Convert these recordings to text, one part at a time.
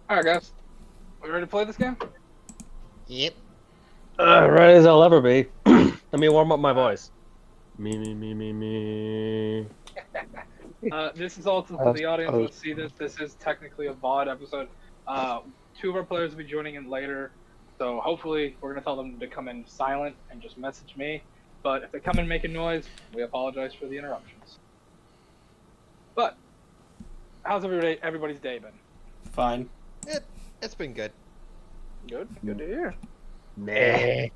Alright, guys. We ready to play this game? Yep. Ready as I'll ever be. Let me warm up my voice. Me. This is also for the audience. Let's see this. This is technically a VOD episode. Two of our players will be joining in later, so hopefully we're gonna tell them to come in silent and just message me. But if they come in making noise, we apologize for the interruptions. But how's everybody's day been? Fine. It's been good. Good. Good to hear. Nah. Yeah,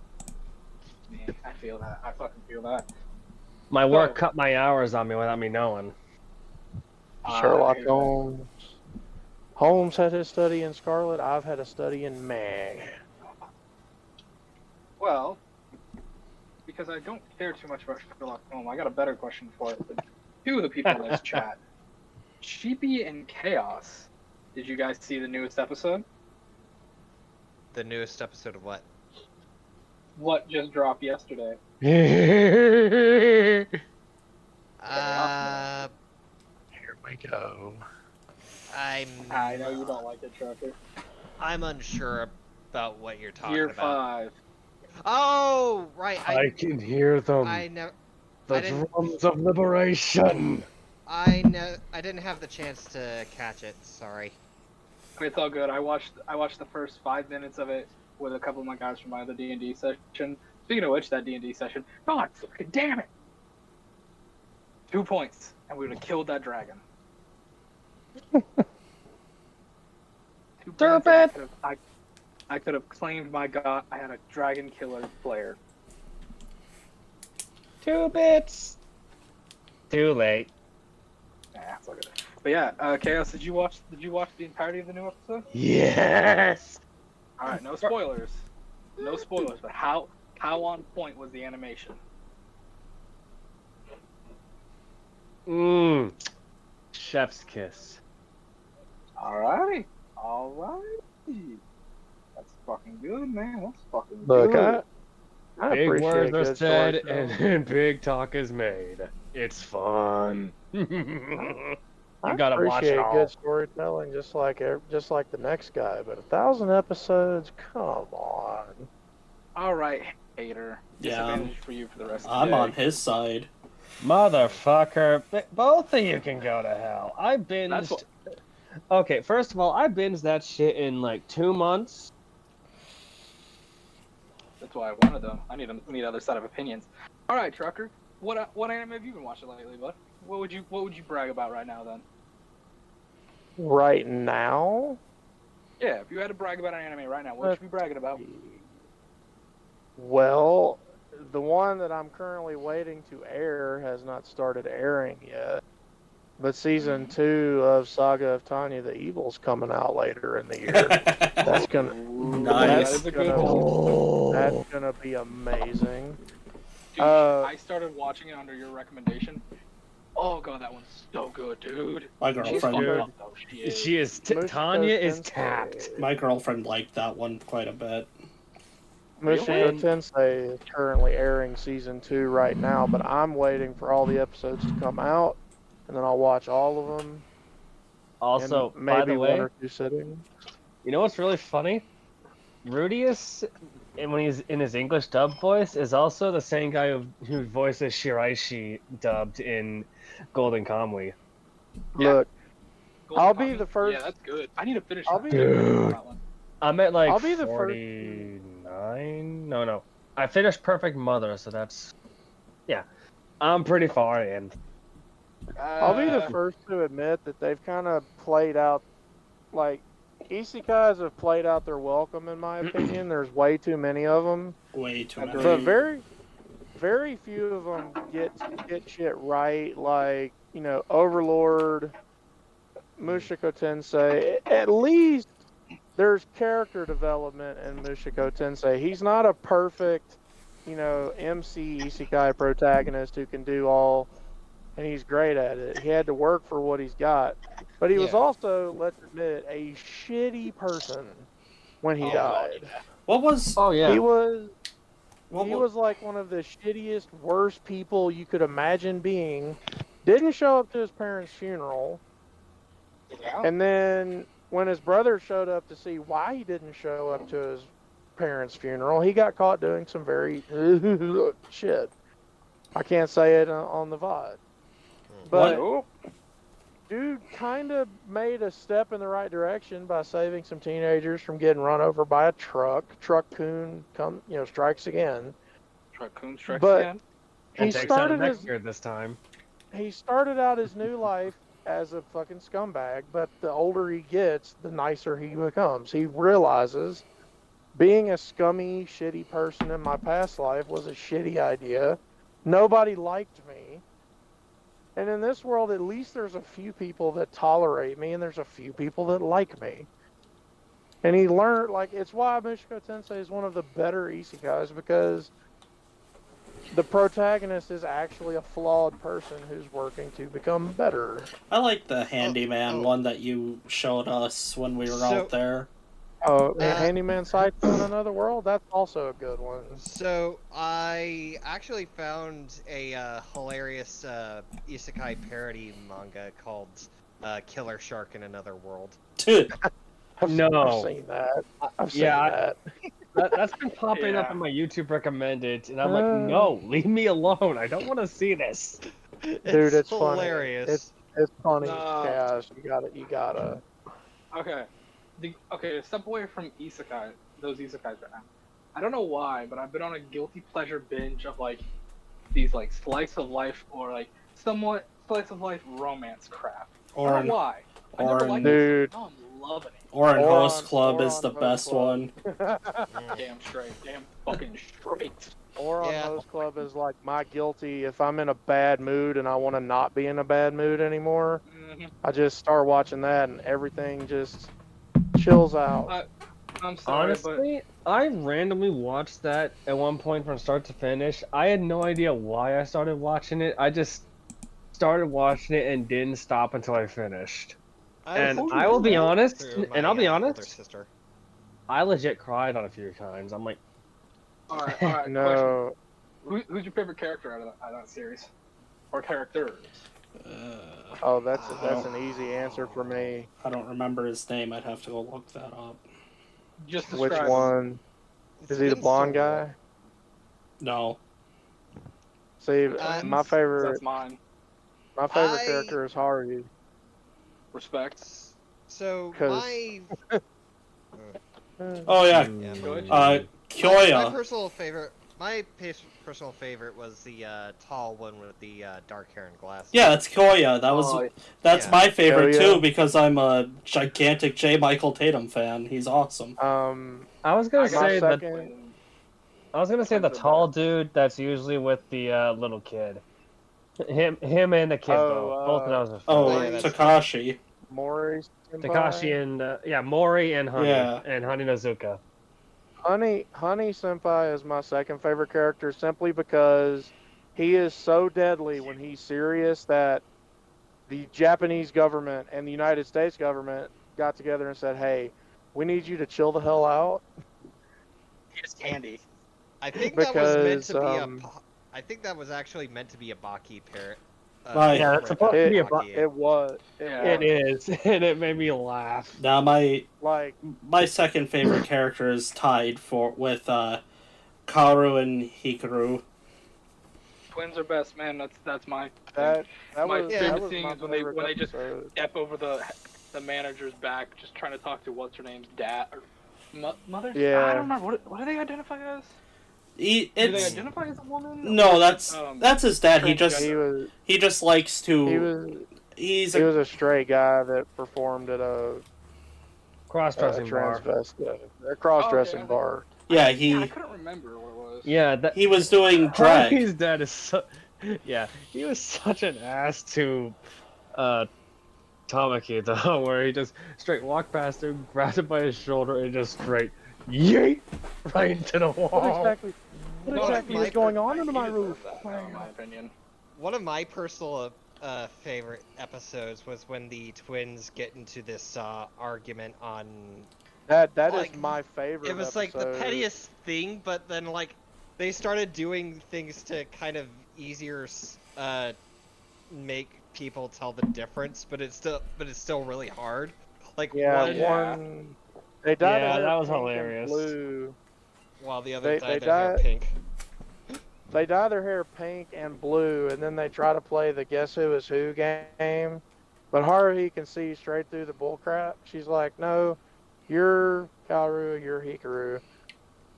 I feel that. I fucking feel that. My work cut my hours on me without me knowing. Sherlock Holmes. Holmes had his study in Scarlet. I've had a study in Mag. Well, because I don't care too much about Sherlock Holmes, I got a better question for it. Two of the people in this chat, Sheepy and Chaos. Did you guys see the newest episode? The newest episode of what? What just dropped yesterday? Here we go. I know you don't like it, Trucker. I'm unsure about what you're talking Year about. 5. Oh, right. I can hear them. The drums of liberation. I didn't have the chance to catch it. Sorry. It's all good. I watched the first 5 minutes of it with a couple of my guys from my other D&D session. Speaking of which, that D&D session, God fucking damn it! 2 points, and we would have killed that dragon. 2 points, and I could have claimed my god. I had a dragon killer player. 2 bits. Too late. Nah, it's all good. But yeah, Chaos, did you watch the entirety of the new episode? Yes. All right, no spoilers. No spoilers, but how on point was the animation? Chef's kiss. Alrighty. That's fucking good, man. That's fucking Look, good. I Big appreciate words are good said storytelling. and big talk is made. It's fun. You gotta watch it appreciate all. good storytelling, just like the next guy. But 1,000 episodes, come on. Alright, hater. Yeah, Disadvantage for you for the rest of the I'm day. on his side. Motherfucker. Both of you can go to hell. I binged. That's what- Okay, first of all, I binged that shit in like 2 months. That's why I wanted them. I need other set of opinions. Alright, Trucker. What anime have you been watching lately, bud? What would you brag about right now then? Right now? Yeah, if you had to brag about an anime right now, what should you be bragging about? Well, the one that I'm currently waiting to air has not started airing yet. But season 2 of Saga of Tanya the Evil's coming out later in the year. That's gonna Nice. That is a good one. that's gonna be amazing. Dude, I started watching it under your recommendation. Oh god, that one's so good, dude. My She's girlfriend, fucked up, though. She is. Tanya is tapped. my girlfriend liked that one quite a bit. Mushoku Tensei is currently airing season 2 right now, but I'm waiting for all the episodes to come out, and then I'll watch all of them. Also, in maybe by the way, 1 or 2 sittings. you know what's really funny? Rudius, when he's in his English dub voice, is also the same guy who voices Shiraishi dubbed in Golden Kamuy. Look, Golden I'll be Kamuy? the first- Yeah, that's good. I need to finish I'll that. be the- that one. I'm at like I'll be the first- 49. No. I finished Perfect Mother, so that's I'm pretty far in. I'll be the first to admit that they've kind of played out, like, isekais have played out their welcome, in my opinion. There's way too many of them. Way too Agreed. many. But very few of them get shit right, like, Overlord, Mushoku Tensei. At least there's character development in Mushoku Tensei. He's not a perfect, MC isekai protagonist who can do all, and he's great at it. He had to work for what he's got. But he was also, let's admit, a shitty person when he died. What was? Oh yeah. He was What, He was like one of the shittiest, worst people you could imagine being. Didn't show up to his parents' funeral. Yeah. And then when his brother showed up to see why he didn't show up to his parents' funeral, he got caught doing some very shit. I can't say it on the VOD. But Nope. dude kind of made a step in the right direction by saving some teenagers from getting run over by a truck. Truck coon strikes again. Raccoon strikes But again. he And takes out a started his Mexican this time. he started out his new life as a fucking scumbag, but the older he gets, the nicer he becomes. He realizes being a scummy, shitty person in my past life was a shitty idea. Nobody liked me. And in this world, at least there's a few people that tolerate me, and there's a few people that like me. And he learned, like, it's why Michiko Tensei is one of the better isekais, because the protagonist is actually a flawed person who's working to become better. I like the handyman oh. one that you showed us when we were So- out there. Oh, Handyman Saito in Another World? That's also a good one. So I actually found a hilarious isekai parody manga called Killer Shark in Another World. I've No. seen that. I've seen Yeah, that. That's been popping up Yeah. in my YouTube recommended, and I'm like, no, leave me alone. I don't want to see this. Dude, it's hilarious. It's funny. No. Chaos. You gotta. Okay. Step away from those isekais right now. I don't know why, but I've been on a guilty pleasure binge of like these like slice of life or like somewhat slice of life romance crap. I don't know why. I never liked Dude. it. Now I'm loving it. Oran Oran- Host Club is Oran the Host best Club. one. Damn straight. Damn fucking straight. Or on Yeah. Host Club is like my guilty. If I'm in a bad mood and I want to not be in a bad mood anymore, Mhm. I just start watching that and everything just chills out. I'm sorry, Honestly, I randomly watched that at one point from start to finish. I had no idea why I started watching it. I just started watching it and didn't stop until I finished. And I will be honest, Through and I'll be my older honest, sister. I legit cried on a few times. I'm like, but all right. Question. No, Who's your favorite character out of that series, or characters? oh, that's an easy answer for me. I don't remember his name. I'd have to go look that up. Just Which describe one? Is he the blonde guy? No. See, Um, my favorite That's mine. character is Haru. Respect. So 'Cause- my Oh yeah. Yeah. Good. my Kyoya. personal favorite was the tall one with the dark hair and glasses. Yeah, that's Kyoya. That's Yeah. my favorite Kyoya. too because I'm a gigantic J. Michael Tatum fan. He's awesome. I was gonna I got say that. second- I was gonna say the tall dude that's usually with the little kid. Him and the kid both of those are Oh, fun. yeah, that's Takashi. Mori Takashi and Mori and Honey Yeah. and Honey Nozuka. Honey Senpai is my second favorite character simply because he is so deadly when he's serious that the Japanese government and the United States government got together and said, "Hey, we need you to chill the hell out." It's candy. I think that was meant Because, to be I think that was actually meant to be a Baki parrot. Right. Yeah, that's supposed to be a It was. Yeah. It is, and it made me laugh. Now my second favorite character is tied with Kaoru and Hikaru. Twins are best, man. That's my that my was favorite that was thing my is when they favorite just episode. step over the manager's back, just trying to talk to what's her name's dad or mother. Yeah. I don't remember what do they identify as? Do they It's identify as a woman? no, that's his dad. He transgender. just likes to. He was a stray guy that performed at a Cross-dressing bar. a cross-dressing okay. bar. Yeah, I couldn't remember what it was. Yeah, that he was doing drag. Honey's dad is so. Yeah, he was such an ass to Tamaki though, where he just straight walked past him, grabbed him by his shoulder, and just straight yeet right into the wall. What exactly is going on under my roof? In my opinion. One of my personal favorite episodes was when the twins get into this argument on. That Like, is my favorite. It was like the episode. pettiest thing, but then like they started doing things to kind of easier make people tell the difference, but it's still really hard. Like Yeah, one, one. They dye their Yeah, hair that was pink hilarious. and blue. while the other They dyed they their hair dye pink. they dye their hair pink and blue, and then they try to play the Guess Who Is Who game. But Haruhi can see straight through the bullcrap. She's like, "No, you're Kaoru, you're Hikaru."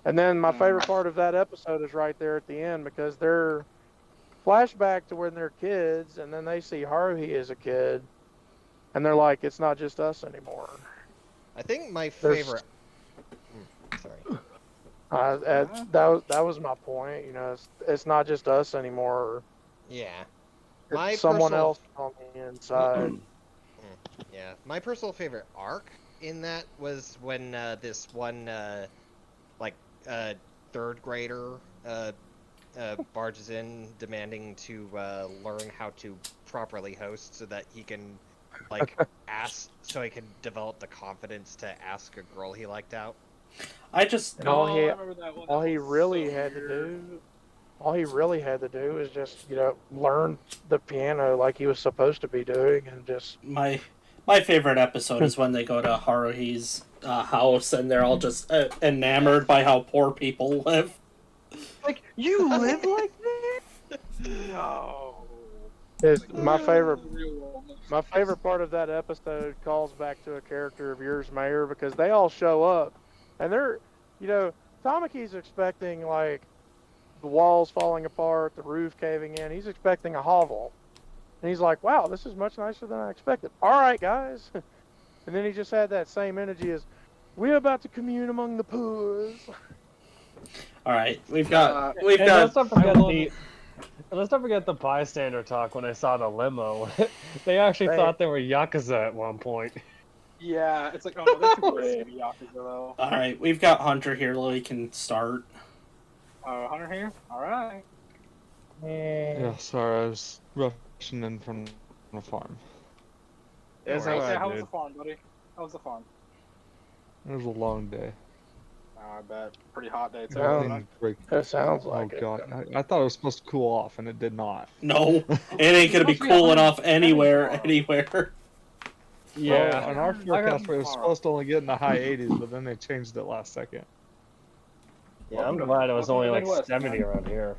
And then my favorite part of that episode is right there at the end because they're flashback to when they're kids, and then they see Haruhi as a kid, and they're like, "It's not just us anymore." I think my There's favorite. Sorry. that was my point. You know, it's not just us anymore. Yeah. It's My someone personal. else on the inside. Yeah. My personal favorite arc in that was when this one like third grader barges in demanding to learn how to properly host so that he can like so he can develop the confidence to ask a girl he liked out. I just And all I he remember that one. all That he was really so had to weird. do all he really had to do is just learn the piano like he was supposed to be doing, and just my favorite episode is when they go to Haruhi's house and they're all just enamored by how poor people live. Like, you live like that? No. his, Like, my favorite real world. My favorite part of that episode calls back to a character of yours, Mayor, because they all show up, and they're, Tamaki's expecting like the walls falling apart, the roof caving in. He's expecting a hovel, and he's like, "Wow, this is much nicer than I expected." All right, guys, and then he just had that same energy as, "We're about to commune among the poors." All right, we've got And let's not forget I love the let's not forget the bystander talk when I saw the limo. They actually Right. thought they were Yakuza at one point. Yeah, it's like, oh no, that's too close to be Yakuza though. all right. We've got Hunter here. Lily can start. Hunter here? Alright. Yeah, sorry, I was rushing in from a farm. It's Okay, alright, how was dude. the farm, buddy? How was the farm? It was a long day. I bet. Pretty hot day too. Yeah. wasn't it? Things break. That sounds Oh like it. god, I thought it was supposed to cool off, and it did not. No, it ain't gonna be Supposed to be cooling off 120 anywhere, tomorrow. anywhere. Yeah. Well, on our forecast, it was tomorrow. supposed to only get in the high 80s, but then they changed it last second. Yeah, I'm glad it was only like Midwest, 70 man. around here.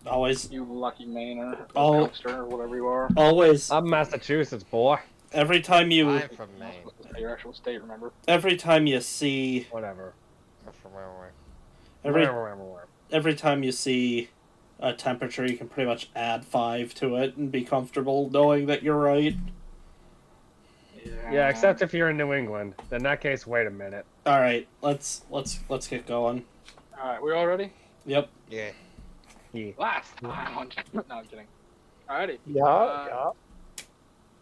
Always, You lucky Mainer, Oh. or Coaster, or whatever you are. always. I'm Massachusetts, boy. Every time you, I'm from Maine. Your actual state, remember? every time you see, Whatever. I'm from where? every time you see a temperature, you can pretty much add 5 to it and be comfortable knowing that you're right. Yeah, except if you're in New England. In that case, wait a minute. All right, let's get going. Alright, we all ready? Yep. Yeah. Last round. No, I'm kidding. Alrighty. Yeah.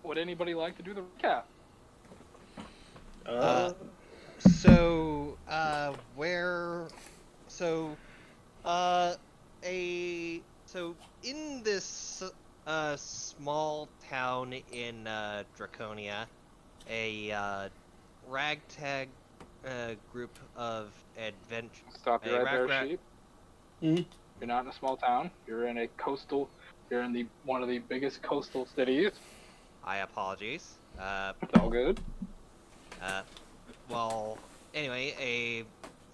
Would anybody like to do the recap? So, in this small town in Draconia, a ragtag group of adventure. Stop you Hey, right there, Rat. sheep. Mhm. You're not in a small town. You're in a coastal. You're in one of the biggest coastal cities. I apologies. It's all good. Well, anyway, a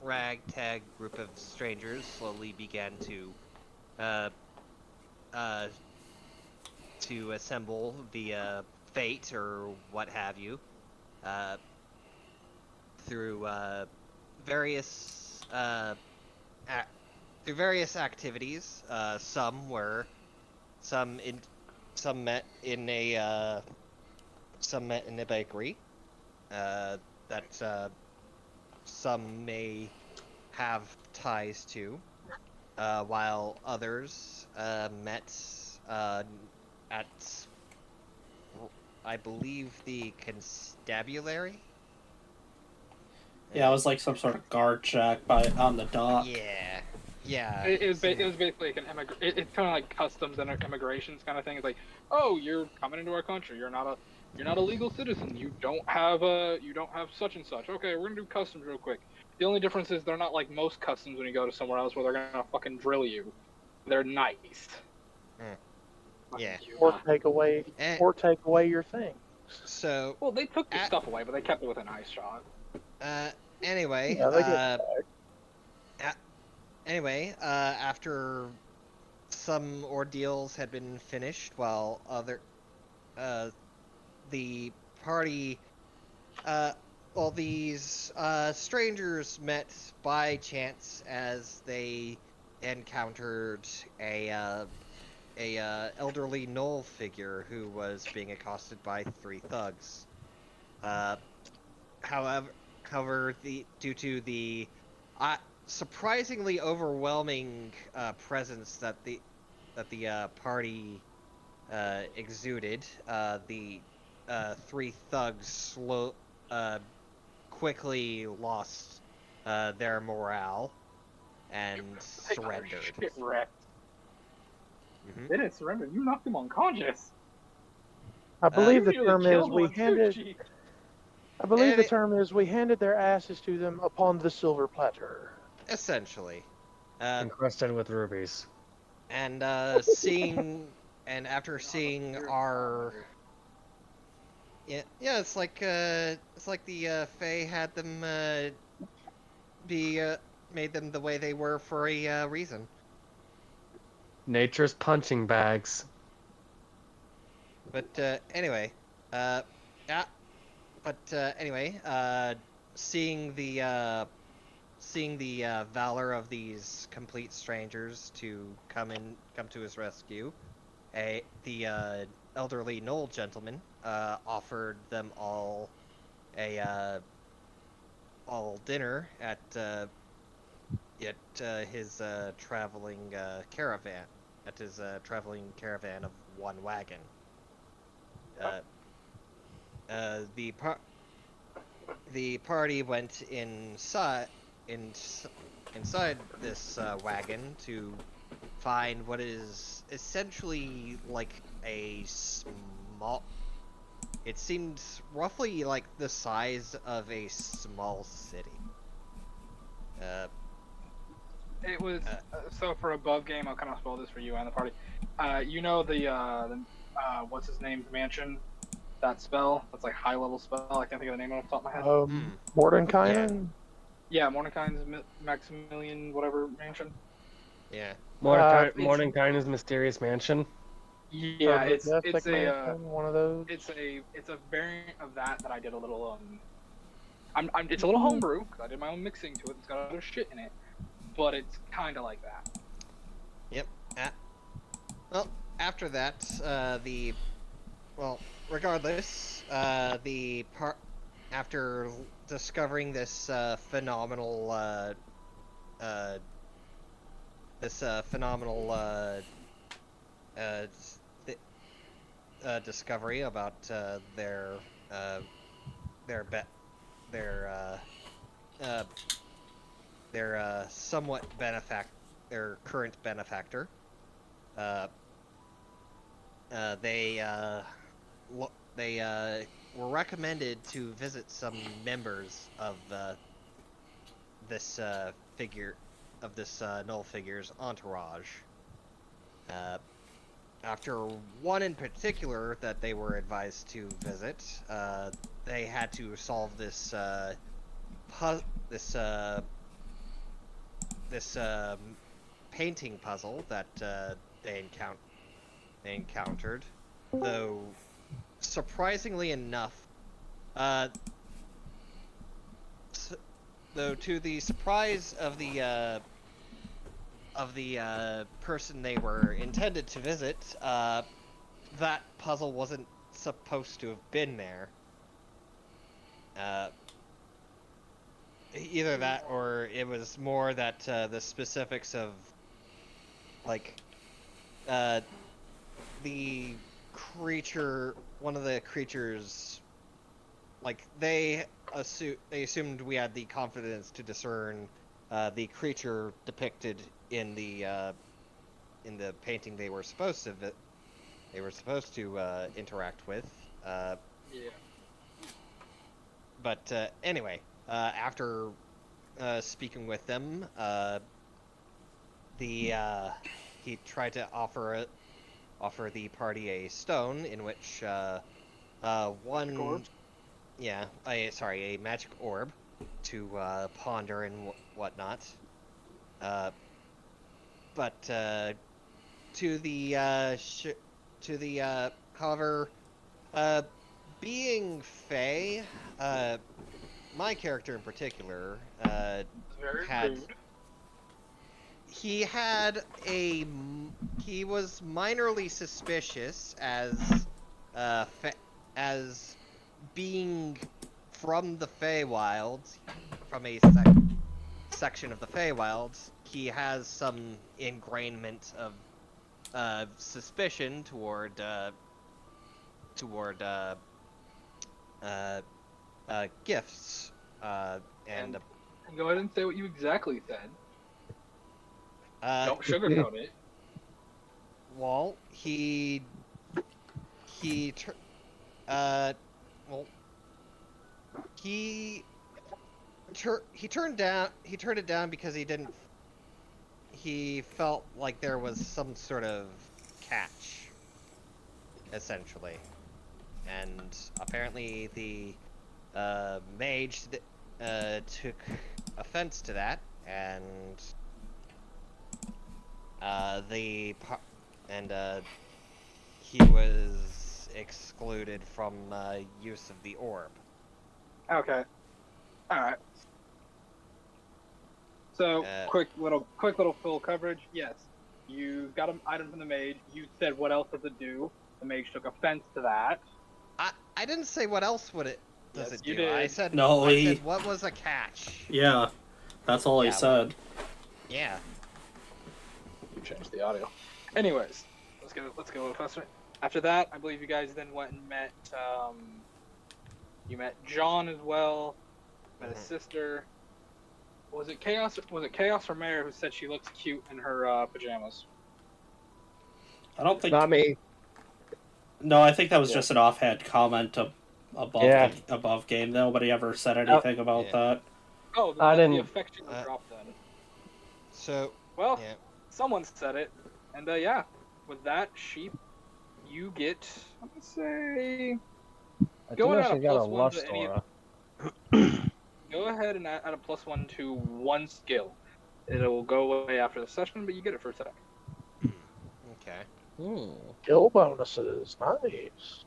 ragtag group of strangers slowly began to assemble via fate or what have you, through various activities. Some met in a bakery. That some may have ties to, while others met at, I believe, the constabulary. Yeah, it was like some sort of guard check on the dock. Yeah. It was basically like an it's kind of like customs and immigrations kind of thing. It's like, oh, you're coming into our country. You're not a legal citizen. You don't have such and such. Okay, we're gonna do customs real quick. The only difference is they're not like most customs when you go to somewhere else where they're gonna fucking drill you. They're nice. Yeah. Or take away your thing. So, Well, they took the At- stuff away, but they kept it with an ice shot. anyway, Yeah, they get back. after some ordeals had been finished, while the party, these strangers met by chance as they encountered a elderly gnoll figure who was being accosted by 3 thugs. Uh, however, due to the surprisingly overwhelming presence that the party exuded, the 3 thugs quickly lost their morale and They got their surrendered. shit wrecked. Mhm. They didn't surrender. You knocked them unconscious. I believe the You nearly term is killed we one too, handed. Chief. I believe the And it- term is we handed their asses to them upon the silver platter. Essentially. Encrusted with rubies. And after seeing our it's like the Fae had them made them the way they were for a reason. Nature's punching bags. But anyway, yeah. But anyway, seeing the valor of these complete strangers to come to his rescue, the elderly Knoll gentleman offered them all all dinner at his traveling caravan, of 1 wagon. The party went inside this wagon to find what is essentially like a small. It seemed roughly like the size of a small city. It was so for above game. I'll kind of spell this for you and the party. You know the what's his name's mansion? That spell. That's like high level spell. I can't think of the name off the top of my head. Mordenkainen? Yeah, Mordekaiser's Maximilian whatever mansion. Yeah. Mordenkai's mysterious mansion. Yeah, it's Majestic a Mansion, one of those. it's a variant of that I did a little it's a little homebrew because I did my own mixing to it. It's got other shit in it, but it's kind of like that. Yep. Well, after that, regardless, after discovering this phenomenal discovery about their somewhat their current benefactor. They were recommended to visit some members of this Null figure's entourage. After one in particular that they were advised to visit, they had to solve this painting puzzle that they encountered. Though, surprisingly enough, though to the surprise of the person they were intended to visit, that puzzle wasn't supposed to have been there. Either that, or it was more that the specifics of, like, the creature, one of the creatures, like, they assumed we had the confidence to discern the creature depicted in the painting they were supposed to interact with. Yeah. But anyway, after speaking with them, he tried to offer the party a stone in which orbs? A magic orb to ponder and whatnot. But however, being Fey, my character in particular, Very had rude. he was minorly suspicious as being from the Feywilds, from a section of the Feywilds. He has some ingrainment of suspicion toward gifts and Go ahead and say what you exactly said. Don't uh, sugarcoat it. well, he tur- well he turned it down because he felt like there was some sort of catch, essentially, and apparently the mage took offense to that, and he was excluded from use of the orb. Okay. All right. So quick little full coverage. Yes, you got an item from the mage. You said what else does it do? The mage took offense to that. I didn't say what else does Yes, it you do. did. I said No, what was a catch. Yeah, that's all he said. Yeah. You changed the audio. Anyways, let's go a little faster. After that, I believe you guys then went and met. You met John as well. Met his sister. Was it Chaos or Mare who said she looks cute in her pajamas? I don't think. Not me. No, I think that was just an offhand comment above game. Nobody ever said anything about that. Oh, I that's didn't. the affection drop then. So well, someone said it, and yeah, with that sheep, you get. I'm gonna say. I think I actually got a lust aura. Go ahead and add a +1 to one skill. It'll go away after the session, but you get it for a sec. Okay. Skill bonuses, nice.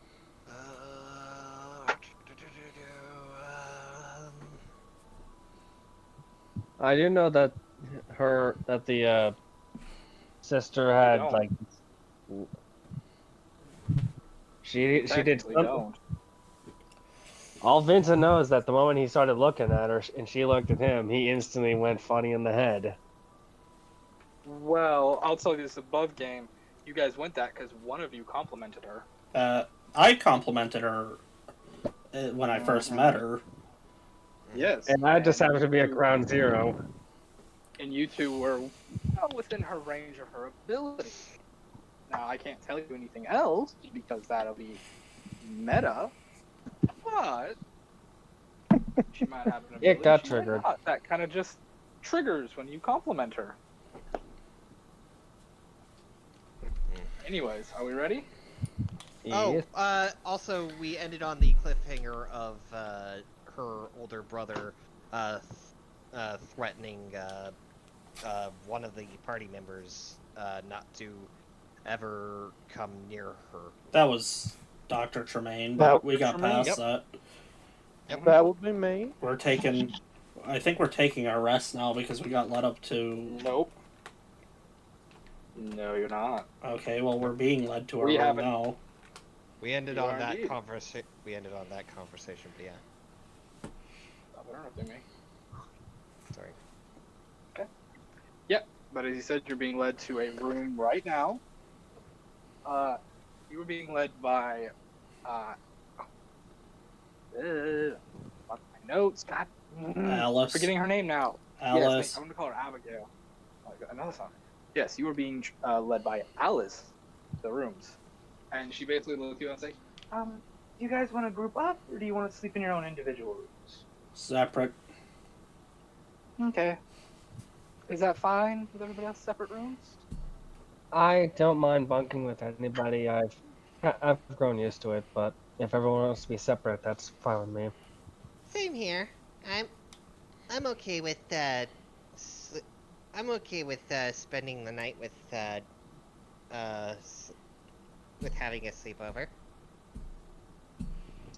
I do know that the sister had like she did something. Don't. All Vincent knows that the moment he started looking at her and she looked at him, he instantly went funny in the head. Well, I'll tell you this above game. You guys went that because one of you complimented her. I complimented her when I first met her. Yes. And I just happened to be at ground zero. And you two were well within her range of her ability. Now, I can't tell you anything else because that'll be meta. But she might have an ability. It got she triggered. might not. That kind of just triggers when you compliment her. Anyways, are we ready? Yes. Also, we ended on the cliffhanger of her older brother threatening one of the party members not to ever come near her. That was Dr. Tremaine, but we got past that. Yep. That would be me. I think we're taking our rest now because we got led up to... Nope. No, you're not. Okay, well, we're being led to our room now. We ended You on are that indeed. conversation. We ended on that conversation, but yeah. Stop interrupting me. Sorry. Okay. Yep, but as you said, you're being led to a room right now. You were being led by, my notes, God. Alice. Forgetting her name now. Alice. Yes, I'm gonna call her Abigail. Another song. Yes, you were being led by Alice to the rooms. And she basically looked at you and say, do you guys want to group up, or do you want to sleep in your own individual rooms? Separate. Okay. Is that fine with everybody else? Separate rooms? I don't mind bunking with anybody. I've I've grown used to it, but if everyone wants to be separate, that's fine with me. Same here. I'm I'm okay with sli- I'm okay with spending the night with uh s- with having a sleepover.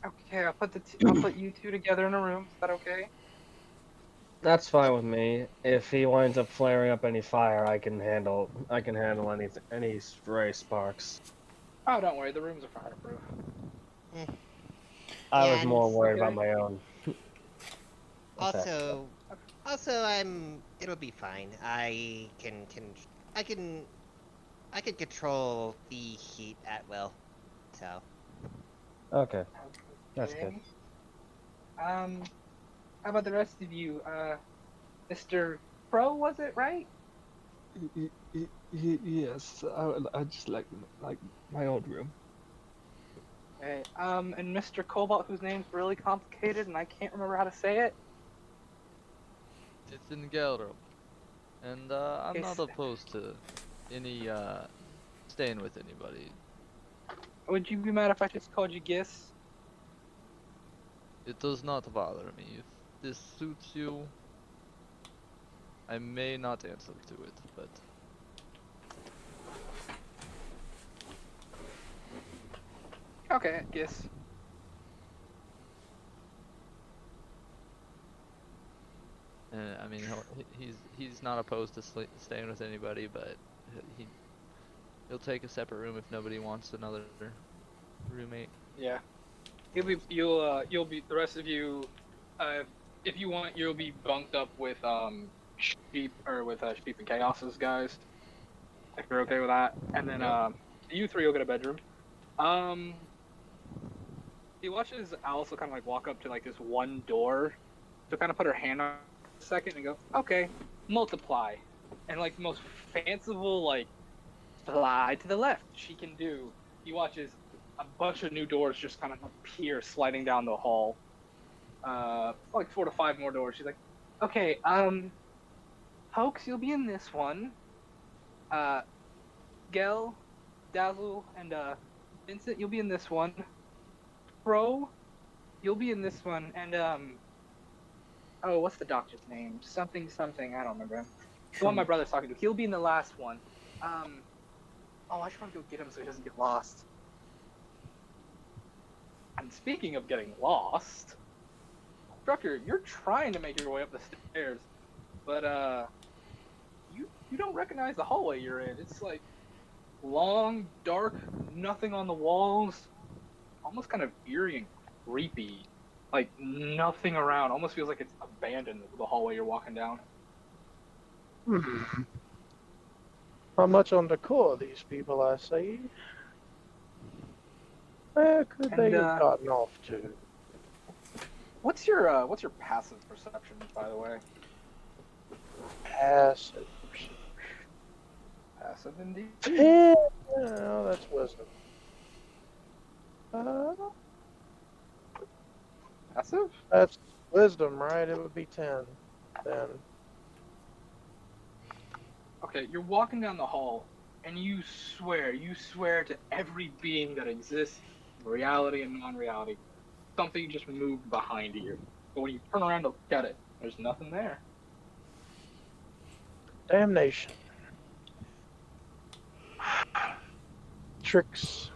Okay, I'll put you two together in a room. Is that okay? That's fine with me. If he winds up flaring up any fire, I can handle any stray sparks. Oh, don't worry. The rooms are fireproof. Mm. I Yeah, was and more worried about Okay. my own effect. also it'll be fine. I can I can control the heat at will. So, Okay, that's good. Okay. How about the rest of you? Mr. Pro, was it right? Yes, I just like my old room. Okay. And Mr. Cobalt, whose name's really complicated and I can't remember how to say it. It's in Galro, and I'm not It's, opposed to any staying with anybody. would you be mad if I just called you Gis? It does not bother me. If this suits you, I may not answer to it, but Okay, Gis. I mean he's not opposed to staying with anybody, but he'll take a separate room if nobody wants another roommate. Yeah. You'll be the rest of you. Uh, if you want, you'll be bunked up with Sheep and Chaos's guys. If you're okay with that, and then Yep. you three will get a bedroom. Um, he watches Alice will kind of like walk up to like this one door, to kind of put her hand on it a second and go, okay, multiply, and like the most fanciful like slide to the left she can do. He watches a bunch of new doors just kind of appear sliding down the hall. Like 4 to 5 more doors. She's like, okay, Hoax, you'll be in this one. Uh, Gel, Dazzle, and Vincent, you'll be in this one. Pro, you'll be in this one, and oh, what's the doctor's name? Something, something. I don't remember him. The one my brother's talking to. He'll be in the last one. Oh, I should probably go get him so he doesn't get lost. And speaking of getting lost, Strucker, you're trying to make your way up the stairs, but you don't recognize the hallway you're in. It's like long, dark, nothing on the walls, almost kind of eerie and creepy. Like nothing around. Almost feels like it's abandoned. The hallway you're walking down. Not much on the core, these people, I see. Where could they And have gotten off to? what's your passive perception, by the way? Passive. Passive indeed. 10. Oh, that's wisdom. Passive? That's wisdom, right? It would be 10 then. Okay, you're walking down the hall, and you swear to every being that exists, reality and non-reality, something just moved behind you. But when you turn around to look at it, there's nothing there. Damnation. Tricks,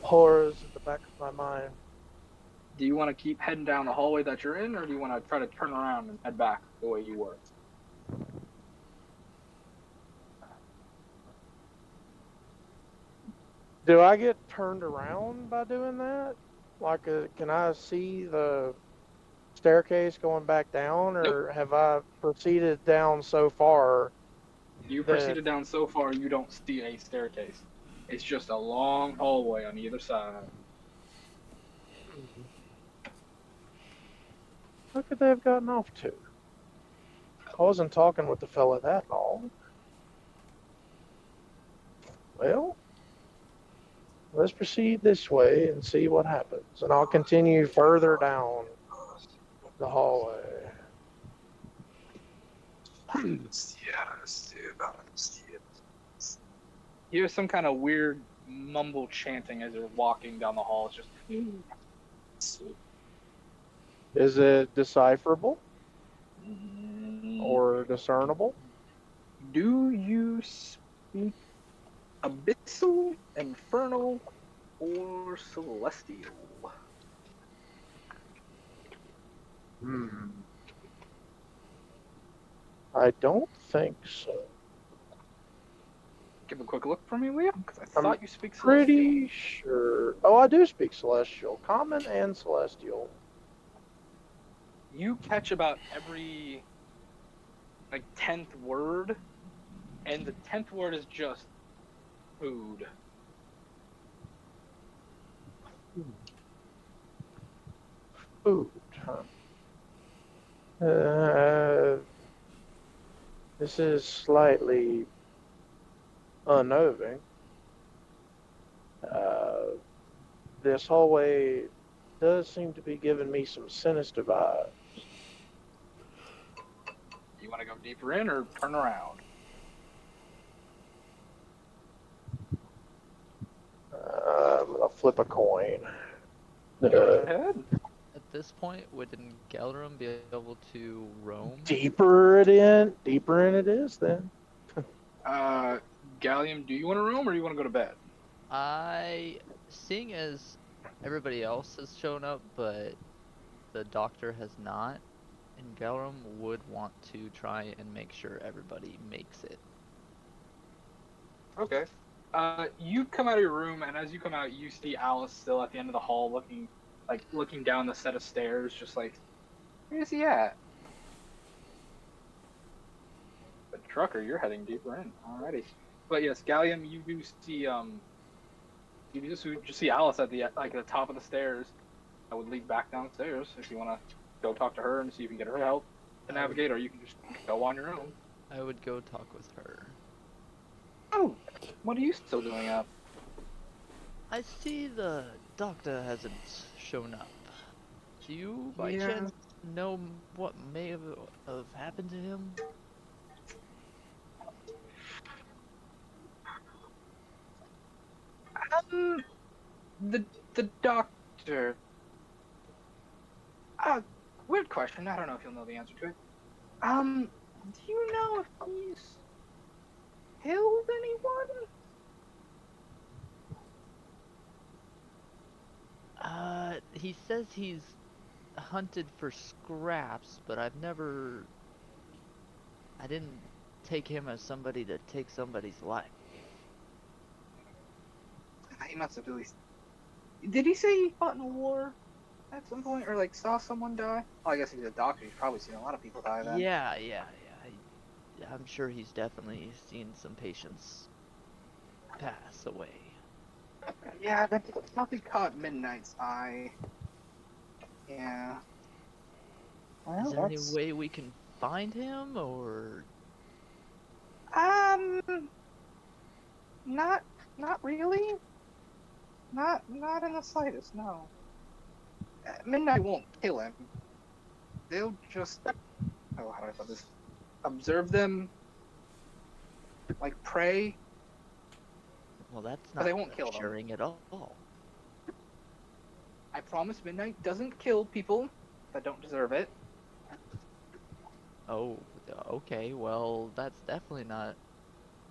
horrors at the back of my mind. Do you want to keep heading down the hallway that you're in, or do you want to try to turn around and head back the way you were? Do I get turned around by doing that? Like, can I see the staircase going back down, or have I proceeded down so far? You proceeded down so far, you don't see a staircase. It's just a long hallway on either side. Where could they have gotten off to? I wasn't talking with the fella that long. Well, let's proceed this way and see what happens. And I'll continue further down the hallway. You hear some kind of weird mumble chanting as you're walking down the hall. It's just Is it decipherable or discernible? do you speak abyssal, infernal, or celestial? Hmm. I don't think so. Give a quick look for me, Leo, because I I'm thought you speak celestial. pretty sure. Oh, I do speak celestial, common and celestial. You catch about every like 10th word, and the 10th word is just food. Food. Uh, this is slightly unnerving. Uh, this hallway does seem to be giving me some sinister vibes. You want to go deeper in or turn around? I'm gonna flip a coin. Go ahead. At this point, wouldn't Galram be able to roam? Deeper in it is then. Gallium, do you want to roam or you want to go to bed? Seeing as everybody else has shown up, but the doctor has not, and Galram would want to try and make sure everybody makes it. Okay. You come out of your room, and as you come out, you see Alice still at the end of the hall, looking down the set of stairs, just like, where's he at? But Trucker, you're heading deeper in. Alrighty. But yes, Gallium, you do see you just see Alice at the top of the stairs. I would lead back downstairs if you want to go talk to her and see if you can get her help to navigate, or you can just go on your own. I would go talk with her. Oh, what are you still doing up? I see the doctor hasn't shown up. Do you, by Yeah. chance, know what may have happened to him? Um, the doctor. Weird question. I don't know if you'll know the answer to it. Do you know if he's killed anyone? He says he's hunted for scraps, but I didn't take him as somebody to take somebody's life. He must have at least. Did he say he fought in a war at some point, or like saw someone die? Oh, I guess he's a doctor. He's probably seen a lot of people die then. Yeah. I'm sure he's definitely seen some patients pass away. Yeah, that probably caught Midnight's eye. Yeah. Well, Is there any way we can find him, or? Um, not really. Not in the slightest. No. Midnight won't kill him. They'll just. Oh, how do I put this? Observe them. Like prey. Well, that's But not they won't kill them. reassuring at all. I promise Midnight doesn't kill people that don't deserve it. Oh, okay. Well, that's definitely not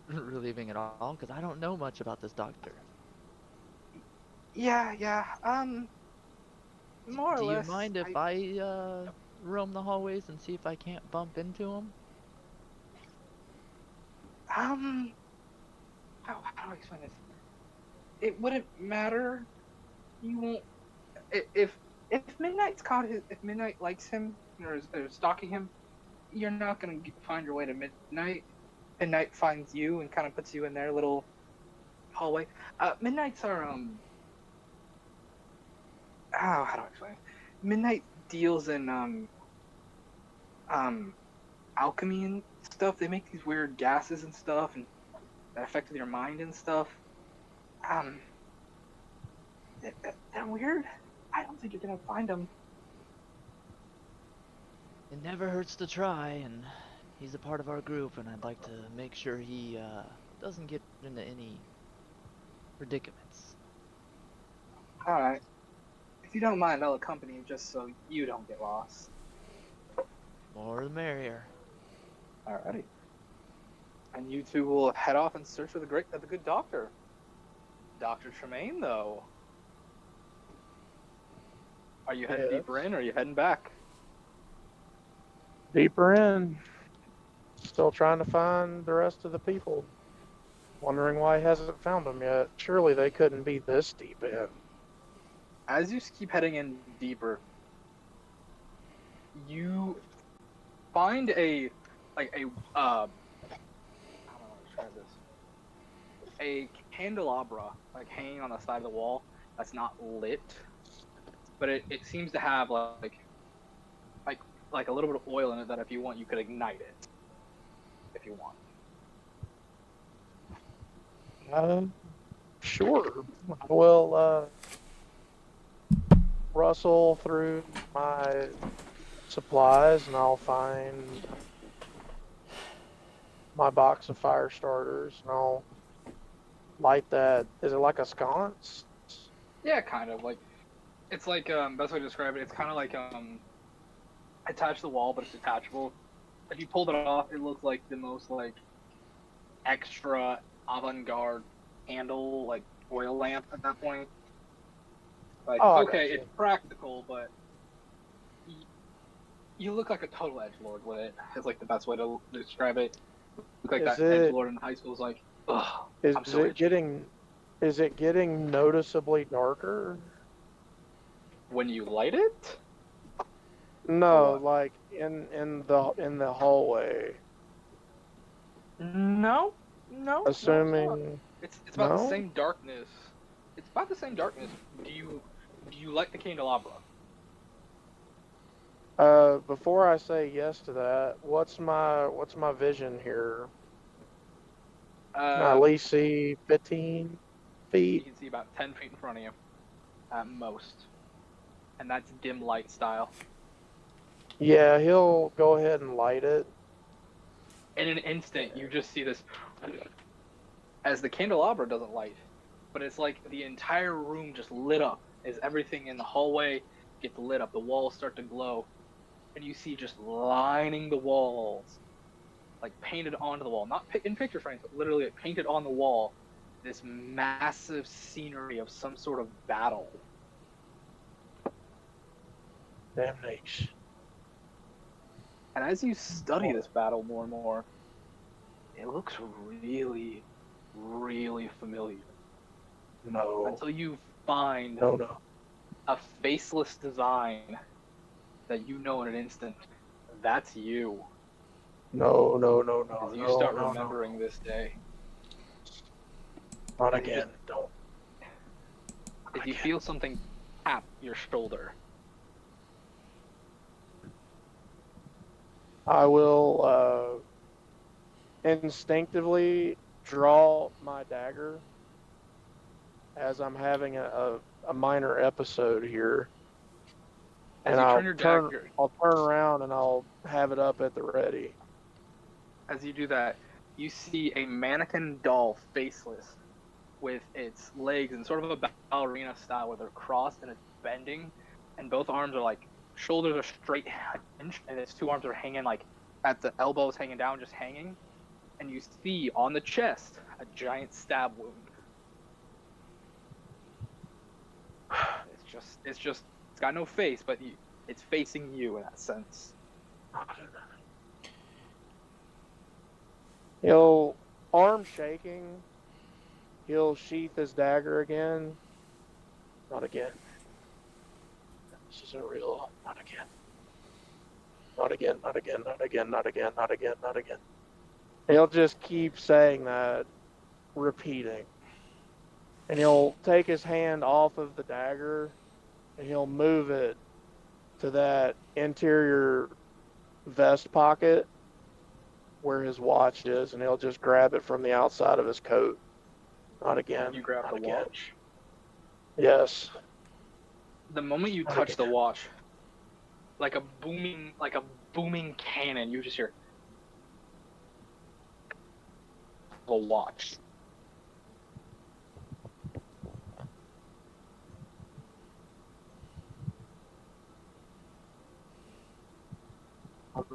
relieving at all, because I don't know much about this doctor. Yeah. More or Do you less. mind if I roam the hallways and see if I can't bump into him? How do I explain this? It wouldn't matter. You won't. If if Midnight likes him or is stalking him, you're not gonna find your way to Midnight. Midnight finds you and kind of puts you in their little hallway. Midnights are how do I explain it? Midnight deals in alchemy and stuff. They make these weird gases and stuff, and that affected your mind and stuff. They're weird. I don't think you're gonna find them. It never hurts to try, and he's a part of our group, and I'd like to make sure he doesn't get into any predicaments. All right. If you don't mind, I'll accompany you just so you don't get lost. More the merrier. Alrighty. And you two will head off in search of the good doctor. Dr. Tremaine, though. Are you heading Yes. deeper in, or are you heading back? Deeper in. Still trying to find the rest of the people. Wondering why he hasn't found them yet. Surely they couldn't be this deep in. As you keep heading in deeper, you find a how do I describe this? A candelabra like hanging on the side of the wall that's not lit, but it seems to have like a little bit of oil in it that if you want you could ignite it if you want. Sure. I will rustle through my supplies and I'll find my box of fire starters and I'll light that. Is it like a sconce? Yeah, kind of like it's like best way to describe it. It's kind of like attached to the wall, but it's detachable. If you pulled it off, it looks like the most like extra avant-garde candle, like oil lamp at that point. Like, Oh, I okay, gotcha. it's practical, but you look like a total edgelord with it. Is like the best way to describe it. Look like Is that it- edgelord in high school is like, ugh, Is I'm so it itchy. is it getting noticeably darker? When you light it, No, what? like in the hallway. No, no, it's not. Assuming It's about the no? same darkness. It's about the same darkness. Do you light the candelabra? Before I say yes to that, what's my vision here? Can I at least see 15 You feet? can see about 10 feet in front of you, at most, and that's dim light style. Yeah, he'll go ahead and light it. In an instant, you just see this, as the candelabra doesn't light, but it's like the entire room just lit up as everything in the hallway gets lit up. The walls start to glow, and you see just lining the walls, like painted onto the wall, not in picture frames, but literally painted on the wall, this massive scenery of some sort of battle. Damnation. And as you study this battle more and more, it looks really, really familiar. No. Until you find No. a faceless design that you know in an instant. That's you. No. As you start remembering this day. Not again. Don't. If you feel something tap your shoulder. I will instinctively draw my dagger as I'm having a minor episode here. As And you I'll turn your dagger, I'll turn around and I'll have it up at the ready. as you do that, you see a mannequin doll, faceless, with its legs in sort of a ballerina style where they're crossed and it's bending, and both arms are like, shoulders are straight hinged, and its two arms are hanging like at the elbows hanging down, just hanging. And you see on the chest a giant stab wound. It's got no face, but it's facing you in that sense. He'll, arm shaking, he'll sheath his dagger again. Not again. This isn't real. Not again. Not again, not again, not again, not again, not again, not again. He'll just keep saying that, repeating. And he'll take his hand off of the dagger and he'll move it to that interior vest pocket where his watch is, and he'll just grab it from the outside of his coat. Not again. You grab not the again. watch. Yes. The moment you Not touch again. the watch, like a booming cannon, you just hear the watch.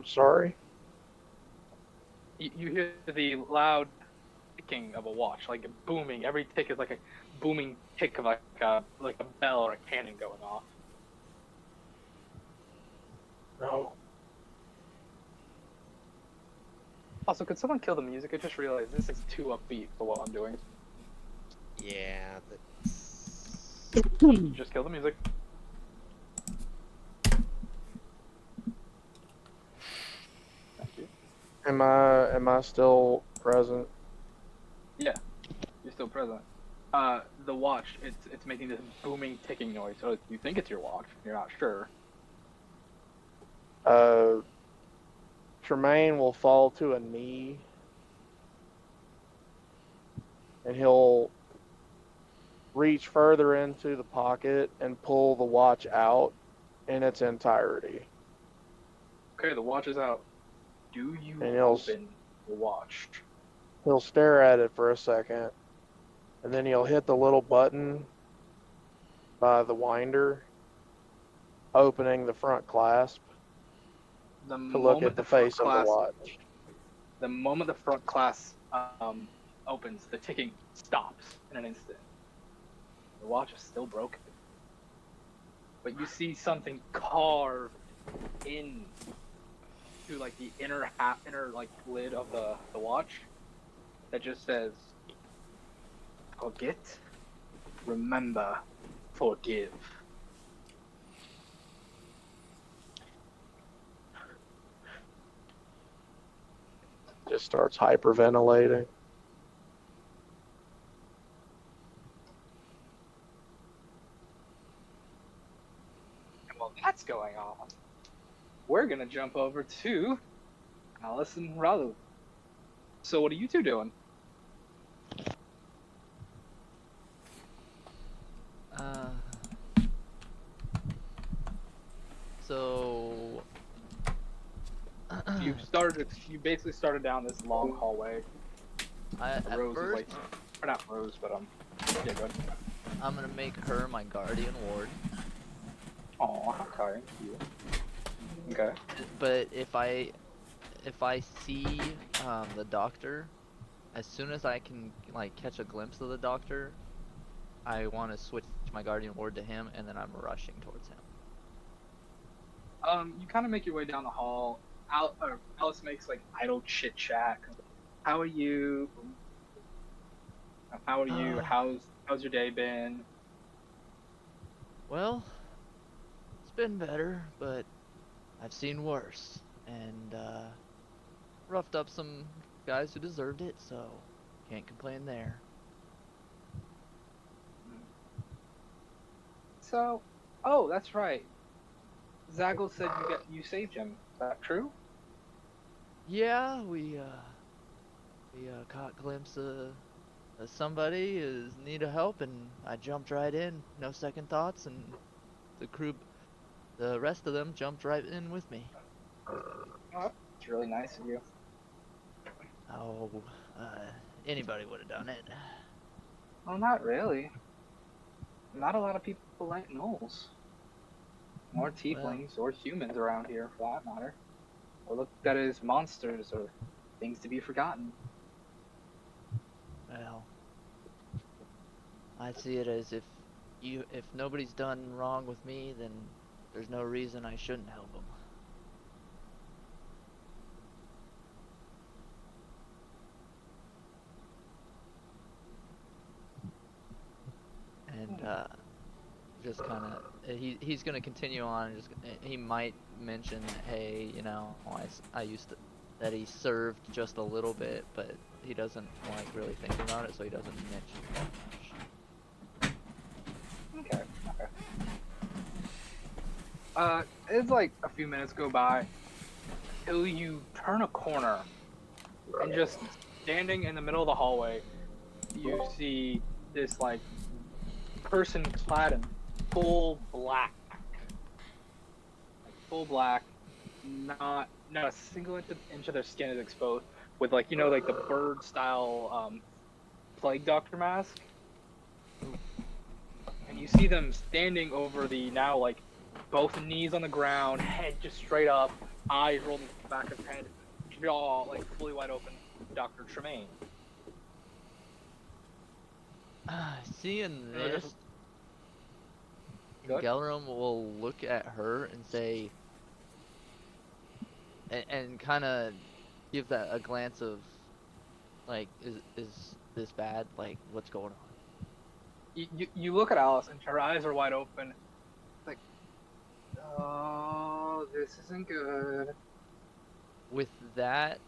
I'm sorry. You hear the loud ticking of a watch, like booming. Every tick is like a booming tick of like a bell or a cannon going off. No. Also, could someone kill the music? I just realized this is too upbeat for what I'm doing. Yeah, that's... Just kill the music. Thank you. Am I still present? Yeah, you're still present. The watch, it's making this booming ticking noise. So you think it's your watch, you're not sure. Tremaine will fall to a knee, and he'll reach further into the pocket and pull the watch out in its entirety. Okay, the watch is out. Do you And he'll open the watch? he'll stare at it for a second, and then he'll hit the little button by the winder, opening the front clasp The to look at moment the front face of the clasp, watch. the moment the front clasp opens, the ticking stops in an instant. The watch is still broken, but you see something carved in to like the inner like lid of the watch that just says, "Forget, remember, forgive." Just starts hyperventilating. And while that's going on, we're gonna jump over to Alice and Ralu. So what are you two doing? So You basically started down this long hallway. at Rose is first, like, or not Rose, but yeah, go ahead. I'm gonna make her my guardian ward. Aw, how kind of you. Okay. But if I see the doctor, as soon as I can like catch a glimpse of the doctor, I want to switch my guardian ward to him, and then I'm rushing towards him. You kind of make your way down the hall. Alice makes like idle chit chat. How are you? How are you? How's your day been? Well, it's been better, but I've seen worse, and roughed up some guys who deserved it, so can't complain there. So, oh, that's right. Zaggle said you saved him. Is that true? Yeah, we caught a glimpse of somebody is in need of help, and I jumped right in, no second thoughts, and the rest of them jumped right in with me. Oh, it's really nice of you. Oh, anybody would have done it. Well, not really. Not a lot of people like gnolls. Or tieflings, or humans around here, for that matter. Or looked at as monsters, or things to be forgotten. Well, I see it as if nobody's done wrong with me, then there's no reason I shouldn't help them. And just kind of he's gonna continue on. And he might mention that, hey, you know, I used to, that he served just a little bit, but he doesn't like really think about it, so he doesn't mention that much. Okay. It's like a few minutes go by till you turn a corner, and just standing in the middle of the hallway, you see this like person clad in full black, not a single inch of their skin is exposed, with like, you know, like the bird style plague doctor mask, and you see them standing over the now like both knees on the ground, head just straight up, eyes rolled in the back of his head, jaw like fully wide open. Dr. Tremaine. Seeing No, this, just- Go ahead. Gelram will look at her and say, and kind of give that a glance of, like, is this bad? Like, what's going on? You look at Alice and her eyes are wide open. Like, oh, this isn't good. With that,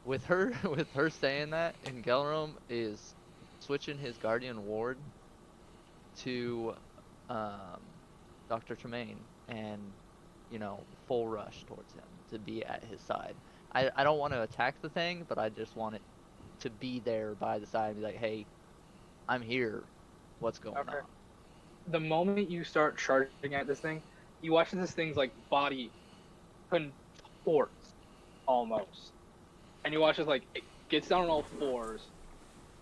with her, with her saying that, and Gelram is switching his guardian ward to Dr. Tremaine and, full rush towards him to be at his side. I don't want to attack the thing, but I just want it to be there by the side and be like, hey, I'm here. What's going on? The moment you start charging at this thing, you watch this thing's like body contorts almost, and you watch as like it gets down on all fours,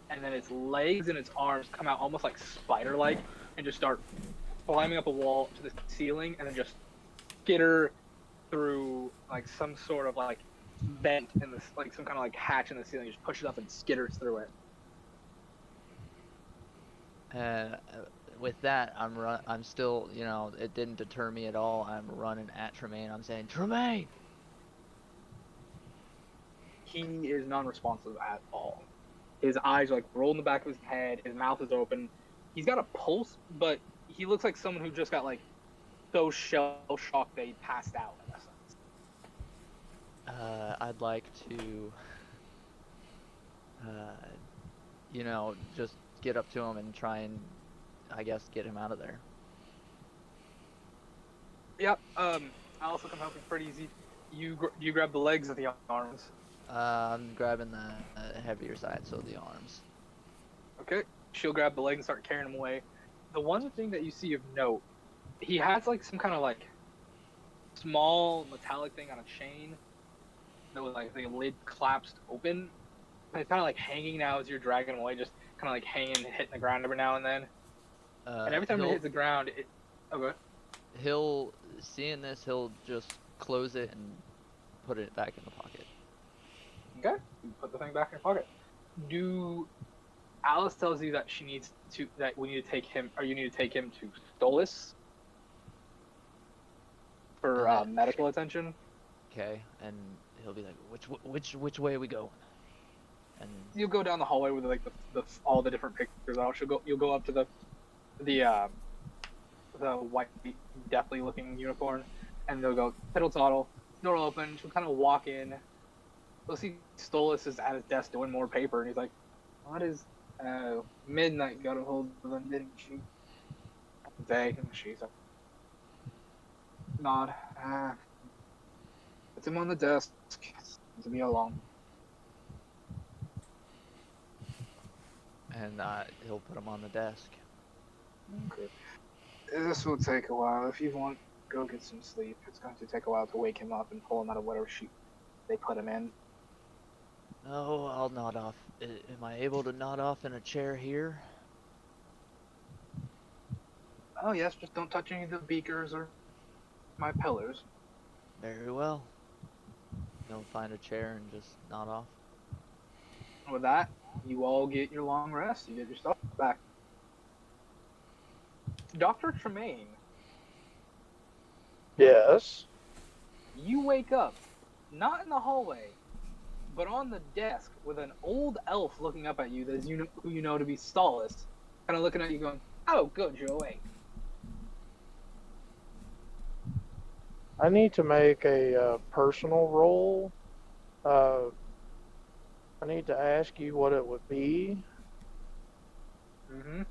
and then its legs and its arms come out almost like spider-like and just start climbing up a wall to the ceiling, and then just skitter through like some sort of like vent in this, like some kind of like hatch in the ceiling. Just push it up and skitters through it. With that, I'm still, it didn't deter me at all. I'm running at Tremaine. I'm saying, Tremaine! He is non-responsive at all. His eyes are like rolled in the back of his head. His mouth is open. He's got a pulse, but he looks like someone who just got like so shell-shocked that he passed out. In a sense. I'd like to, just get up to him and try and, I guess, get him out of there. Yep. I also come helping pretty easy. You grab the legs of the arms. I'm grabbing the heavier side, so the arms. Okay. She'll grab the legs and start carrying him away. The one thing that you see of note, he has like some kind of like small metallic thing on a chain that was like the lid collapsed open. And it's kind of like hanging now as you're dragging him away, just kind of like hanging and hitting the ground every now and then. And every time it hits the ground, okay. Seeing this, he'll just close it and put it back in the pocket. Okay. You put the thing back in your pocket. Alice tells you that we need to take him, or you need to take him to Stolas for medical attention. Okay, and he'll be like, which way are we going? And you'll go down the hallway with like the all the different pictures out. You'll go up to the white, deathly looking unicorn, and they'll go tiddle toddle. Door open. She'll kind of walk in. We'll see Stolas is at his desk doing more paper, and he's like, "What is Midnight got a hold of them, didn't she?" Day, and she's like, "Nod. It's him on the desk. To be alone." And he'll put him on the desk. Okay. This will take a while. If you want, go get some sleep. It's going to take a while to wake him up and pull him out of whatever sheet they put him in. No, I'll nod off. Am I able to nod off in a chair here? Oh yes, just don't touch any of the beakers or my pillars. Very well. Go find a chair and just nod off. With that, you all get your long rest. You get your stuff back. Dr. Tremaine. Yes. You wake up, not in the hallway, but on the desk with an old elf looking up at you that who you know to be Stolas, kind of looking at you going, "Oh, good, you're awake." I need to make a personal roll. I need to ask you what it would be. Mm-hmm.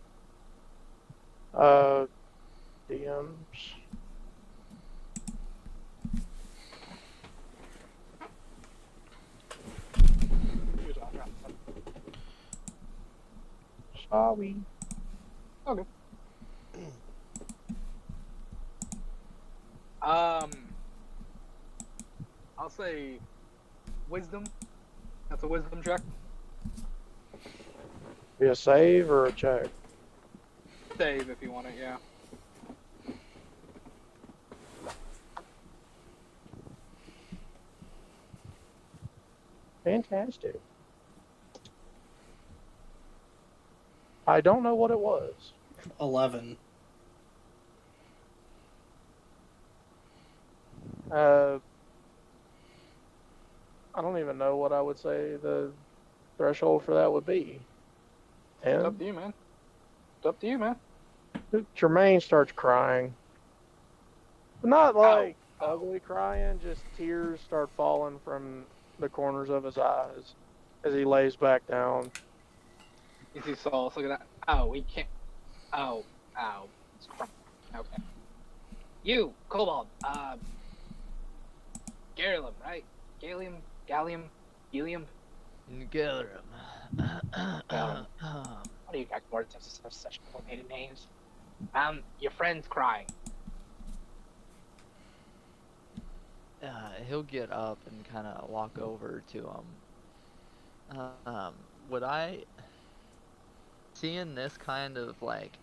DMs. Sorry. Okay. I'll say wisdom. That's a wisdom check. Be a save or a check? Save if you want it, yeah. Fantastic. I don't know what it was. 11. I don't even know what I would say the threshold for that would be. It's up 10? to you, man. It's up to you, man. Jermaine starts crying. But not like Ow. ugly crying, just tears start falling from the corners of his eyes as he lays back down. You see Saul, look at that. Oh, he can't. Oh, ow. It's crying. Okay. You, Kobold. Garillum, right? Gallium, Helium. Gilram. What are you guys words have such complicated names? Your friend's crying. He'll get up and kind of walk over to him. Would I, seeing this kind of like,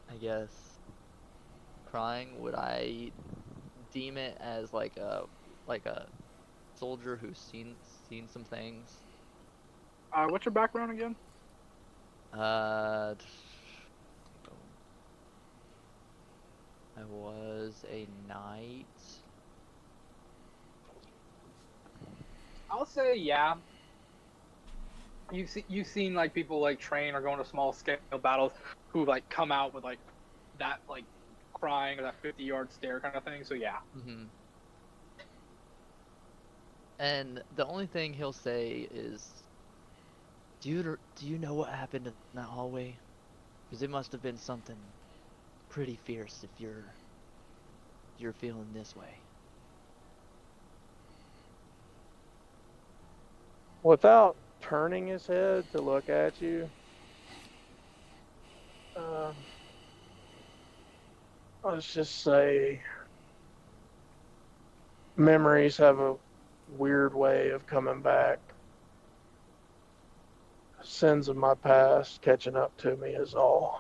I guess, crying, would I deem it as like a soldier who's seen some things? What's your background again? I was a knight. I'll say yeah. You've seen like people like train or going to small scale battles who like come out with like that like crying or that 50-yard stare kind of thing. So yeah. Mm-hmm. And the only thing he'll say is, "Do you know what happened in that hallway? Because it must have been something pretty fierce if you're feeling this way." Without turning his head to look at you, let's just say memories have a weird way of coming back. Sins of my past catching up to me is all.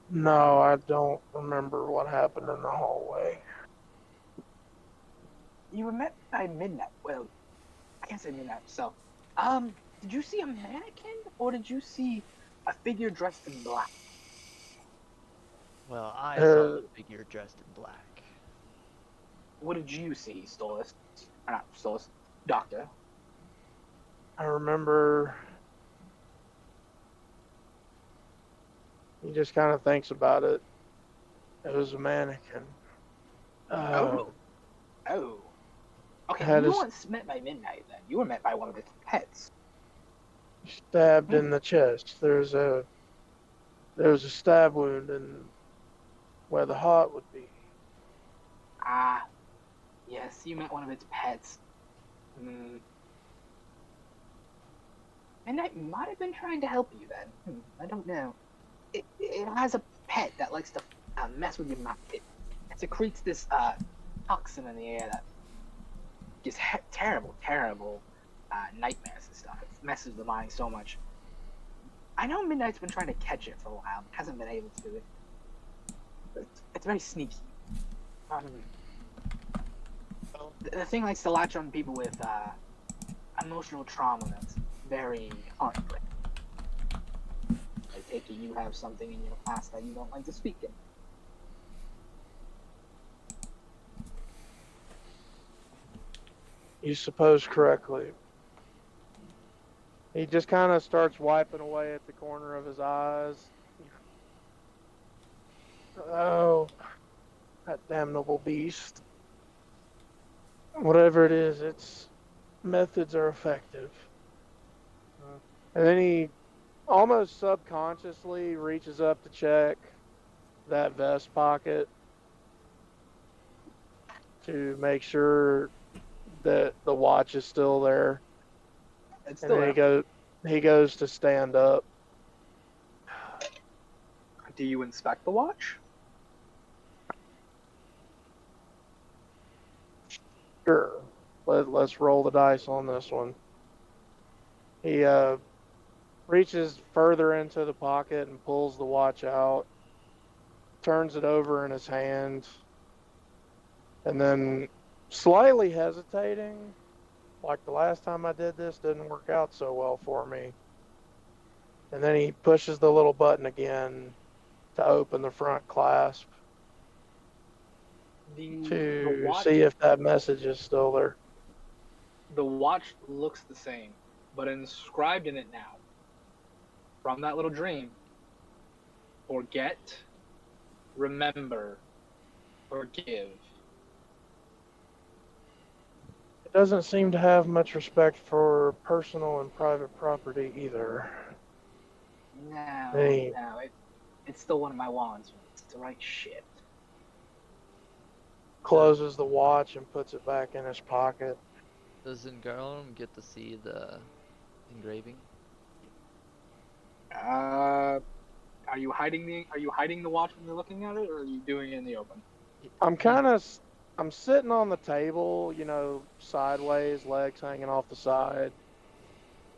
No, I don't remember what happened in the hallway. You were met by midnight. Well, I can't say midnight myself. Did you see a mannequin or did you see a figure dressed in black? Well, I saw a figure dressed in black. What did you see, Stolas? Or not Stolas, Doctor. I remember. He just kind of thinks about it. It was a mannequin. Oh. Okay, you weren't met by midnight then. You were met by one of its pets. Stabbed in the chest. There was a stab wound in where the heart would be. Ah, yes, you met one of its pets. Midnight might have been trying to help you then. I don't know. It has a pet that likes to mess with your mouth. It secretes this toxin in the air that gives terrible nightmares and stuff. It messes the mind so much. I know Midnight's been trying to catch it for a while, but hasn't been able to. It's very sneaky. The thing likes to latch on people with emotional trauma that's very heartbreaking. I take it you have something in your past that you don't like to speak in. You suppose correctly. He just kind of starts wiping away at the corner of his eyes. Oh, that damnable beast. Whatever it is, its methods are effective. And then he almost subconsciously reaches up to check that vest pocket to make sure that the watch is still there. It's And still then he goes to stand up. Do you inspect the watch? Sure. Let's roll the dice on this one. He reaches further into the pocket and pulls the watch out, turns it over in his hand, and then slightly hesitating. Like the last time I did this didn't work out so well for me. And then he pushes the little button again to open the front clasp The to watch see if that message is still there. the watch looks the same, but inscribed in it now, from that little dream, forget, remember, forgive. It doesn't seem to have much respect for personal and private property either. No, Hey. no, it's still one of my wands. It's the right shit. Closes the watch and puts it back in his pocket. Does Ingarlum get to see the engraving? Are you hiding the watch when you're looking at it, or are you doing it in the open? I'm sitting on the table, you know, sideways, legs hanging off the side.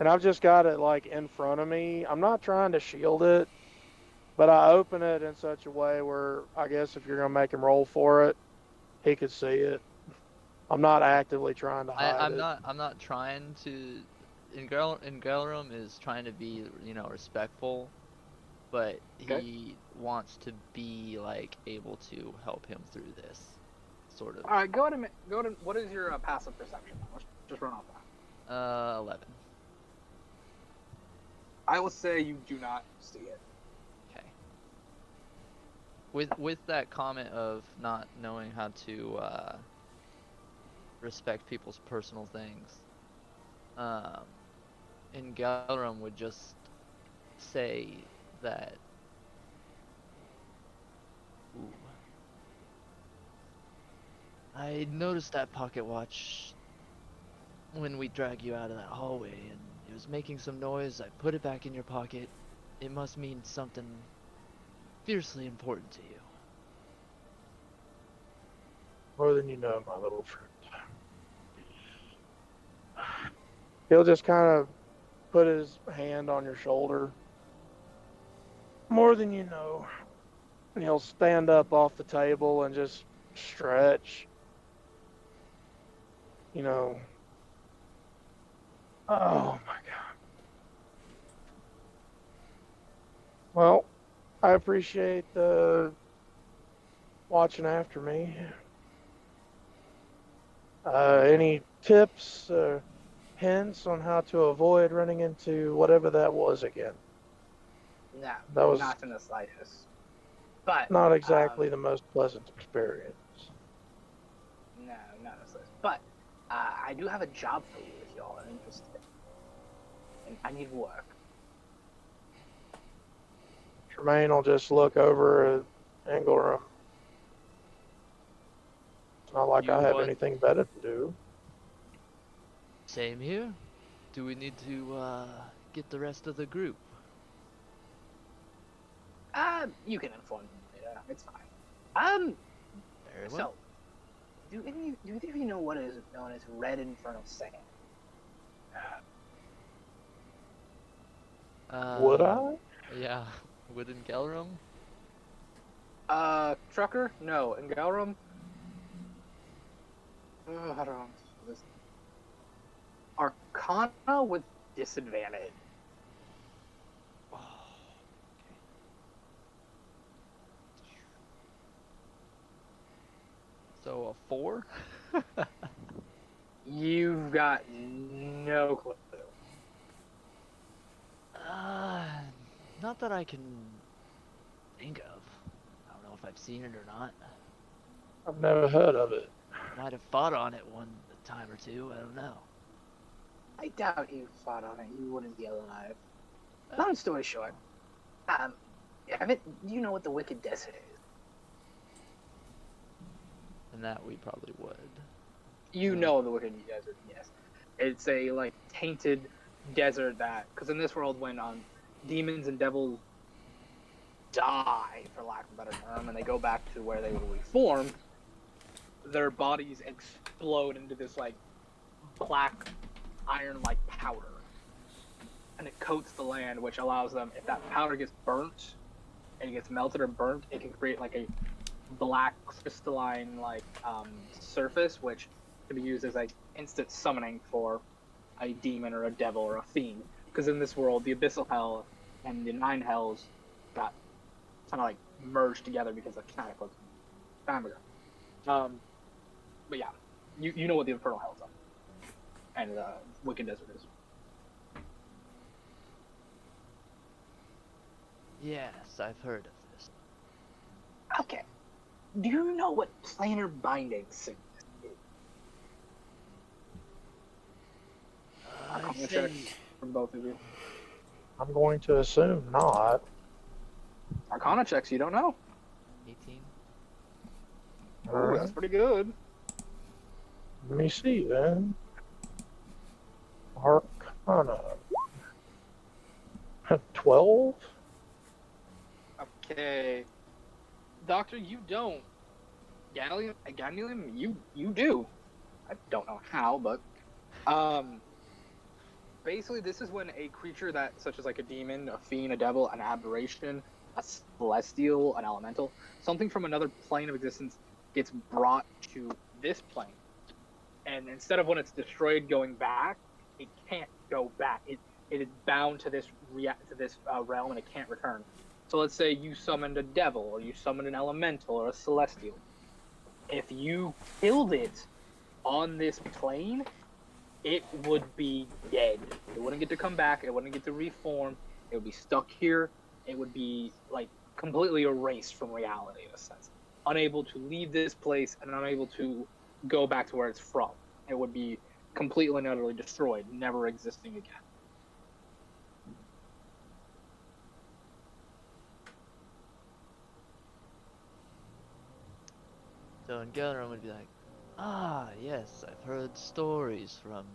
And I've just got it like in front of me. I'm not trying to shield it, but I open it in such a way where I guess if you're going to make him roll for it, he could see it. I'm not actively trying to hide it. I'm not trying to. Ingarlum is trying to be, you know, respectful, but Okay. he wants to be like able to help him through this, sort of. All right, go ahead. What is your passive perception? Let's just run off that. 11. I will say you do not see it. Okay. With that comment of not knowing how to respect people's personal things, Ingalrum would just say that. Ooh. I noticed that pocket watch when we drag you out of that hallway, and it was making some noise. I put it back in your pocket. It must mean something fiercely important to you. More than you know, my little friend. He'll just kind of put his hand on your shoulder. More than you know. And he'll stand up off the table and just stretch. You know. Oh my God. Well, I appreciate watching after me. Any tips, hints on how to avoid running into whatever that was again? No, That was not in the slightest. But not exactly the most pleasant experience. No, not in the slightest. But I do have a job for you if y'all are interested. And I need work. Tremaine will just look over at Ingram. It's not like You I have want- anything better to do. Same here. Do we need to get the rest of the group? You can inform me later. It's fine. Very well. So, do either of you know what is known as red infernal sand? Would I? Yeah. Would Ingalrum? Trucker? No. And Galrum? I don't know. This Arcana with disadvantage. Oh, okay. So a 4? You've got no clue. Not that I can think of. I don't know if I've seen it or not. I've never heard of it. Might have fought on it one time or two. I don't know. I doubt you fought on it. You wouldn't be alive. Long story short, do you know what the Wicked Desert is? And that we probably would. You know the Wicked Desert, yes. It's a like tainted desert that, because in this world, when demons and devils die, for lack of a better term, and they go back to where they were reformed, their bodies explode into this like black iron-like powder, and it coats the land, which allows them, if that powder gets burnt and it gets melted or burnt, it can create like a black crystalline like surface, which to be used as like instant summoning for a demon or a devil or a fiend. Because in this world, the Abyssal Hell and the Nine Hells got kind of like merged together because of Cataclysm time ago. But yeah, you know what the Infernal Hells are, and the Wicked Desert is. Yes, I've heard of this. Okay. Do you know what planar binding sickness is? I'd Arcana say check from both of you. I'm going to assume not. Arcana checks, you don't know. 18. Oh, that's pretty good. Let me see then. Arcana. 12? Okay. Doctor, you don't. Ganilium, you do. I don't know how, but basically this is when a creature that such as like a demon, a fiend, a devil, an aberration, a celestial, an elemental, something from another plane of existence gets brought to this plane. And instead of when it's destroyed going back, it can't go back. It is bound to this realm and it can't return. So let's say you summoned a devil or you summoned an elemental or a celestial. If you killed it on this plane, it would be dead. It wouldn't get to come back. It wouldn't get to reform. It would be stuck here. It would be like completely erased from reality in a sense, unable to leave this place and unable to go back to where it's from. It would be completely and utterly destroyed, never existing again. So in Galeron would be like, ah, yes, I've heard stories from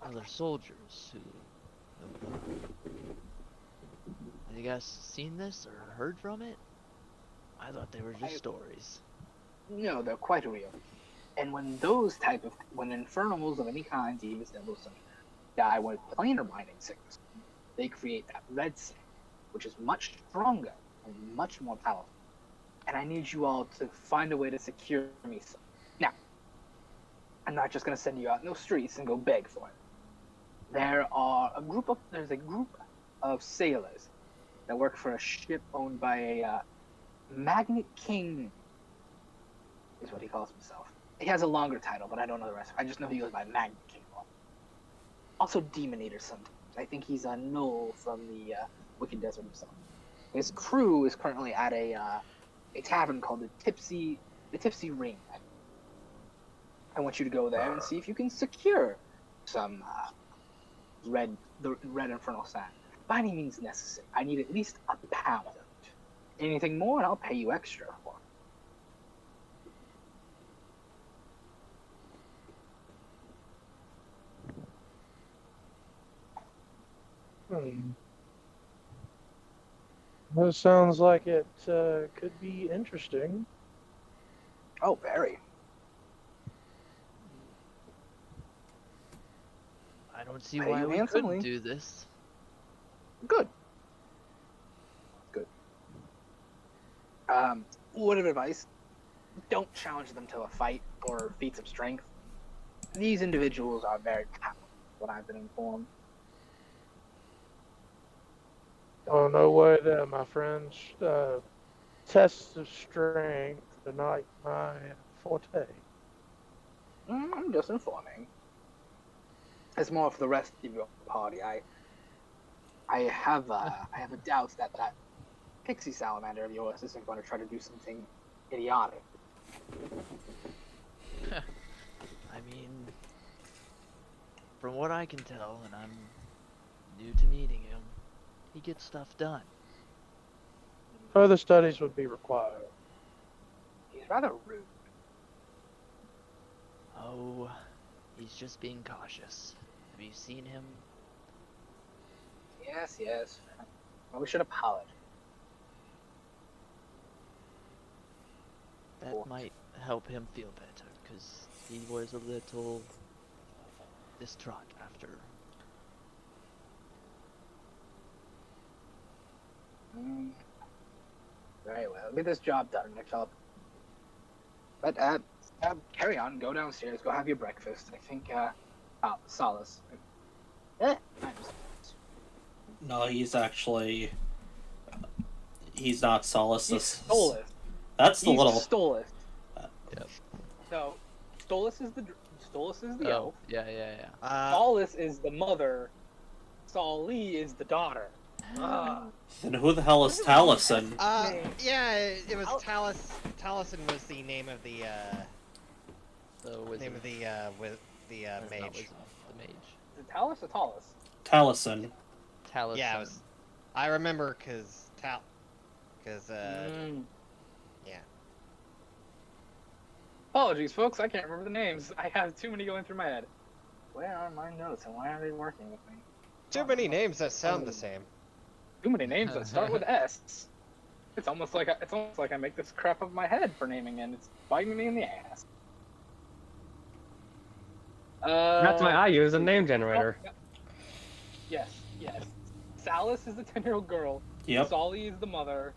other soldiers who have you guys seen this or heard from it? I thought they were just stories. No, they're quite real. And when when infernals of any kind, demons, devils, die with planar binding sickness, they create that red sand, which is much stronger and much more powerful. And I need you all to find a way to secure me some. Now, I'm not just going to send you out in the streets and go beg for it. There's a group of sailors that work for a ship owned by a Magnet King, is what he calls himself. He has a longer title, but I don't know the rest. I just know he goes by Magnet King. Also Demon Eater sometimes. I think he's a Knoll from the Wicked Desert himself. His crew is currently at a tavern called the Tipsy Ring. I want you to go there and see if you can secure some red infernal sand. By any means necessary. I need at least a pound of it. Anything more, and I'll pay you extra for it. That sounds like it could be interesting. Oh, very. I don't see Pay why you we handsomely. couldn't do this. Good. Good. Word of advice: don't challenge them to a fight or feats of strength. These individuals are very powerful, what I've been informed. Oh, no way there, my friends. Tests of strength are not my forte. I'm just informing. It's more for the rest of your party. I have a doubt that pixie salamander of yours isn't going to try to do something idiotic. I mean, from what I can tell, and I'm new to meeting him, he gets stuff done. Further studies would be required. He's rather rude. Oh, he's just being cautious. Have you seen him? Yes. Well, we should apologize. That might help him feel better, because he was a little distraught after. Very well. Get this job done, Nick. But Carry on. Go downstairs. Go have your breakfast. I think. Solace. Nice. No, he's actually. He's not Solace. He's Stolas. That's the He's little. Stolas. Yep. So, Stolas is the Oh, elf. yeah. Solace is the mother. Sali is the daughter. Then who the hell is Taliesin? Yeah, it was Taliesin was the name of the wizard. name of the with the Or not mage. wizard, the mage. Is it Talus or Talus? Taliesin. Taliesin. Yeah, it was. I remember because yeah. Apologies, folks. I can't remember the names. I have too many going through my head. Where are my notes and why are they working with me? Too many names that sound the same. Too many names that start with S. It's almost like I make this crap up my head for naming, and it's biting me in the ass. That's why I use a name generator. Yes. Salus is the 10-year-old girl. Yep. Solly is the mother.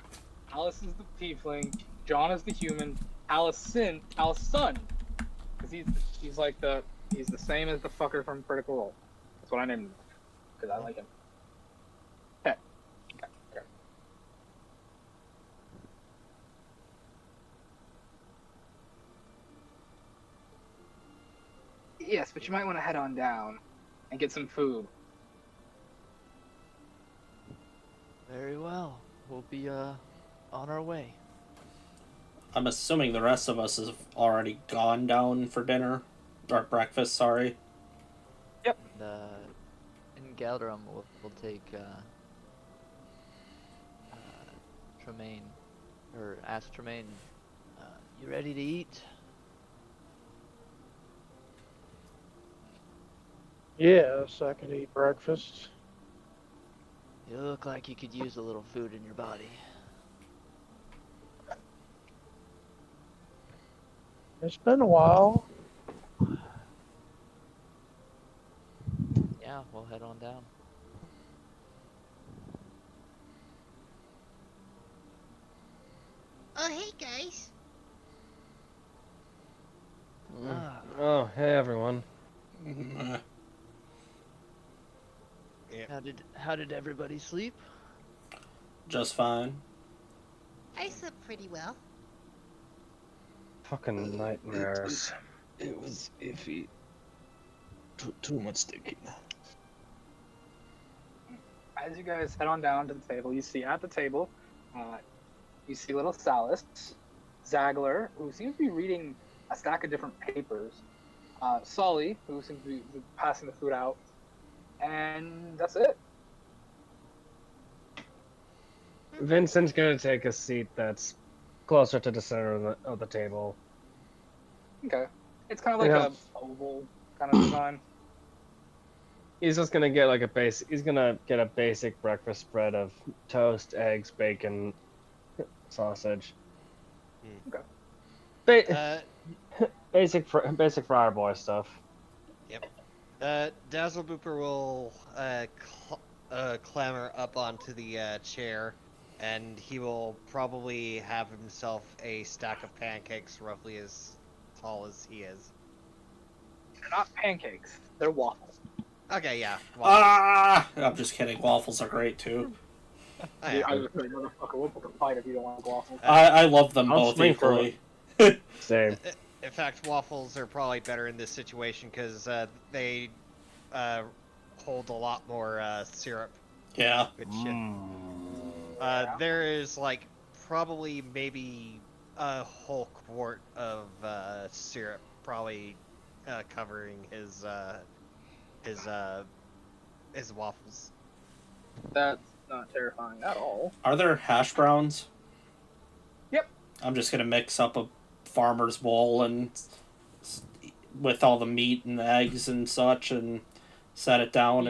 Alice is the tiefling. John is the human. Allison, because he's the same as the fucker from Critical Role. That's what I named him because I like him. Okay. Yes, but you might want to head on down and get some food. Very well. We'll be on our way. I'm assuming the rest of us have already gone down for dinner. Or breakfast, sorry. And, in Galderum, we'll take Tremaine, or ask Tremaine, you ready to eat? Yes, I can eat breakfast. You look like you could use a little food in your body. It's been a while. Yeah, we'll head on down. Oh, hey guys. Oh, hey everyone. Yeah. How did everybody sleep? Just fine. I slept pretty well. Fucking nightmares. It was iffy. Too much thinking. As you guys head on down to the table, you see at the table, you see little Salus, Zagler, who seems to be reading a stack of different papers, Sully, who seems to be passing the food out, and that's it. Vincent's gonna take a seat that's closer to the center of the table. Okay. It's kind of like Yeah. a oval kind of design. He's just gonna get like he's gonna get a basic breakfast spread of toast, eggs, bacon, sausage. Okay. Basic Friar Boy stuff. Dazzlebooper will clamber up onto the chair, and he will probably have himself a stack of pancakes roughly as tall as he is. They're not pancakes. They're waffles. Okay, yeah. I'm just kidding. Waffles are great too. Oh, yeah. I was like, motherfucker, we'll pick a fight if you don't want waffles. I love them I'll both swing for equally. Same. In fact, waffles are probably better in this situation because they hold a lot more syrup. Yeah. Good shit. There is like probably maybe a whole quart of syrup, probably covering his waffles. That's not terrifying at all. Are there hash browns? Yep. I'm just gonna mix up a farmer's bowl and with all the meat and the eggs and such, and set it down.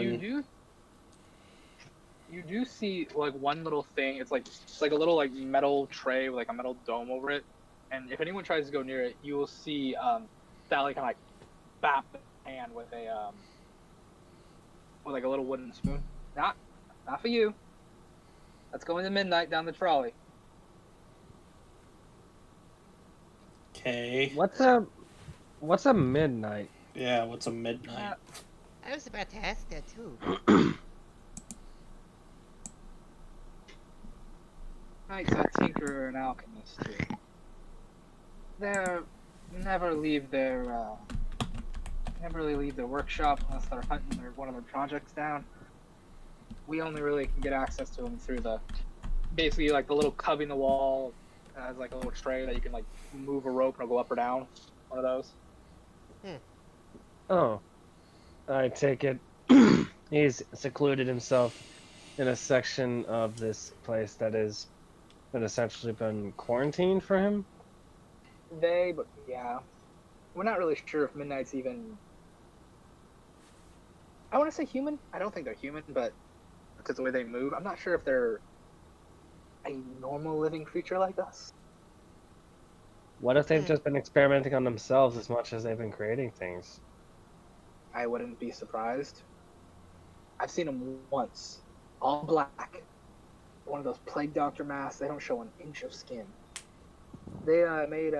You do see like one little thing. It's like a little like metal tray with like a metal dome over it. And if anyone tries to go near it, you will see Sally kind of like bap the hand with like a little wooden spoon. Not for you. Let's go into midnight down the trolley. Okay. What's What's a midnight? Yeah, what's a midnight? I was about to ask that too. Knight's a tinkerer and alchemist too. They never leave their never really leave their workshop unless they're hunting one of their projects down. We only really can get access to them through basically like the little cubby in the wall that has like a little tray that you can like move a rope and it'll go up or down. One of those. Oh, I take it he's secluded himself in a section of this place that essentially been quarantined for him. But yeah, we're not really sure if Midnight's even. I want to say human. I don't think they're human, but because the way they move, I'm not sure if they're a normal living creature like us. What if they've just been experimenting on themselves as much as they've been creating things? I wouldn't be surprised. I've seen them once, all black. One of those plague doctor masks. They don't show an inch of skin. They made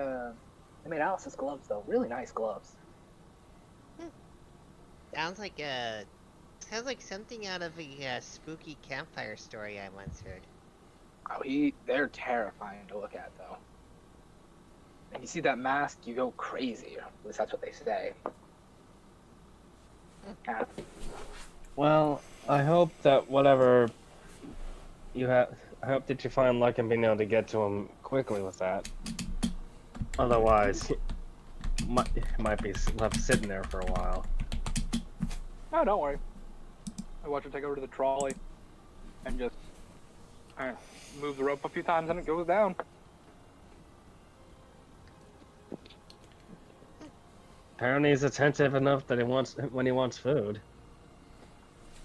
Alice's gloves though. Really nice gloves. Sounds like something out of a spooky campfire story I once heard. Oh, they're terrifying to look at though. And you see that mask, you go crazy. At least that's what they say. Yeah. Well, I hope that whatever you have, I hope that you find luck in being able to get to him quickly with that. Otherwise, might be left sitting there for a while. No, don't worry. I watch her take over to the trolley and just move the rope a few times and it goes down. Apparently, he's attentive enough that when he wants food.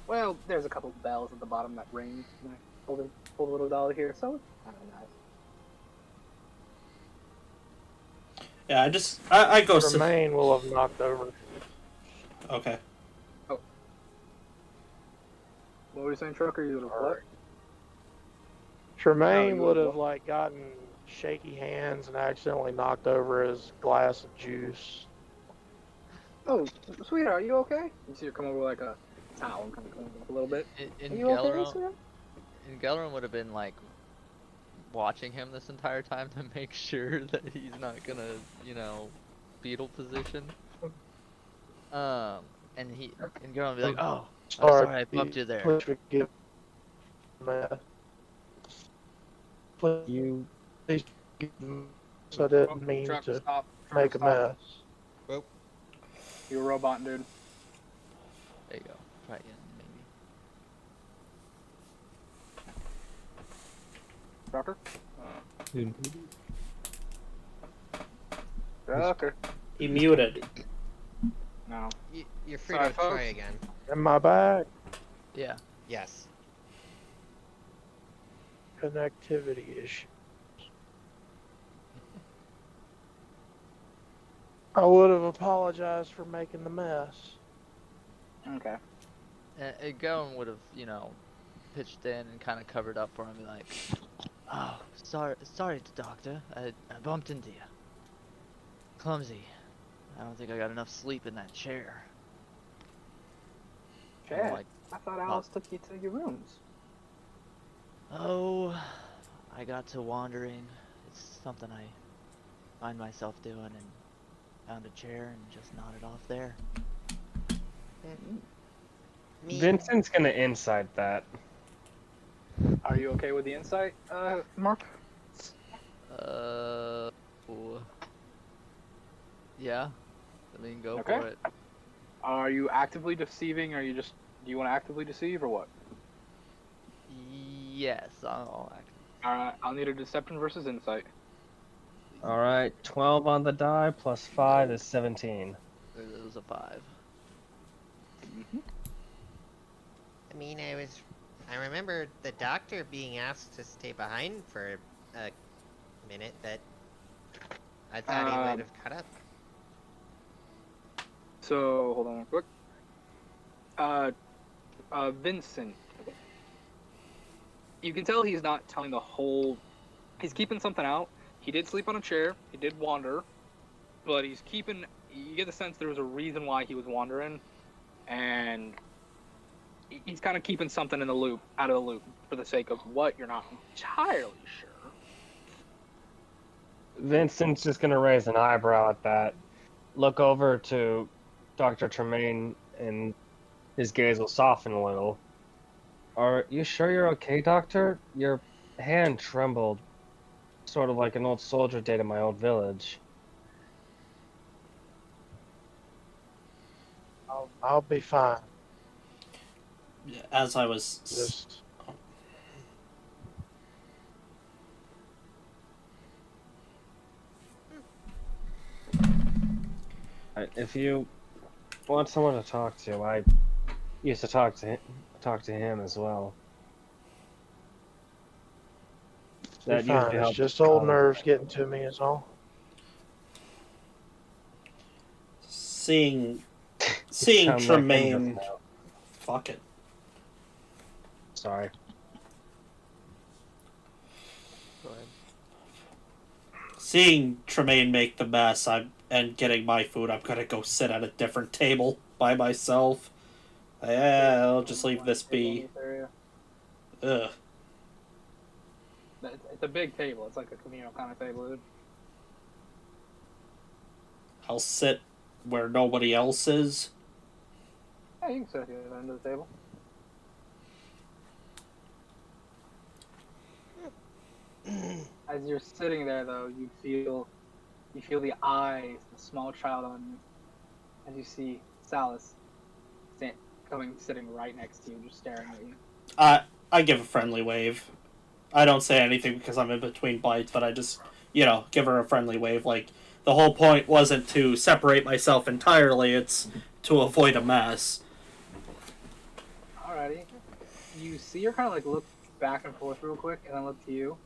Well, there's a couple of bells at the bottom that ring. And I pull the little dollar here, so it's kind of nice. Yeah, I go. Tremaine will have knocked over. Okay. Oh. What were you saying, Trucker? You would have what? Tremaine Oh, would have like gotten shaky hands and accidentally knocked over his glass of juice. Oh, sweetheart, are you okay? You see her come over like a towel and kind of clean up a little bit. In Are you okay, Galeron, sweetheart? Galeron would have been like watching him this entire time to make sure that he's not gonna, fetal position. And Galeron would be like, "Oh, I'm sorry, I bumped you there." Please forgive me. You Please forgive me. So I didn't mean Trucker, to stop. make a mess. You're a robot, dude. There you go. Try again, maybe. Trucker? Dude, Trucker. He muted. No. You're free Sorry, to folks. try again. In my bag, Yeah. Yes. connectivity issue. I would have apologized for making the mess. Okay. And Galeron would have, pitched in and kind of covered up for him, be like, "Oh, sorry, doctor. I bumped into you. Clumsy. I don't think I got enough sleep in that chair." Chad, like, I thought Alice took you to your rooms. "Oh, I got to wandering. It's something I find myself doing, and found a chair and just nodded off there." Vincent's gonna insight that. Are you okay with the insight, Mark? Yeah. I mean, go Okay. for it. Are you actively deceiving, or do you want to actively deceive, or what? Yes, I'll act. Alright, I'll need a deception versus insight. All right, 12 on the die plus 5 is 17. It was a 5. I mean, I remember the doctor being asked to stay behind for a minute, but I thought he might have cut up. So, hold on real quick. Vincent. You can tell he's not telling the whole... He's keeping something out. He did sleep on a chair. He did wander. But he's keeping you get the sense there was a reason why he was wandering, and he's kind of keeping something in the loop, out of the loop, for the sake of what you're not entirely sure. Vincent's just gonna raise an eyebrow at that, look over to Dr. Tremaine, and his gaze will soften a little. Are you sure you're okay, Doctor? Your hand trembled, sort of like an old soldier did in my old village. I'll be fine. As I was Just If you want someone to talk to, I used to talk to him as well. be That fine. usually It's helps just old calm nerves down. getting to me is all. seeing Sound like him just Tremaine. now. Fuck it. Sorry. Go ahead. Seeing Tremaine make the mess, and getting my food, I'm gonna go sit at a different table by myself. Yeah, I'll just leave this be. Ugh. It's a big table. It's like a communal kind of table, dude. I'll sit where nobody else is. Yeah, you can sit at the end of the table. As you're sitting there, though, you feel the eyes, the small child on you, as you see Salas sitting right next to you, just staring at you. I give a friendly wave. I don't say anything because I'm in between bites, but I just, give her a friendly wave. Like, the whole point wasn't to separate myself entirely, it's to avoid a mess. Alrighty. You see her kind of like look back and forth real quick, and then look to you.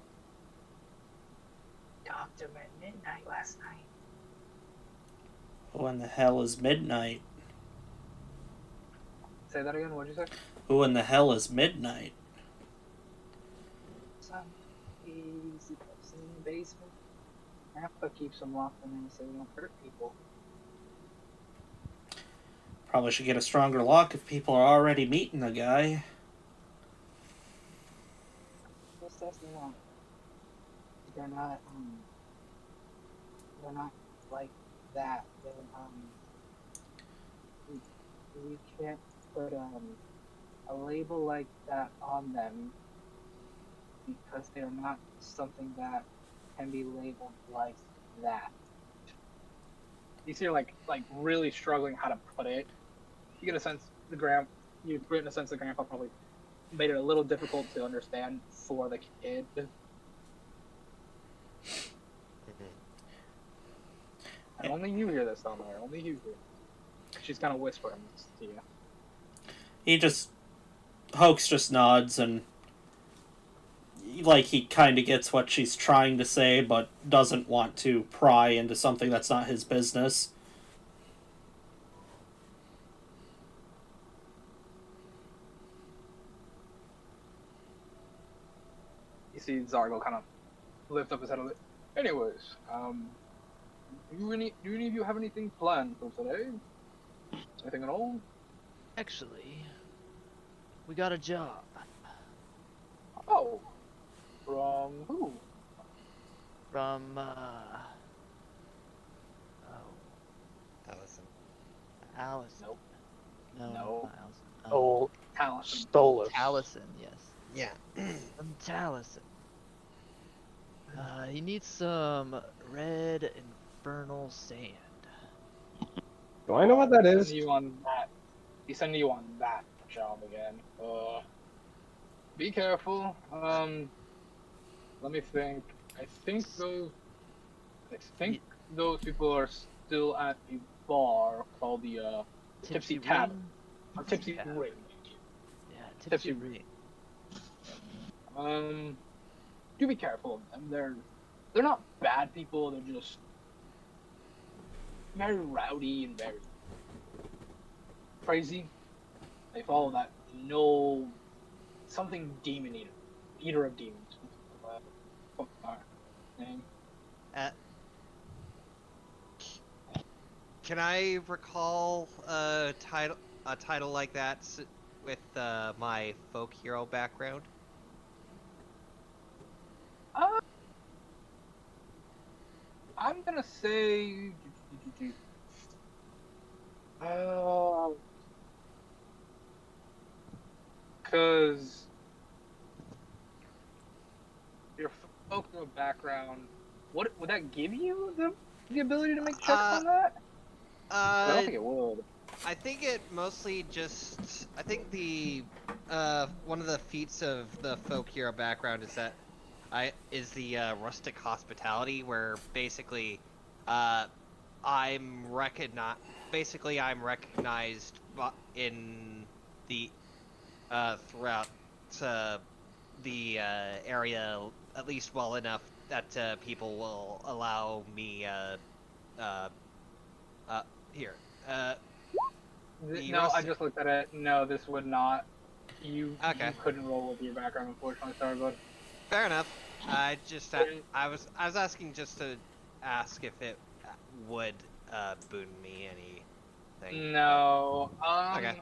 Talked to him at midnight last night. Who in the hell is Midnight? Say that again, what'd you say? Who in the hell is Midnight? Some easy person in the basement. Grandpa keeps them locked in there so they don't hurt people. Probably should get a stronger lock if people are already meeting the guy. Yes, that's the one. They're not like that. They're, we can't put a label like that on them because they're not something that can be labeled like that. You see her like really struggling how to put it. You get a sense the grandpa probably made it a little difficult to understand for the kid. And only you hear this down there. Only you hear it. She's kind of whispering this to you. Hoax just nods and like he kind of gets what she's trying to say, but doesn't want to pry into something that's not his business. You see Zargo kind of lift up his head a little. Anyways, do any of you have anything planned for today? Anything at all? Actually, we got a job. Oh, from who? From, Allison. Allison. Nope. No, No. not Allison. Oh, Taliesin. Stolas. Taliesin, yes. Yeah. From Taliesin. He needs some red infernal sand. Do I know what that is? He's sending you on that job again. Be careful. Let me think. I think those people are still at a bar called the Tipsy Tavern. Or Tipsy Tavern. Ring. Yeah, Tipsy Ring. Do be careful of them. They're not bad people. They're just very rowdy and very crazy. They follow that something demon eater of demons. Name. Can I recall a title like that with my folk hero background? Uh, I'm gonna say. Because your folklore background, what would that give you the ability to make checks on that? I don't Uh, think it would. I think it mostly just. I think the one of the feats of the folk hero background is that the rustic hospitality, where basically, I'm recognized. Basically, I'm recognized in the throughout uh, the area at least well enough that people will allow me uh, uh, here. The No, I rustic. just looked at it. No, this would not. You Okay, couldn't roll with your background, unfortunately. Sorry, bud. fair enough. I just I was asking just to ask if it would boon me anything, but No. okay.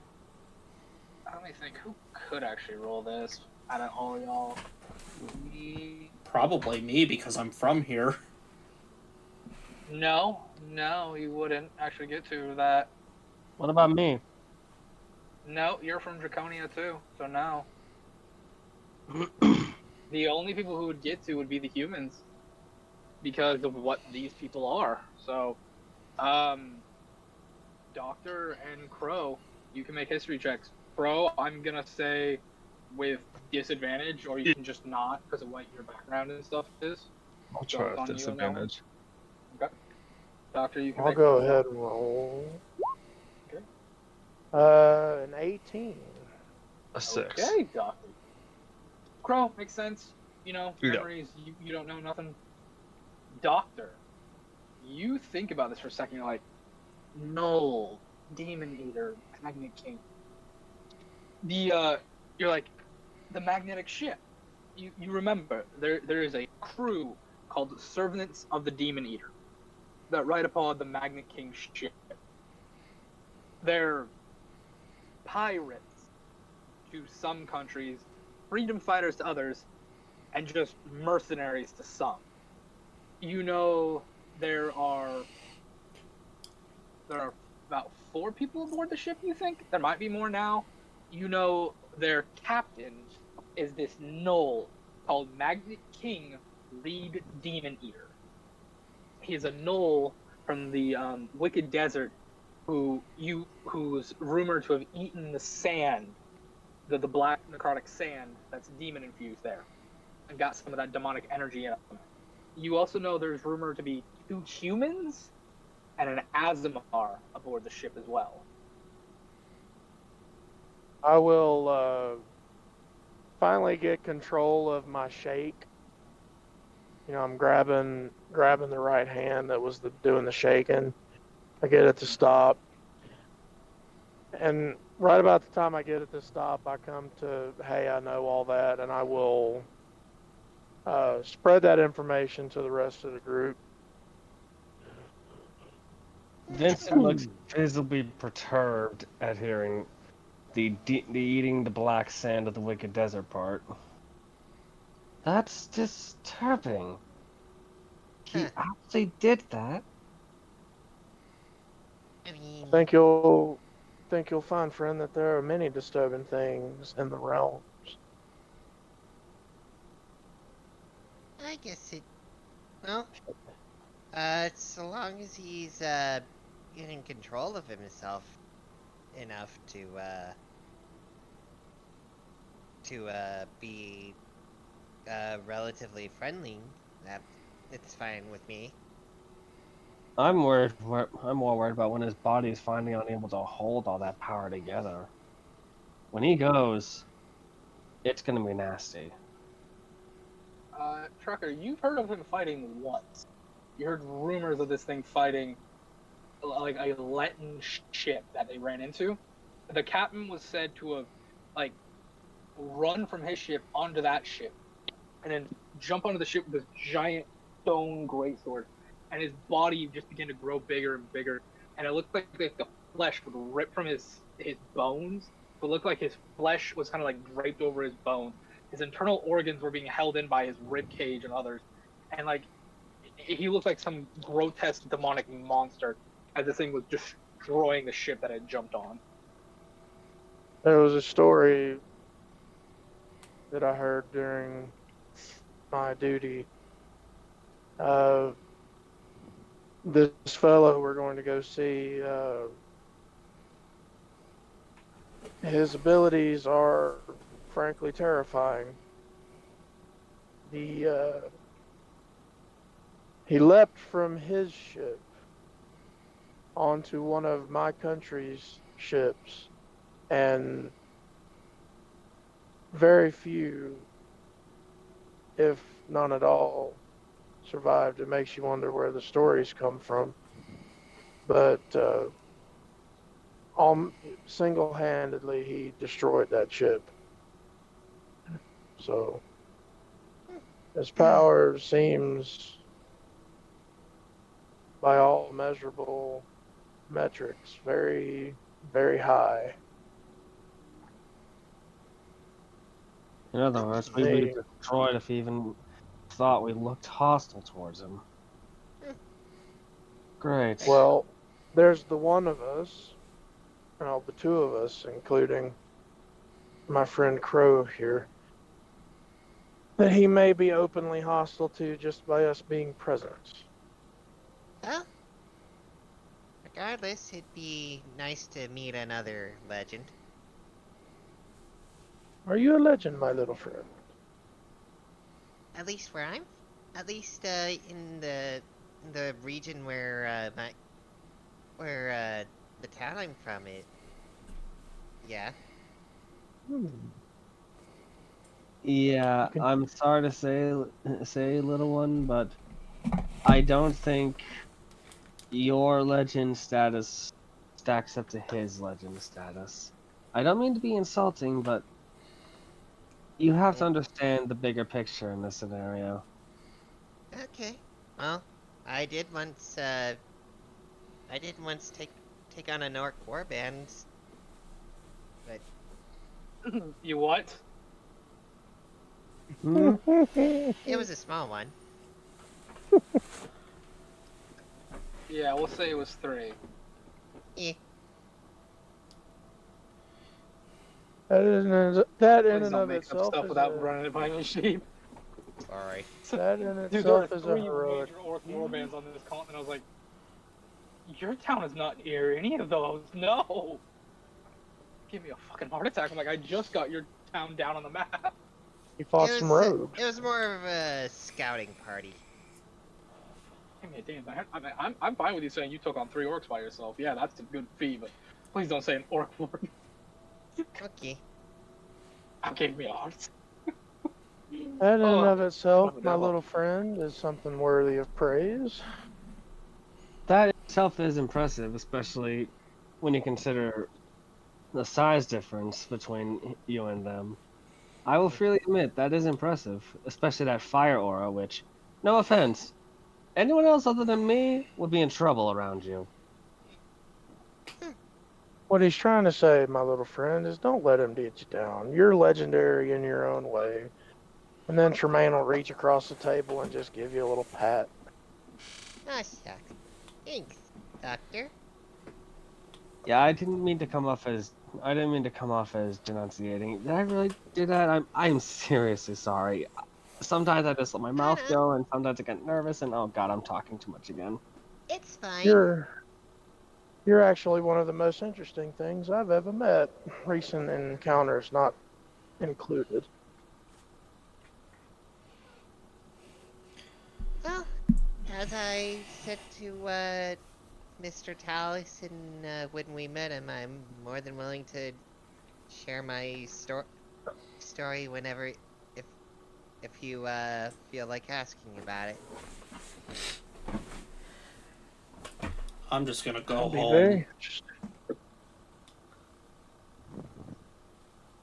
Let me think. Who could actually roll this out of all y'all? Probably me because I'm from here. No, you wouldn't actually get to that. What about me? No, you're from Draconia too, so no. The only people who would get to would be the humans because of what these people are. So, Doctor and Crow, you can make history checks. Crow, I'm gonna say with disadvantage, or you can just not because of what your background and stuff is. I'll So try it's with on you on that one. disadvantage. Okay. Doctor, you can I'll make go one as well. ahead and roll. Okay. An 18. A 6. Okay, Doctor. Crow, makes sense. You know, Yeah. memories, you don't know nothing. Doctor, you think about this for a second, you're like, Null, Demon Eater, Magnet King. You're like, the magnetic ship. You remember, there is a crew called Servants of the Demon Eater that ride upon the Magnet King ship. They're pirates to some countries, freedom fighters to others, and just mercenaries to some. You know there are about 4 people aboard the ship, you think? There might be more now. You know their captain is this gnoll called Magnet King Reed Demon Eater. He's a gnoll from the Wicked Desert who's rumored to have eaten the sand, the black necrotic sand that's demon infused there, and got some of that demonic energy in him. You also know there's rumored to be 2 humans and an Azamar aboard the ship as well. I will finally get control of my shake. You know, I'm grabbing the right hand that was doing the shaking. I get it to stop, and right about the time I get it to stop, I come to, hey, I know all that, and I will spread that information to the rest of the group. Vincent looks visibly perturbed at hearing the eating the black sand of the wicked desert part. That's disturbing. He Huh. actually did that. I mean, Think you'll find, friend, that there are many disturbing things in the realms. I guess it. Well, so long as he's in control of himself enough to be relatively friendly, that it's fine with me. I'm worried. I'm more worried about when his body is finally unable to hold all that power together. When he goes, it's gonna be nasty. Trucker, you've heard of him fighting once. You heard rumors of this thing fighting like a Latin ship that they ran into. The captain was said to have like run from his ship onto that ship, and then jump onto the ship with this giant stone greatsword, and his body just began to grow bigger and bigger. and it looked like the flesh would rip from his bones. But it looked like his flesh was kind of like draped over his bones. His internal organs were being held in by his rib cage and others, and like he looked like some grotesque demonic monster as this thing was destroying the ship that it jumped on. There was a story that I heard during my duty of this fellow we're going to go see. His abilities are frankly terrifying. He leapt from his ship onto one of my country's ships, and very few, if none at all, survived. It makes you wonder where the stories come from. But single-handedly, he destroyed that ship. So his power seems, by all measurable metrics, very, very high. In other words, we'd be destroyed if he even thought we looked hostile towards him. Great. Well, there's the one of us, well, the two of us, including my friend Crow here, that he may be openly hostile to just by us being present. Well, regardless, it'd be nice to meet another legend. Are you a legend, my little friend? At least in the region where the town I'm from yeah. Yeah, I'm sorry to say, little one, but I don't think your legend status stacks up to his legend status. I don't mean to be insulting, but you have to understand the bigger picture in this scenario. Okay. Well, I did once take on an orc warband, but You what? it was a small one. Yeah, we'll say it was 3. Eh. That in and Please don't of make up itself stuff is without running it by my sheep. Sorry. that in Dude, there are itself is a 3 heroic. major orc warbands on this continent. I was like, your town is not near any of those. No. Give me a fucking heart attack. I'm like, I just got your town down on the map. He fought some rogues. It was more of a scouting party. Give me a damn. I'm fine with you saying you took on 3 orcs by yourself. Yeah, that's a good feat, but please don't say an orc warrior. Okay. That gave me a heart. That in and of itself, Oh, my no. little friend, is something worthy of praise. That itself is impressive, especially when you consider the size difference between you and them. I will freely admit that is impressive, especially that fire aura, which, no offense, anyone else other than me would be in trouble around you. What he's trying to say, my little friend, is don't let him get you down. You're legendary in your own way. And then Tremaine will reach across the table and just give you a little pat. Ah, shucks. Thanks, Doctor. Yeah, I didn't mean to come off as denunciating. Did I really do that? I'm seriously sorry. Sometimes I just let my mouth no. go, and sometimes I get nervous, and oh god, I'm talking too much again. It's fine. You're actually one of the most interesting things I've ever met. Recent encounters not included. Well, as I said to Mr. Taliesin when we met him, I'm more than willing to share my story whenever, if you feel like asking about it. I'm just gonna go That'd be home. very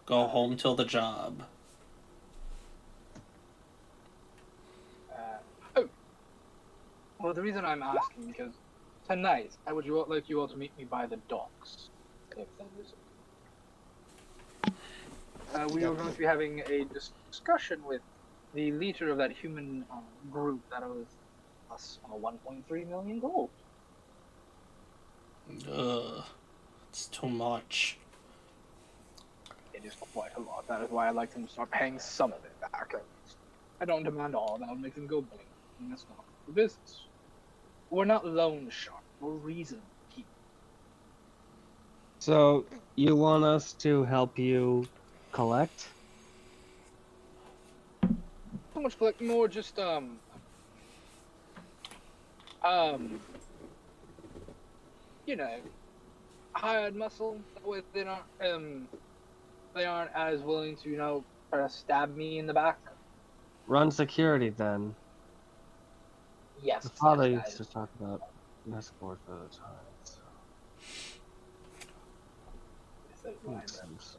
Go home till the job. Well, the reason I'm asking because tonight, I would like you all to meet me by the docks. If that is. We are going to be having a discussion with the leader of that human group that owes us 1.3 million gold. It's too much. It is quite a lot. That is why I'd like them to start paying some of it back. I don't demand all. That would make them go big. And that's not the business. We're not loan sharks. We're reasonable people. So, you want us to help you collect? So much collect, more just you know, hired muscle. That way they aren't as willing to, try to stab me in the back. Run security then. Yes. The father yes, used to talk about escort for the time. So. Makes sense.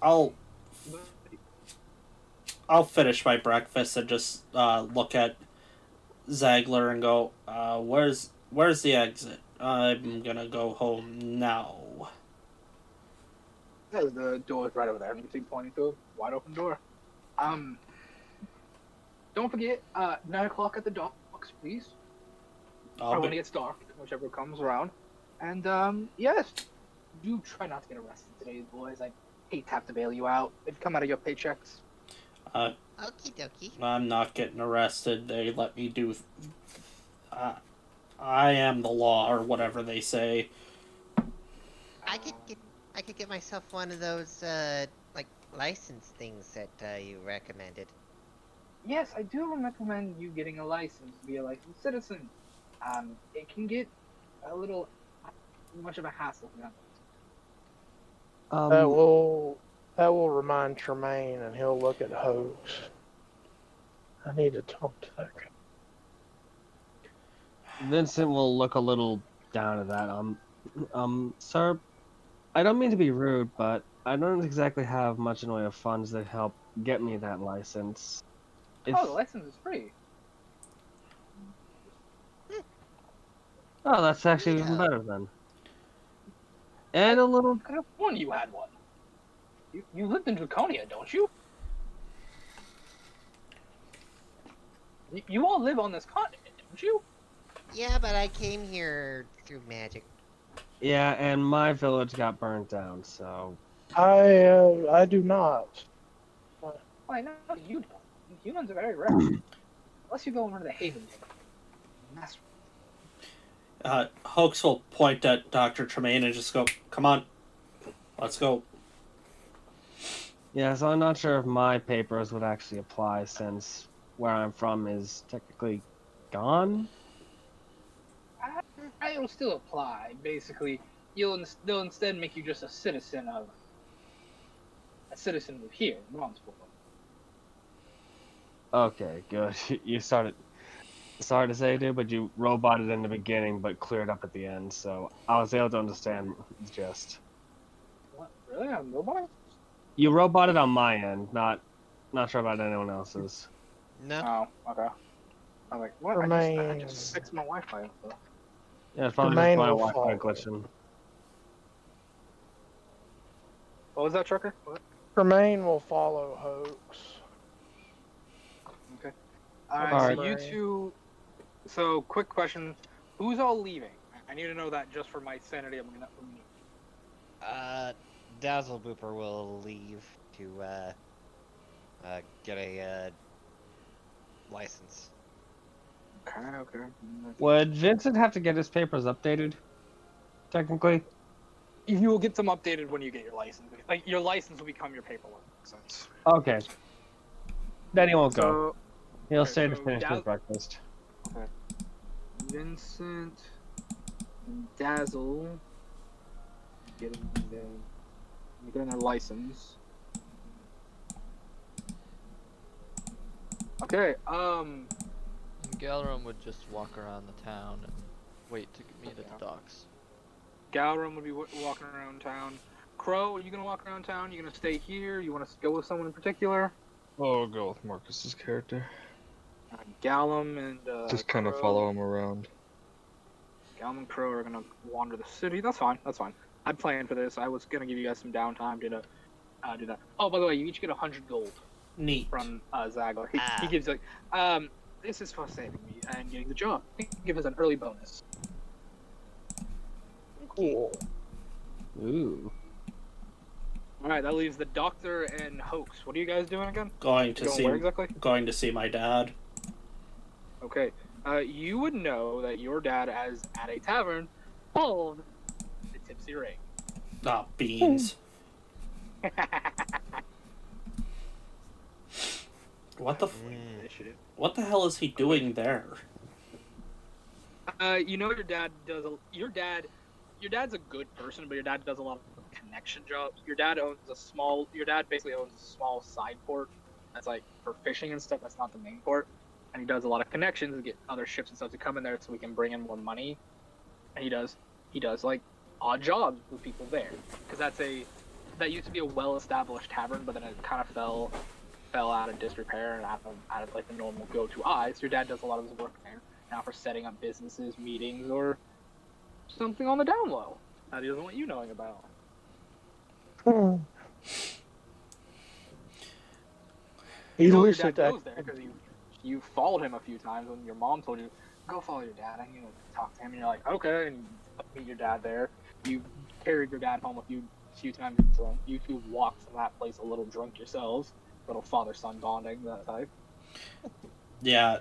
I'll finish my breakfast and just look at Zagler and go, where's the exit? I'm gonna go home now. Yeah, the door's right over there. You see pointing to a wide open door. Don't forget, 9 o'clock at the docks, please. Or when it gets dark, whichever comes around. And yes, do try not to get arrested today, boys. I hate to have to bail you out. It'd come out of your paychecks. Okie dokie. I'm not getting arrested. They let me do. I am the law, or whatever they say. I could get myself one of those like license things that you recommended. Yes, I do recommend you getting a license to be a licensed citizen. It can get a little much of a hassle for them. That will remind Tremaine, and he'll look at Hoax. I need to talk to that guy. Vincent will look a little down at that. Sir, I don't mean to be rude, but I don't exactly have much in the way of funds that help get me that license. Oh, the license is free. Oh, that's actually even better then. And a little. I could have sworn you had one. You lived in Draconia, don't you? You all live on this continent, don't you? Yeah, but I came here through magic. Yeah, and my village got burnt down, so. I do not. Well, I know you don't. Humans are very rare. Unless you go over to the Haven. That's Hoax will point at Dr. Tremaine and just go, come on, let's go. Yeah, so I'm not sure if my papers would actually apply since where I'm from is technically gone. it'll still apply. Basically, they'll instead make you just a citizen of here, Ronsport. Okay, good. You started. Sorry to say, dude, but you roboted in the beginning, but cleared up at the end, so I was able to understand the gist. What? Really? I'm robot? You roboted on my end, not sure about anyone else's. No. Oh, okay. I'm like, what? I just fixed my Wi-Fi. So. Yeah, it's probably just my Wi-Fi glitching. What was that, Trucker? What? Tremaine will follow Hoax. Okay. Alright, so you two... So, quick question. Who's all leaving? I need to know that just for my sanity. I'm gonna... Dazzle Booper will leave to, get a, license. Okay. Would Vincent have to get his papers updated? Technically? You will get them updated when you get your license. Like, your license will become your paperwork. Sense. Okay. Then he won't go. He'll stay to so finish his breakfast. Okay. Vincent and Dazzle getting their license. Okay, Galrum would just walk around the town and wait to meet at the docks. Galrum would be walking around town. Crow, are you gonna walk around town? You gonna stay here? You want to go with someone in particular? Oh, I'll go with Marcus's character. Gallum and Just kind of follow him around. Galm and Crow are gonna wander the city. That's fine. That's fine. I planned for this. I was gonna give you guys some downtime to do that. Oh, by the way, you each get 100 gold Neat. from Zagler. He gives like, this is for saving me and getting the job. He give us an early bonus. Cool. Ooh. All right, that leaves the Doctor and Hoax. What are you guys doing again? Going to Going see where exactly? going to see my dad. Okay. You would know that your dad is at a tavern called the Tipsy Ring. Ah, beans. What the Initiative. what the hell is he doing there? You know your dad does. Your dad's a good person, but your dad does a lot of connection jobs. Your dad basically owns a small side port that's like for fishing and stuff. That's not the main port, and he does a lot of connections to get other ships and stuff to come in there so we can bring in more money. And he does like odd jobs with people there because that used to be a well-established tavern, but then it kind of fell out of disrepair and out of like the normal go-to eyes. Your dad does a lot of his work there now for setting up businesses, meetings, or something on the down low that he doesn't want you knowing about. He You know your looks dad at that. goes there because you followed him a few times when your mom told you, go follow your dad. And you talk to him, and you're like, okay, and you meet your dad there. You carried your dad home a few times drunk. You two walked from that place a little drunk yourselves. Little father-son bonding, that type. Yeah,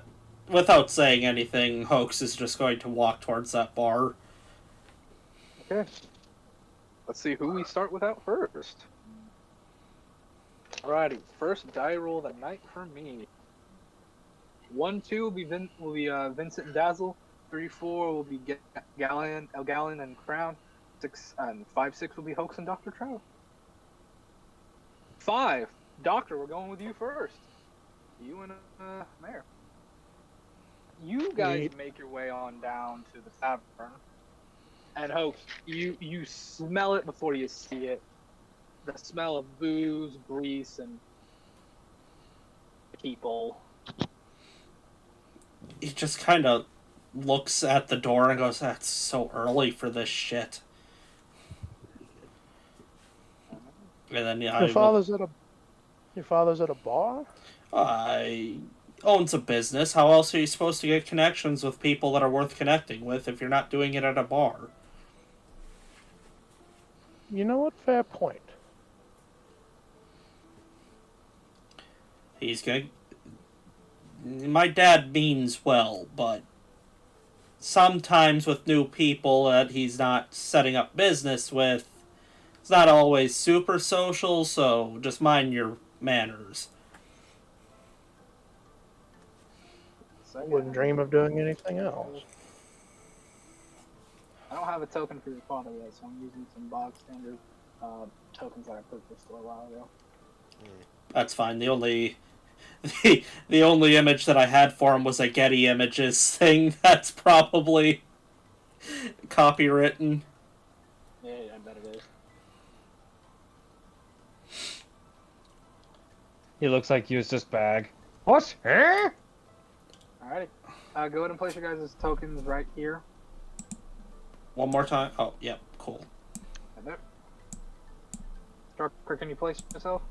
without saying anything, Hoax is just going to walk towards that bar. Okay. Let's see who we start with out first. Alrighty, first die roll of the night for me. 1-2 will be Vincent and Dazzle. 3-4 will be Galleon and Crown. 5-6 will be Hoax and Dr. Trout. 5. Doctor, we're going with you first. You and Mayor. You guys make your way on down to the tavern. And Hoax, you smell it before you see it. The smell of booze, grease, and people. He just kind of looks at the door and goes, "That's so early for this shit." And then Your father's at a bar? He owns a business. How else are you supposed to get connections with people that are worth connecting with if you're not doing it at a bar? You know what? Fair point. My dad means well, but sometimes with new people that he's not setting up business with, it's not always super social, so just mind your manners. I wouldn't dream of doing anything else. I don't have a token for your father yet, so I'm using some bog standard tokens that I purchased a while ago. That's fine. The only image that I had for him was a Getty Images thing. That's probably copywritten. Yeah, I bet it is. He looks like he was just bag. What? Huh? Alrighty. Go ahead and place your guys' tokens right here. One more time. Oh, yep, cool. Right there. Strucker, can you place yourself?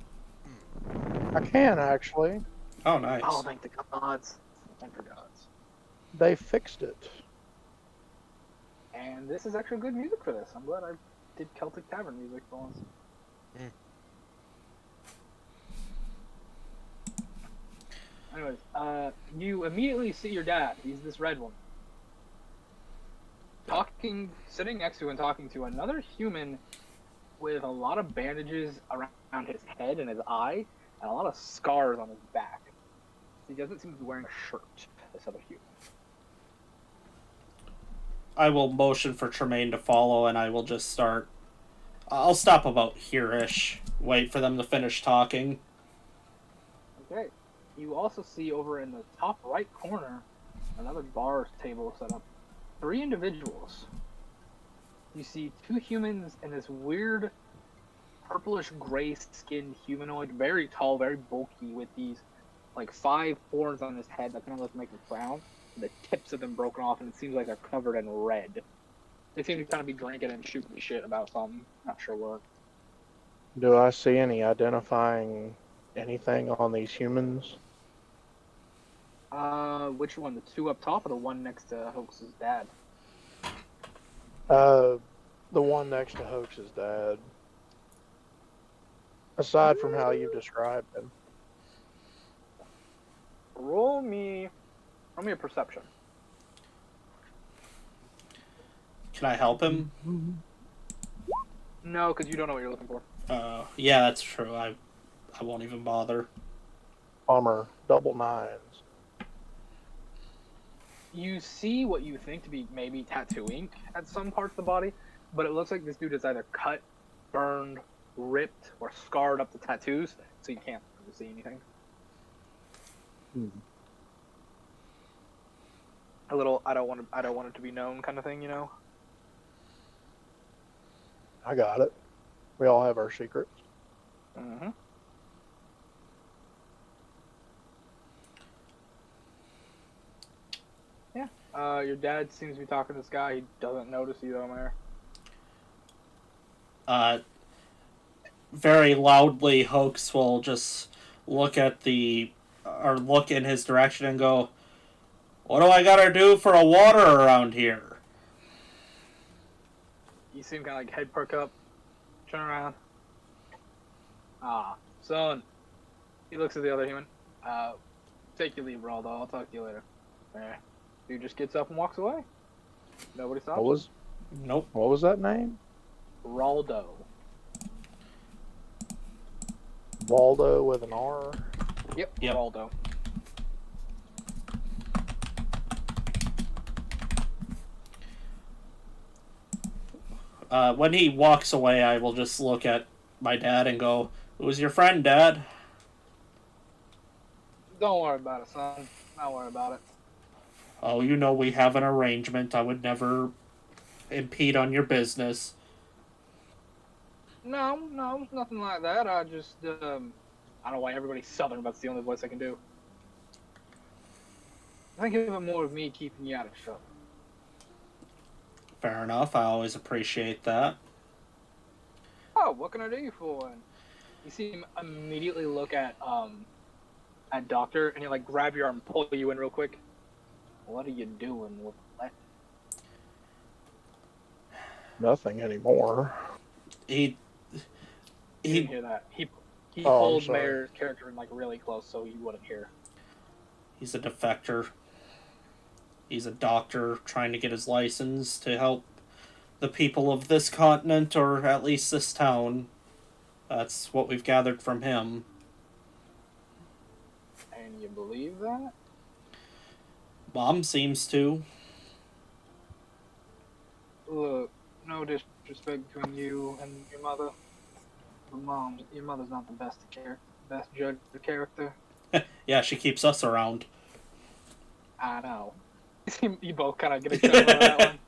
I can, actually. Oh, nice. Oh, thank the gods. Thank the gods. They fixed it. And this is actually good music for this. I'm glad I did Celtic Tavern music for once. Anyways, you immediately see your dad. He's this red one. Sitting next to and talking to another human with a lot of bandages around his head and his eye, and a lot of scars on his back. He doesn't seem to be wearing a shirt, this other human. I will motion for Tremaine to follow, and I will just start. I'll stop about here-ish. Wait for them to finish talking. Okay. You also see over in the top right corner another bar table set up. 3 individuals. You see 2 humans and this weird purplish gray skinned humanoid, very tall, very bulky, with these like 5 horns on his head that kind of look like a crown. The tips of them broken off, and it seems like they're covered in red. They seem to kind of be drinking and shooting shit about something. Not sure what. Do I see any identifying anything on these humans? Which one? The two up top or the one next to Hoax's dad? The one next to Hoax's dad. Aside from how you've described him. Roll me a perception. Can I help him? No, because you don't know what you're looking for. Yeah, that's true. I won't even bother. Bummer. Double nines. You see what you think to be maybe tattoo ink at some parts of the body, but it looks like this dude is either cut, burned, ripped, or scarred up the tattoos, so you can't really see anything. A little, I don't want it to be known kind of thing, you know. I got it. We all have our secrets. Mm-hmm. Yeah. Your dad seems to be talking to this guy. He doesn't notice you, Omer. Very loudly, Hoax will just look in his direction and go, "What do I gotta do for a water around here?" You see him kind of like head perk up, turn around. Ah, son. He looks at the other human. Take your leave, Raldo. I'll talk to you later. Dude just gets up and walks away. Nobody stops. Nope. What was that name? Raldo. Waldo with an R. Yep. Raldo. When he walks away, I will just look at my dad and go, "Who's your friend, Dad?" Don't worry about it, son. Don't worry about it. "Oh, you know we have an arrangement. I would never impede on your business." No, nothing like that. I just, I don't know why everybody's Southern, but it's the only voice I can do. I think of it more of me keeping you out of trouble. Fair enough. I always appreciate that. Oh, what can I do you for? And you see him immediately look at Doctor, and he like grab your arm and pull you in real quick. What are you doing with that? Nothing anymore. You didn't hear that. He Oh, pulled I'm sorry. Mayor's character in like really close, so you wouldn't hear. He's a defector. He's a doctor trying to get his license to help the people of this continent, or at least this town. That's what we've gathered from him. And you believe that? Mom seems to. Look, no disrespect between you and your mother. But your mother's not the best judge of character. Yeah, she keeps us around. I know. You both kind of get a chuckle on that one.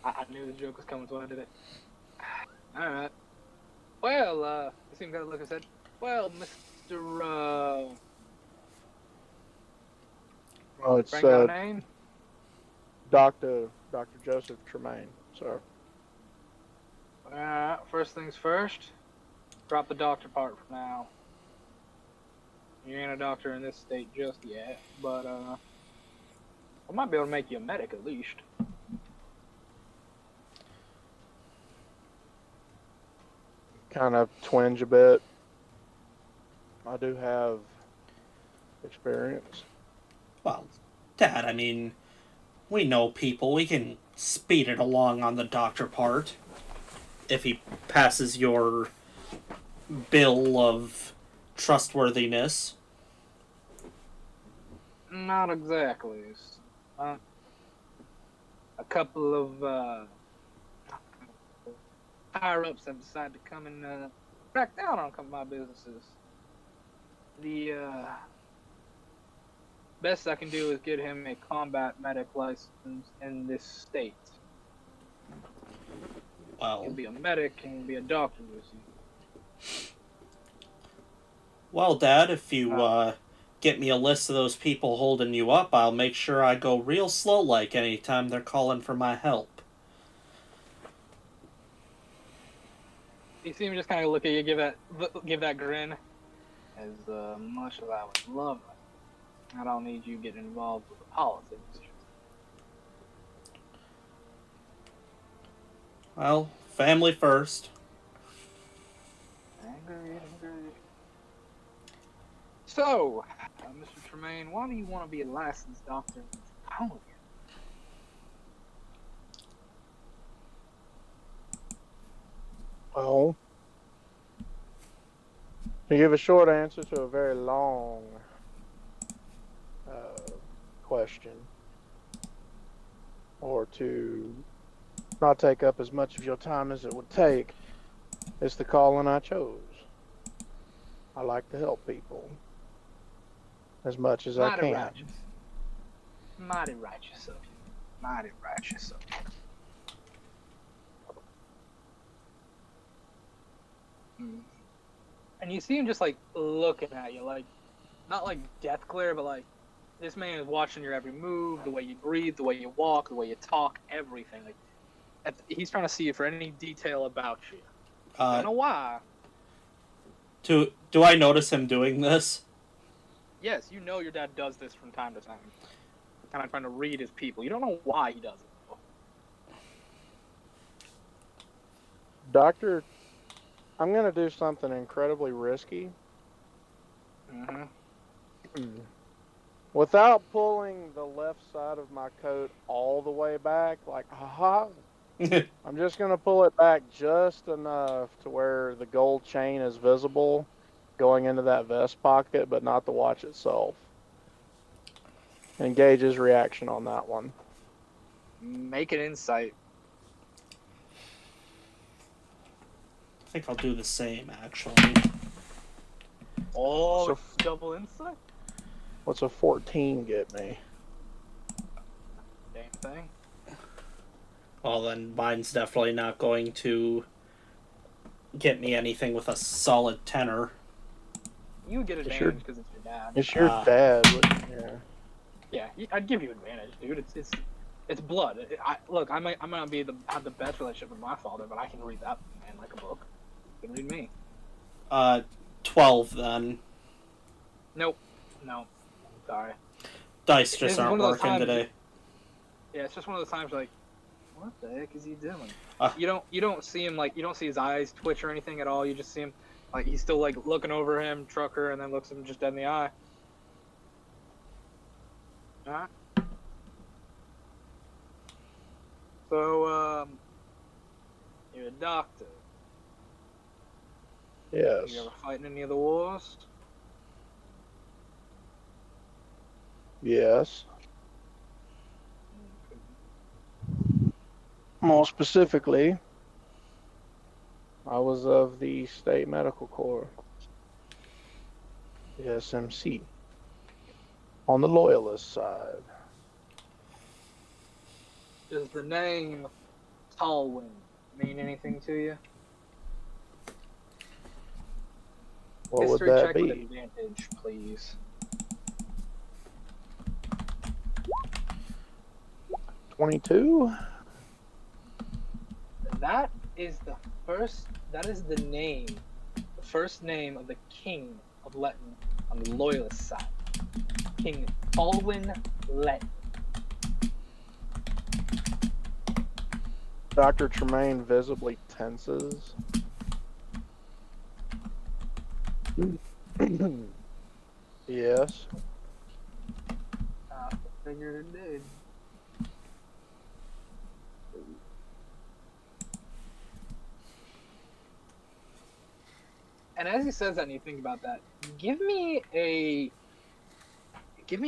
I knew the joke was coming, so I did it. Alright. Well, you seem to look and said, well, Mr. Oh, it's Frank got a name? Dr. Joseph Tremaine, sir. Alright, first things first. Drop the doctor part for now. You ain't a doctor in this state just yet, but, I might be able to make you a medic at least. Kind of twinge a bit. I do have experience. Well, Dad, I mean, we know people. We can speed it along on the doctor part. If he passes your bill of trustworthiness. Not exactly. A couple of higher ups have decided to come and crack down on a couple of my businesses. The best I can do is get him a combat medic license in this state. Well, He'll be a medic and he'll be a doctor with you. well, Dad, if you get me a list of those people holding you up, I'll make sure I go real slow like anytime they're calling for my help. You see him just kind of look at you, give that grin. As much as I would love it, I don't need you getting involved with the politics. Well, family first. Agreed. So, Mr. Tremaine, why do you want to be a licensed doctor in California? Well, to give a short answer to a very long question, or to not take up as much of your time as it would take, it's the calling I chose. I like to help people as much as I can. Mighty righteous of you. Mighty righteous of you. And you see him just like looking at you, like not like death glare, but like this man is watching your every move, the way you breathe, the way you walk, the way you talk, everything. Like he's trying to see you for any detail about you. I don't know why. Do I notice him doing this? Yes, you know your dad does this from time to time. Kind of trying to read his people. You don't know why he does it. Doctor, I'm going to do something incredibly risky. Without pulling the left side of my coat all the way back, like, haha, I'm just going to pull it back just enough to where the gold chain is visible going into that vest pocket, but not the watch itself. And gauge his reaction on that one. Make an insight. I think I'll do the same, actually. Oh, So- double insight? What's a 14 get me? Same thing. Well, then mine's definitely not going to get me anything with a solid tenor. You would get advantage because it's your dad. It's your dad. Yeah. Yeah, I'd give you advantage, dude. It's blood. Look, I might not have the best relationship with my father, but I can read that man like a book. You can read me. 12 then. Nope. No. Sorry. Dice just It's aren't one of those working times- today. Yeah, it's just one of those times like, what the heck is he doing? Uh. You don't see him like you don't see his eyes twitch or anything at all. You just see him like he's still like looking over him, trucker, and then looks him just dead in the eye. Alright. So you're a doctor. Yes. You ever fight in any of the wars? Yes. More specifically, I was of the State Medical Corps, the SMC, on the Loyalist side. Does the name Tallwind mean anything to you? What would History that check with be? advantage, please. 22? That is the name, the first name of the king of Letton on the Loyalist side. King Alwyn Letton. Dr. Tremaine visibly tenses. Yes. I figured it did. And as he says that and you think about that, give me a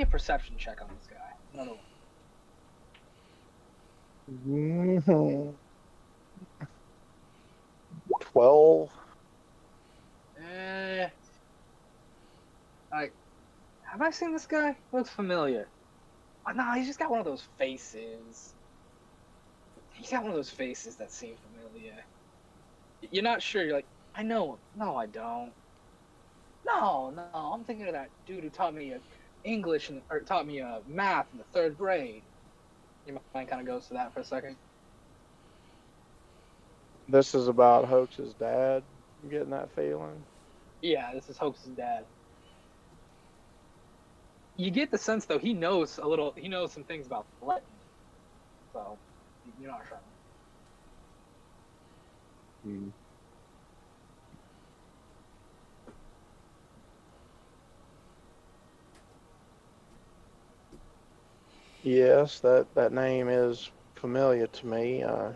perception check on this guy. Another one. 12. Like, have I seen this guy? Looks familiar. Oh, no, he's just got one of those faces. He's got one of those faces that seem familiar. You're not sure. You're like, I know him. No, I don't. No, I'm thinking of that dude who taught me English or taught me math in the 3rd grade. Your mind kind of goes to that for a second. This is about Hoax's dad. You getting that feeling? Yeah, this is Hoax's dad. You get the sense though he knows a little. He knows some things about Latin, so you're not sure. Hmm. Yes, that name is familiar to me. I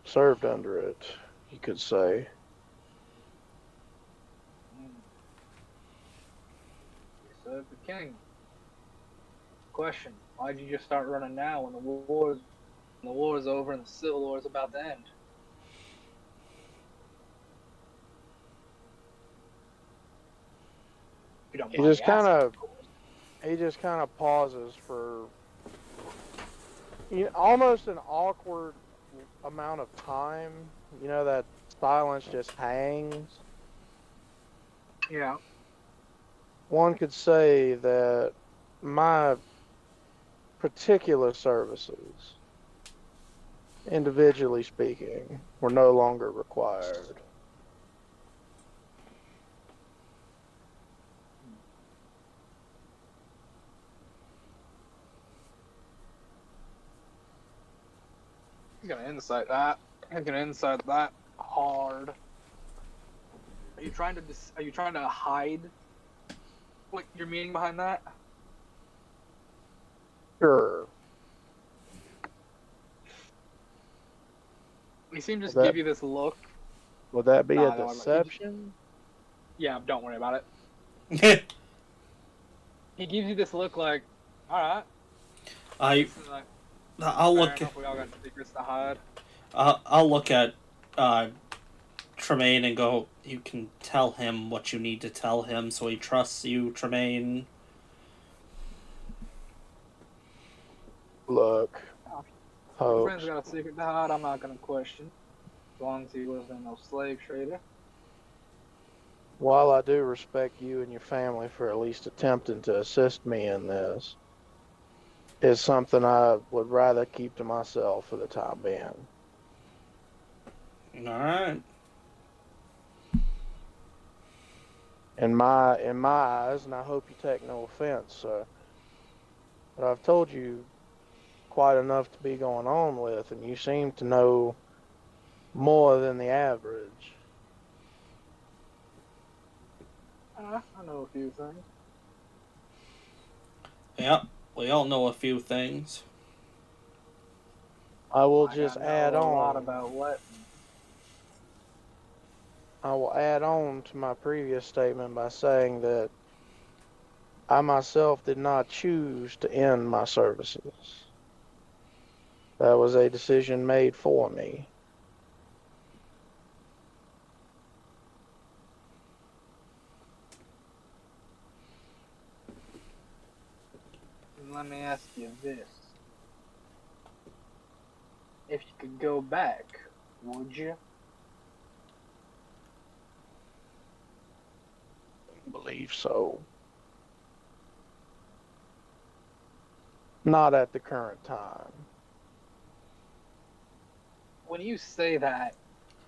served under it, you could say. You serve the king. Question: why'd you just start running now when the war's over and the civil war is about to end? If you don't He mind just me kind asking, of of course. he just kind of pauses for almost an awkward amount of time. You know that silence just hangs. Yeah. One could say that my particular services, individually speaking, were no longer required. He's gonna insight that. He's gonna insight that hard. Are you trying to hide what your meaning behind that? Sure. You seem to Would just give that you this look. would that be a Nah, don't worry about it. deception? Yeah, don't worry about it. He gives you this look like, all right. I Like, I'll fair look enough. We all got secrets to hide. I'll look at Tremaine and go, you can tell him what you need to tell him so he trusts you, Tremaine. Look, My friend's Hoax. got a secret to hide. I'm not gonna question, as long as he wasn't no slave trader. While I do respect you and your family for at least attempting to assist me in this, it's something I would rather keep to myself for the time being. Alright. In my eyes, and I hope you take no offense, sir, but I've told you quite enough to be going on with, and you seem to know more than the average. I know a few things. Yep. We all know a few things. I will Like I just know add a lot on. about what. I will add on to my previous statement by saying that I myself did not choose to end my services. That was a decision made for me. Let me ask you this: if you could go back, would you? I believe so. Not at the current time. When you say that,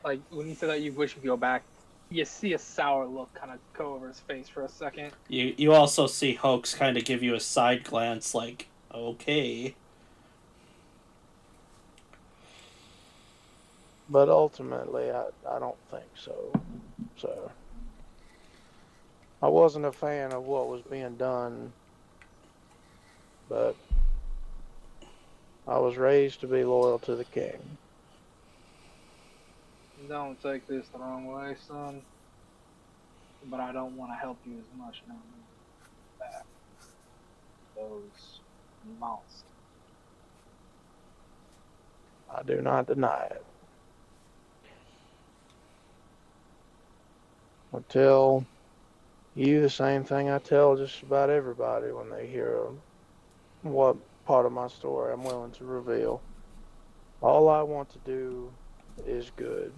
like when you say that you wish you could go back, you see a sour look kind of go over his face for a second. You also see Hoax kind of give you a side glance like, okay. But ultimately, I don't think so. So, I wasn't a fan of what was being done, but I was raised to be loyal to the king. Don't take this the wrong way, son, but I don't want to help you as much now. Back those monsters. I do not deny it. I tell you the same thing I tell just about everybody when they hear what part of my story I'm willing to reveal. All I want to do is good.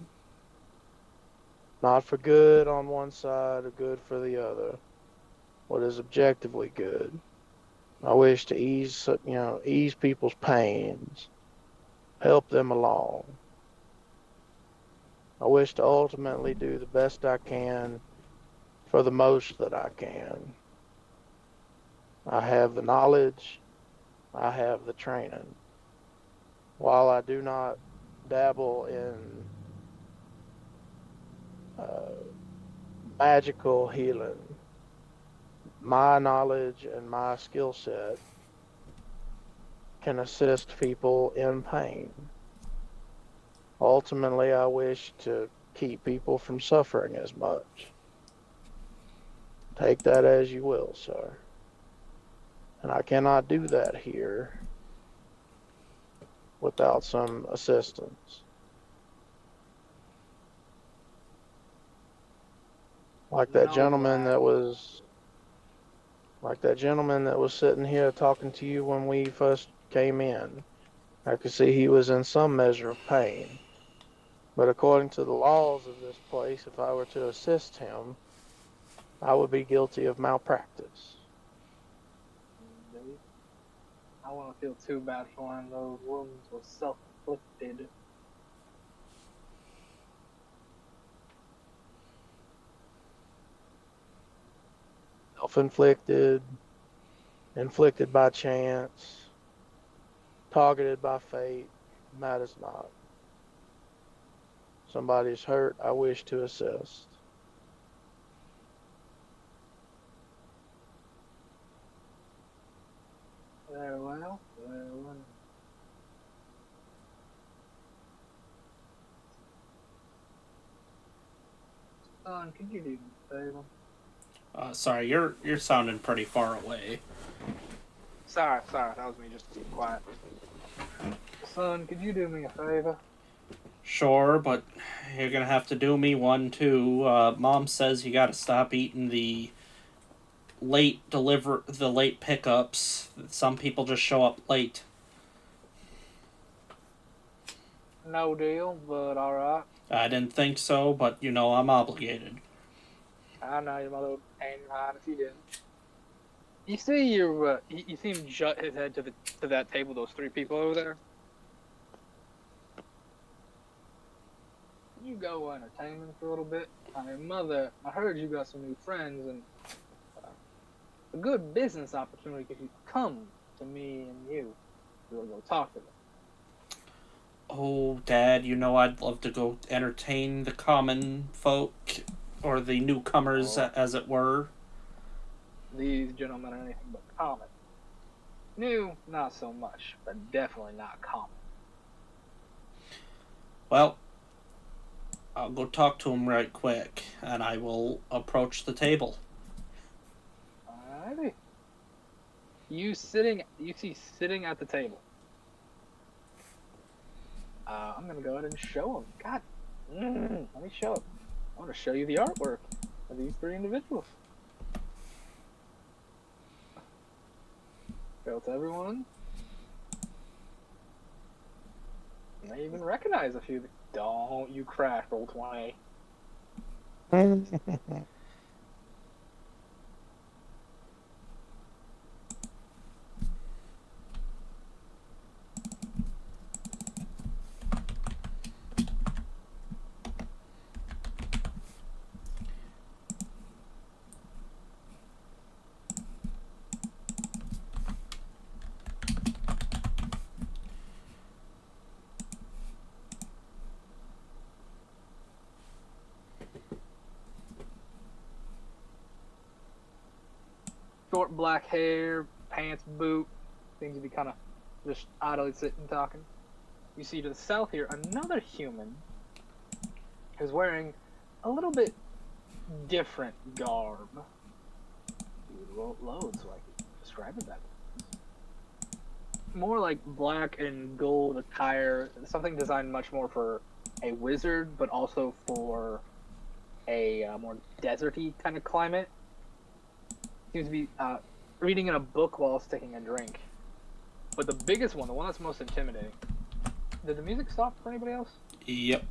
Not for good on one side or good for the other. What is objectively good. I wish to ease people's pains, help them along. I wish to ultimately do the best I can for the most that I can. I have the knowledge, I have the training. While I do not dabble in magical healing, my knowledge and my skill set can assist people in pain. Ultimately, I wish to keep people from suffering as much. Take that as you will, sir. And I cannot do that here without some assistance. Like that gentleman that was sitting here talking to you when we first came in. I could see he was in some measure of pain. But according to the laws of this place, if I were to assist him, I would be guilty of malpractice. I wouldn't feel too bad for him. Those wounds were self-inflicted. Self-inflicted, inflicted by chance, targeted by fate, matters not. Somebody's hurt, I wish to assist. Very well, very well. Son, could you do me a favor? Sorry, you're sounding pretty far away. Sorry, that was me just being quiet. Son, could you do me a favor? Sure, but you're gonna have to do me one too. Mom says you gotta stop eating the late pickups. Some people just show up late. No deal, but alright. I didn't think so, but you know I'm obligated. I know your mother would pain your heart if you didn't. You see you see him jut his head to that table, those three people over there? You go entertain them for a little bit. I mean, Mother, I heard you got some new friends, and a good business opportunity if you come to me and you. We'll go talk to them. Oh, Dad, you know I'd love to go entertain the common folk, or the newcomers, as it were. These gentlemen are anything but common. New, not so much, but definitely not common. Well, I'll go talk to him right quick, and I will approach the table. Alrighty. You see sitting at the table. I'm gonna go ahead and show him. God, let me show him. I want to show you the artwork of these three individuals. Show it to everyone. And they even recognize a few. Don't you crash, roll 20. Short black hair, pants, boot. Seems to be kind of just idly sitting talking. You see to the south here, another human is wearing a little bit different garb. You load so I can describe it better. More like black and gold attire, something designed much more for a wizard, but also for a more deserty kind of climate. Seems to be reading in a book while taking a drink. But the biggest one, the one that's most intimidating. Did the music stop for anybody else? Yep.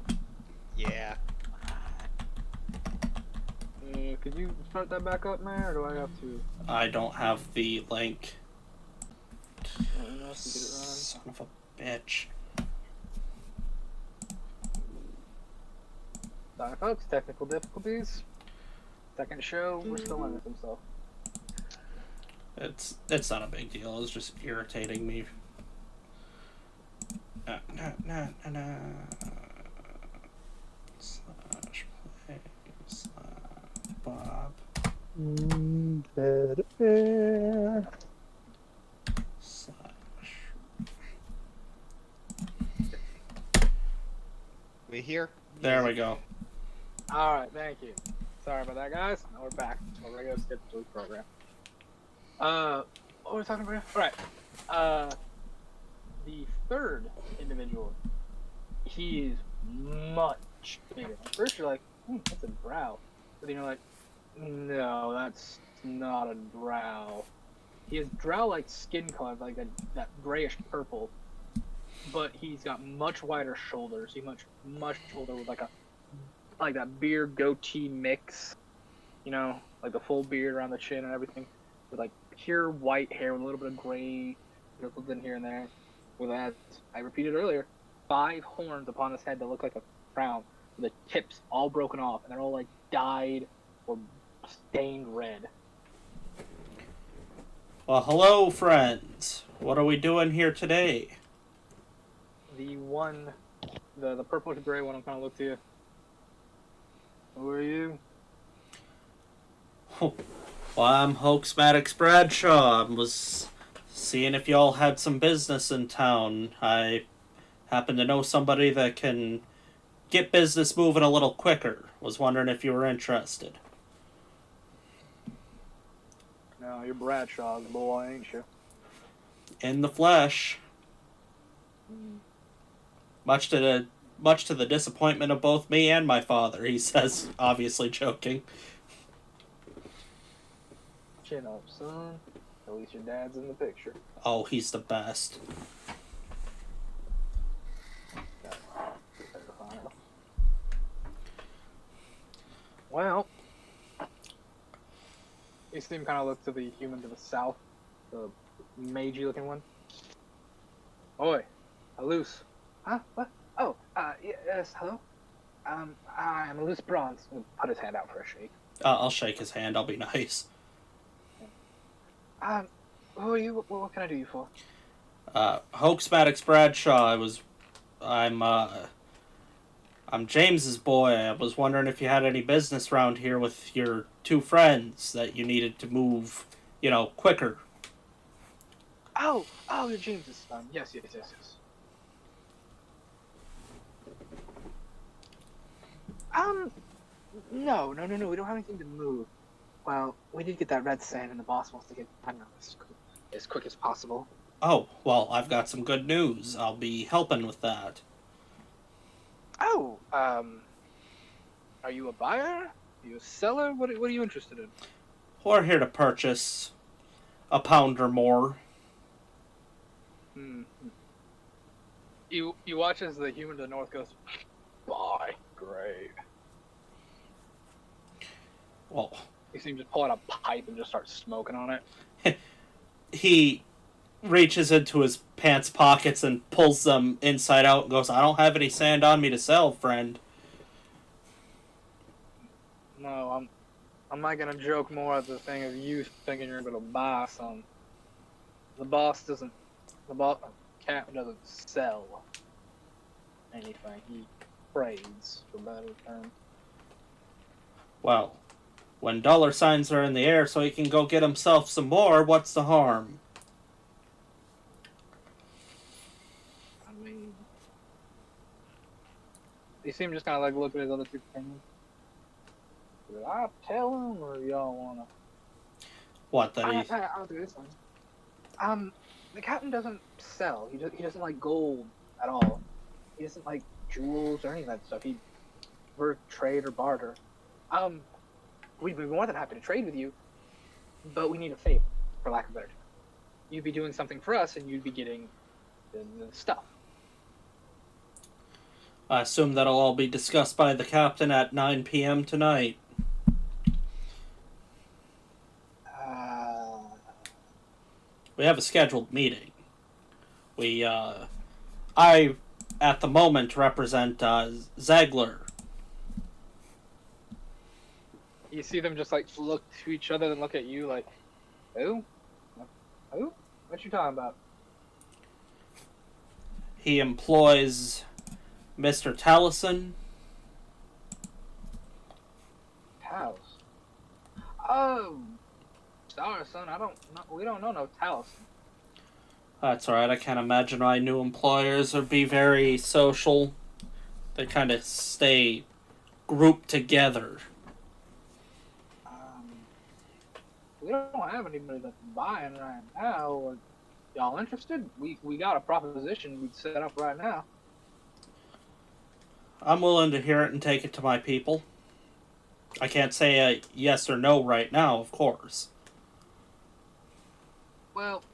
Yeah. Could you start that back up, man, or do I have to? I don't have the link. I don't know if you get it wrong. Son of a bitch. Sorry, folks. Technical difficulties. Second show. We're still learning some stuff. It's not a big deal. It's just irritating me. Slash play slash Bob slash. We here? There we go. All right, thank you. Sorry about that, guys. Now we're back to our regular scheduled program. What were we talking about? All right. The third individual, he's much bigger. At first, you're like, that's a drow. But then you're like, no, that's not a drow. He has drow-like skin color, like that grayish purple. But he's got much wider shoulders. He's much older with like that beard goatee mix, you know, like the full beard around the chin and everything, with like pure white hair with a little bit of gray ripples in here and there. With that, I repeated earlier, 5 horns upon his head that look like a crown, with the tips all broken off, and they're all like dyed or stained red. Well, hello, friends. What are we doing here today? The purplish gray one, I'm kind of look to you. Who are you? Well, I'm Hoaxmatics Bradshaw. I was seeing if y'all had some business in town. I happen to know somebody that can get business moving a little quicker. Was wondering if you were interested. No, you're Bradshaw's boy, ain't you? In the flesh. Much to the disappointment of both me and my father, he says, obviously joking. Chin up, son. At least your dad's in the picture. Oh, he's the best. Well, you see him kind of look to the human to the south, the magey looking one. Oi, Alus. Huh? What? Oh, yes, hello? I'm Alus Bronze. He'll put his hand out for a shake. I'll shake his hand, I'll be nice. Who are you? What can I do you for? Hoaxmatics Bradshaw, I'm James's boy. I was wondering if you had any business around here with your 2 friends that you needed to move, quicker. Oh, you're James's son. Yes. No, we don't have anything to move. Well, we did get that red sand, and the boss wants to get as quick as possible. Oh, well, I've got some good news. I'll be helping with that. Oh, are you a buyer? Are you a seller? What are you interested in? We're here to purchase a pound or more. You watch as the human to the north goes, buy. Great. Well, you see him just pull out a pipe and just start smoking on it. He reaches into his pants pockets and pulls them inside out and goes, I don't have any sand on me to sell, friend. No, I'm not gonna joke more at the thing of you thinking you're gonna buy some. The Captain doesn't sell anything. He trades, for better term. Well, when dollar signs are in the air so he can go get himself some more, what's the harm? I mean, you see him just kind of like look at his other 2 companions. Did I tell him, or y'all wanna? What, that he... I'll do this one. The captain doesn't sell. He doesn't like gold at all. He doesn't like jewels or any of that stuff. He'd prefer trade or barter. We'd be more than happy to trade with you, but we need a favor, for lack of a better term. You'd be doing something for us, and you'd be getting the stuff. I assume that'll all be discussed by the captain at 9 p.m. tonight. We have a scheduled meeting. I, at the moment, represent Zegler. You see them just like look to each other and look at you like, who? Who? What you talking about? He employs Mr. Taliesin. Talos. Oh, sorry, son. We don't know no Talos. That's alright, I can't imagine why new employers would be very social. They kind of stay grouped together. We don't have anybody that's buying right now. Y'all interested? We got a proposition we'd set up right now. I'm willing to hear it and take it to my people. I can't say a yes or no right now, of course. Well,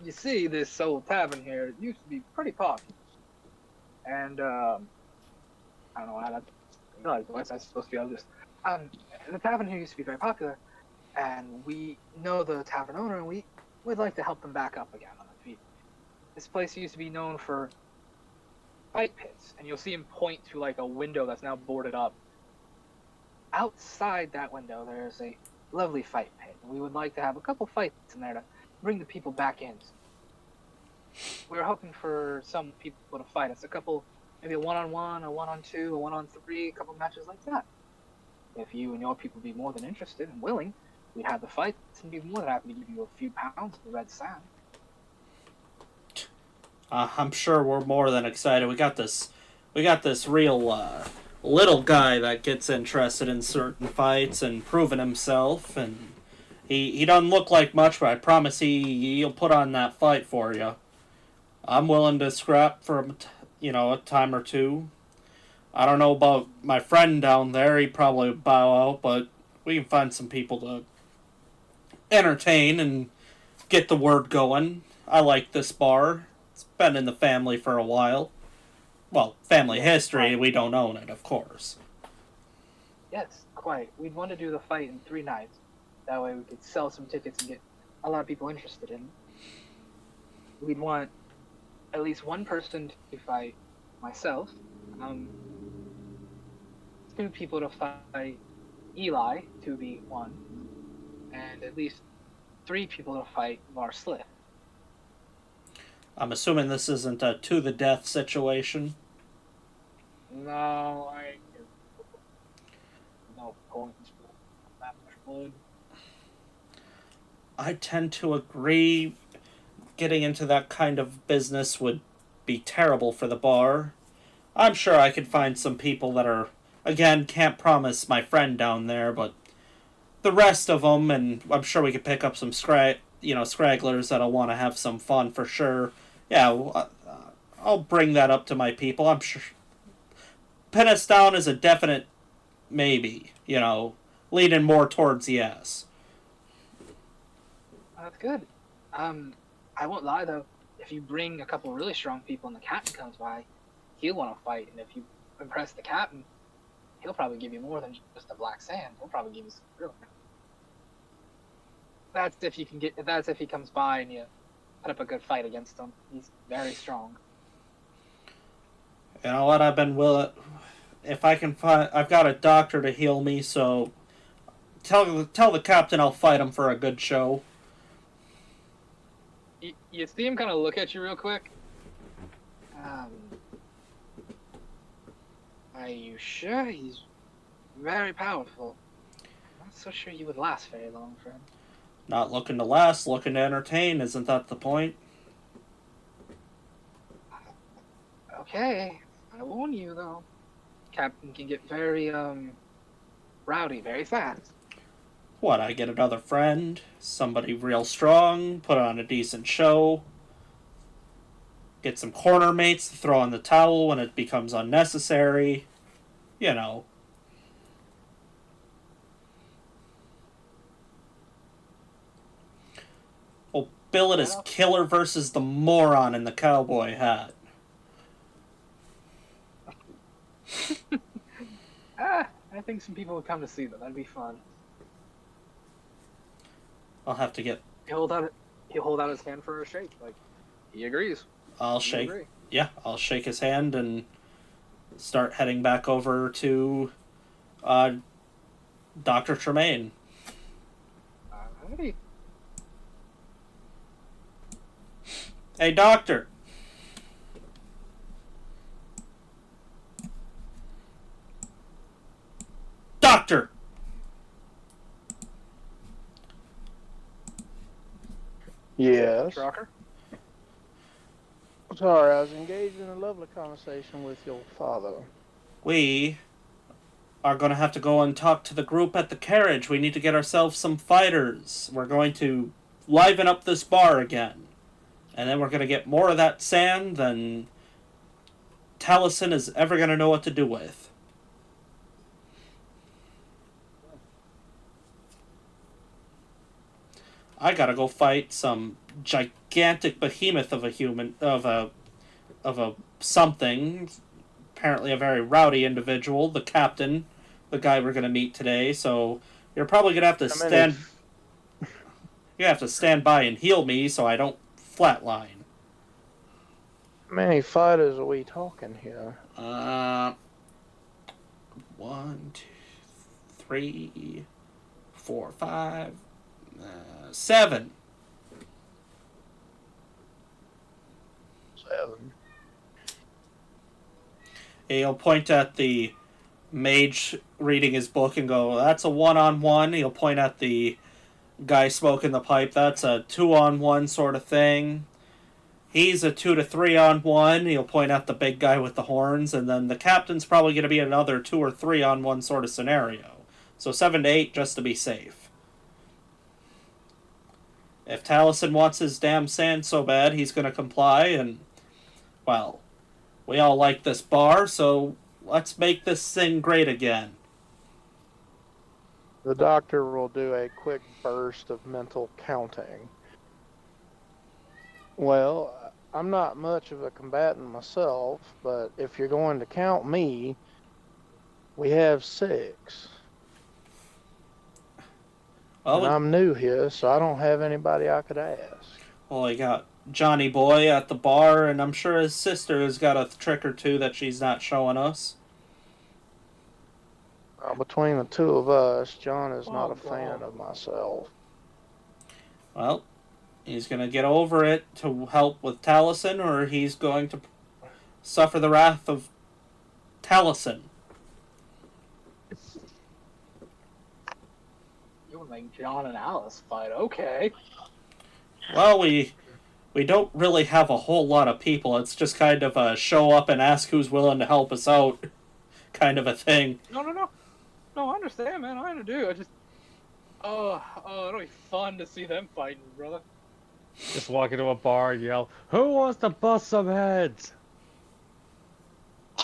you see, this old tavern here used to be pretty popular. And, I don't know why that's supposed to be all this. The tavern here used to be very popular, and we know the tavern owner, and we'd like to help them back up again on their feet. This place used to be known for fight pits, and you'll see him point to like a window that's now boarded up. Outside that window, there's a lovely fight pit, and we would like to have a couple fights in there to bring the people back in. We were hoping for some people to fight us, a couple, maybe a one-on-one, a one-on-two, a one-on-three, a couple matches like that. If you and your people be more than interested and willing, we'd have the fights and be more than happy to give you a few pounds of the red sand. I'm sure we're more than excited. We got this real little guy that gets interested in certain fights and proving himself, and he doesn't look like much, but I promise he'll put on that fight for you. I'm willing to scrap for a time or two. I don't know about my friend down there. He'd probably bow out, but we can find some people to entertain and get the word going. I like this bar. It's been in the family for a while. Well, family history, we don't own it, of course. Yes, quite. We'd want to do the fight in 3 nights. That way we could sell some tickets and get a lot of people interested in it. We'd want at least one person to fight myself, 2 people to fight Eli, 2v1, and at least 3 people to fight Varslit. I'm assuming this isn't a to the death situation. No, no points for that much blood. I tend to agree. Getting into that kind of business would be terrible for the bar. I'm sure I could find some people that are, again, can't promise my friend down there, but the rest of them, and I'm sure we could pick up some scragglers that'll want to have some fun for sure. Yeah, I'll bring that up to my people. I'm sure. Pin us down as a definite maybe, leaning more towards yes. That's good. I won't lie though. If you bring a couple really strong people and the captain comes by, he'll want to fight. And if you impress the captain, he'll probably give you more than just a black sand. He'll probably give you some real. That's if you can get. That's if he comes by and you put up a good fight against him. He's very strong. You know what? I've been willing. If I can find, I've got a doctor to heal me. So tell the captain I'll fight him for a good show. You see him kind of look at you real quick. Are you sure? He's very powerful. I'm not so sure you would last very long for him. Not looking to last, looking to entertain. Isn't that the point? Okay, I warn you though. Captain can get very rowdy very fast. What, I get another friend, somebody real strong, put on a decent show, get some corner mates to throw in the towel when it becomes unnecessary, Well, bill it as killer versus the moron in the cowboy hat. I think some people would come to see that. That'd be fun. I'll have to get... He'll hold out his hand for a shake. Like, he agrees. I'll shake his hand and start heading back over to Dr. Tremaine. Alrighty. Hey, doctor. Doctor! Yes. Shocker. Sorry, I was engaged in a lovely conversation with your father. We are going to have to go and talk to the group at the carriage. We need to get ourselves some fighters. We're going to liven up this bar again. And then we're going to get more of that sand than Taliesin is ever going to know what to do with. I gotta go fight some gigantic behemoth of a human, of a something. Apparently a very rowdy individual, the captain, the guy we're gonna meet today. So you're probably gonna have to you have to stand by and heal me so I don't flatline. How many fighters are we talking here? 1, 2, 3, 4, 5, 7. 7. He'll point at the mage reading his book and go, "That's a 1-on-1." He'll point at the guy smoking the pipe. "That's a 2-on-1 sort of thing." He's a 2 to 3-on-1. He'll point at the big guy with the horns, and then the captain's probably going to be another 2 or 3-on-1 sort of scenario. So 7 to 8 just to be safe. If Taliesin wants his damn sand so bad, he's going to comply, and, well, we all like this bar, so let's make this thing great again. The doctor will do a quick burst of mental counting. Well, I'm not much of a combatant myself, but if you're going to count me, we have 6. Well, and I'm new here, so I don't have anybody I could ask. Well, I got Johnny Boy at the bar, and I'm sure his sister has got a trick or two that she's not showing us. Between the two of us, John is not a fan of myself. Well, he's going to get over it to help with Taliesin, or he's going to suffer the wrath of Taliesin. You would make John and Alice fight, okay. Well, we don't really have a whole lot of people. It's just kind of a show up and ask who's willing to help us out kind of a thing. No, I understand, man. I do. I just... Oh, it'll be fun to see them fighting, brother. Just walk into a bar and yell, "Who wants to bust some heads?"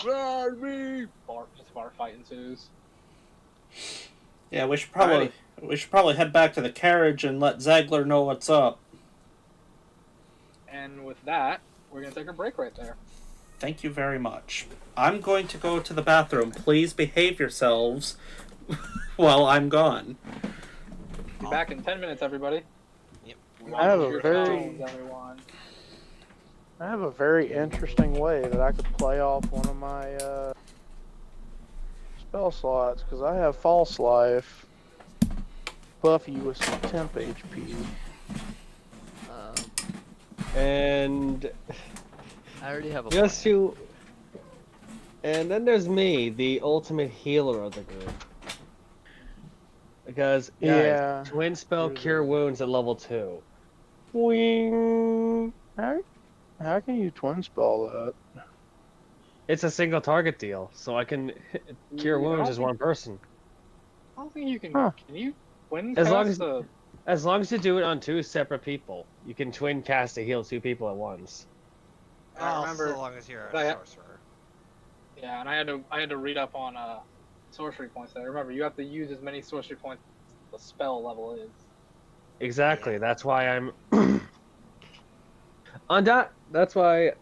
Me! Bar fight ensues. Yeah, we should probably head back to the carriage and let Zagler know what's up. And with that, we're gonna take a break right there. Thank you very much. I'm going to go to the bathroom. Please behave yourselves while I'm gone. Be back in 10 minutes, everybody. Yep. I have a very interesting way that I could play off one of my spell slots, because I have False Life, buff you with some temp HP. And I already have a just plan. to... And then there's me, the ultimate healer of the group. Because, guys, Yeah. twin spell cure wounds at level 2. Wing! How can you twin spell that? It's a single target deal, so I can cure wounds as one person. I don't think you can... Huh. Can you twin As cast long as- a... As long as you do it on 2 separate people, you can twin cast to heal 2 people at once. I remember... so long as you're a I- sorcerer. Yeah, and I had to read up on sorcery points there. Remember, you have to use as many sorcery points as the spell level is. Exactly, that's why I'm... That's why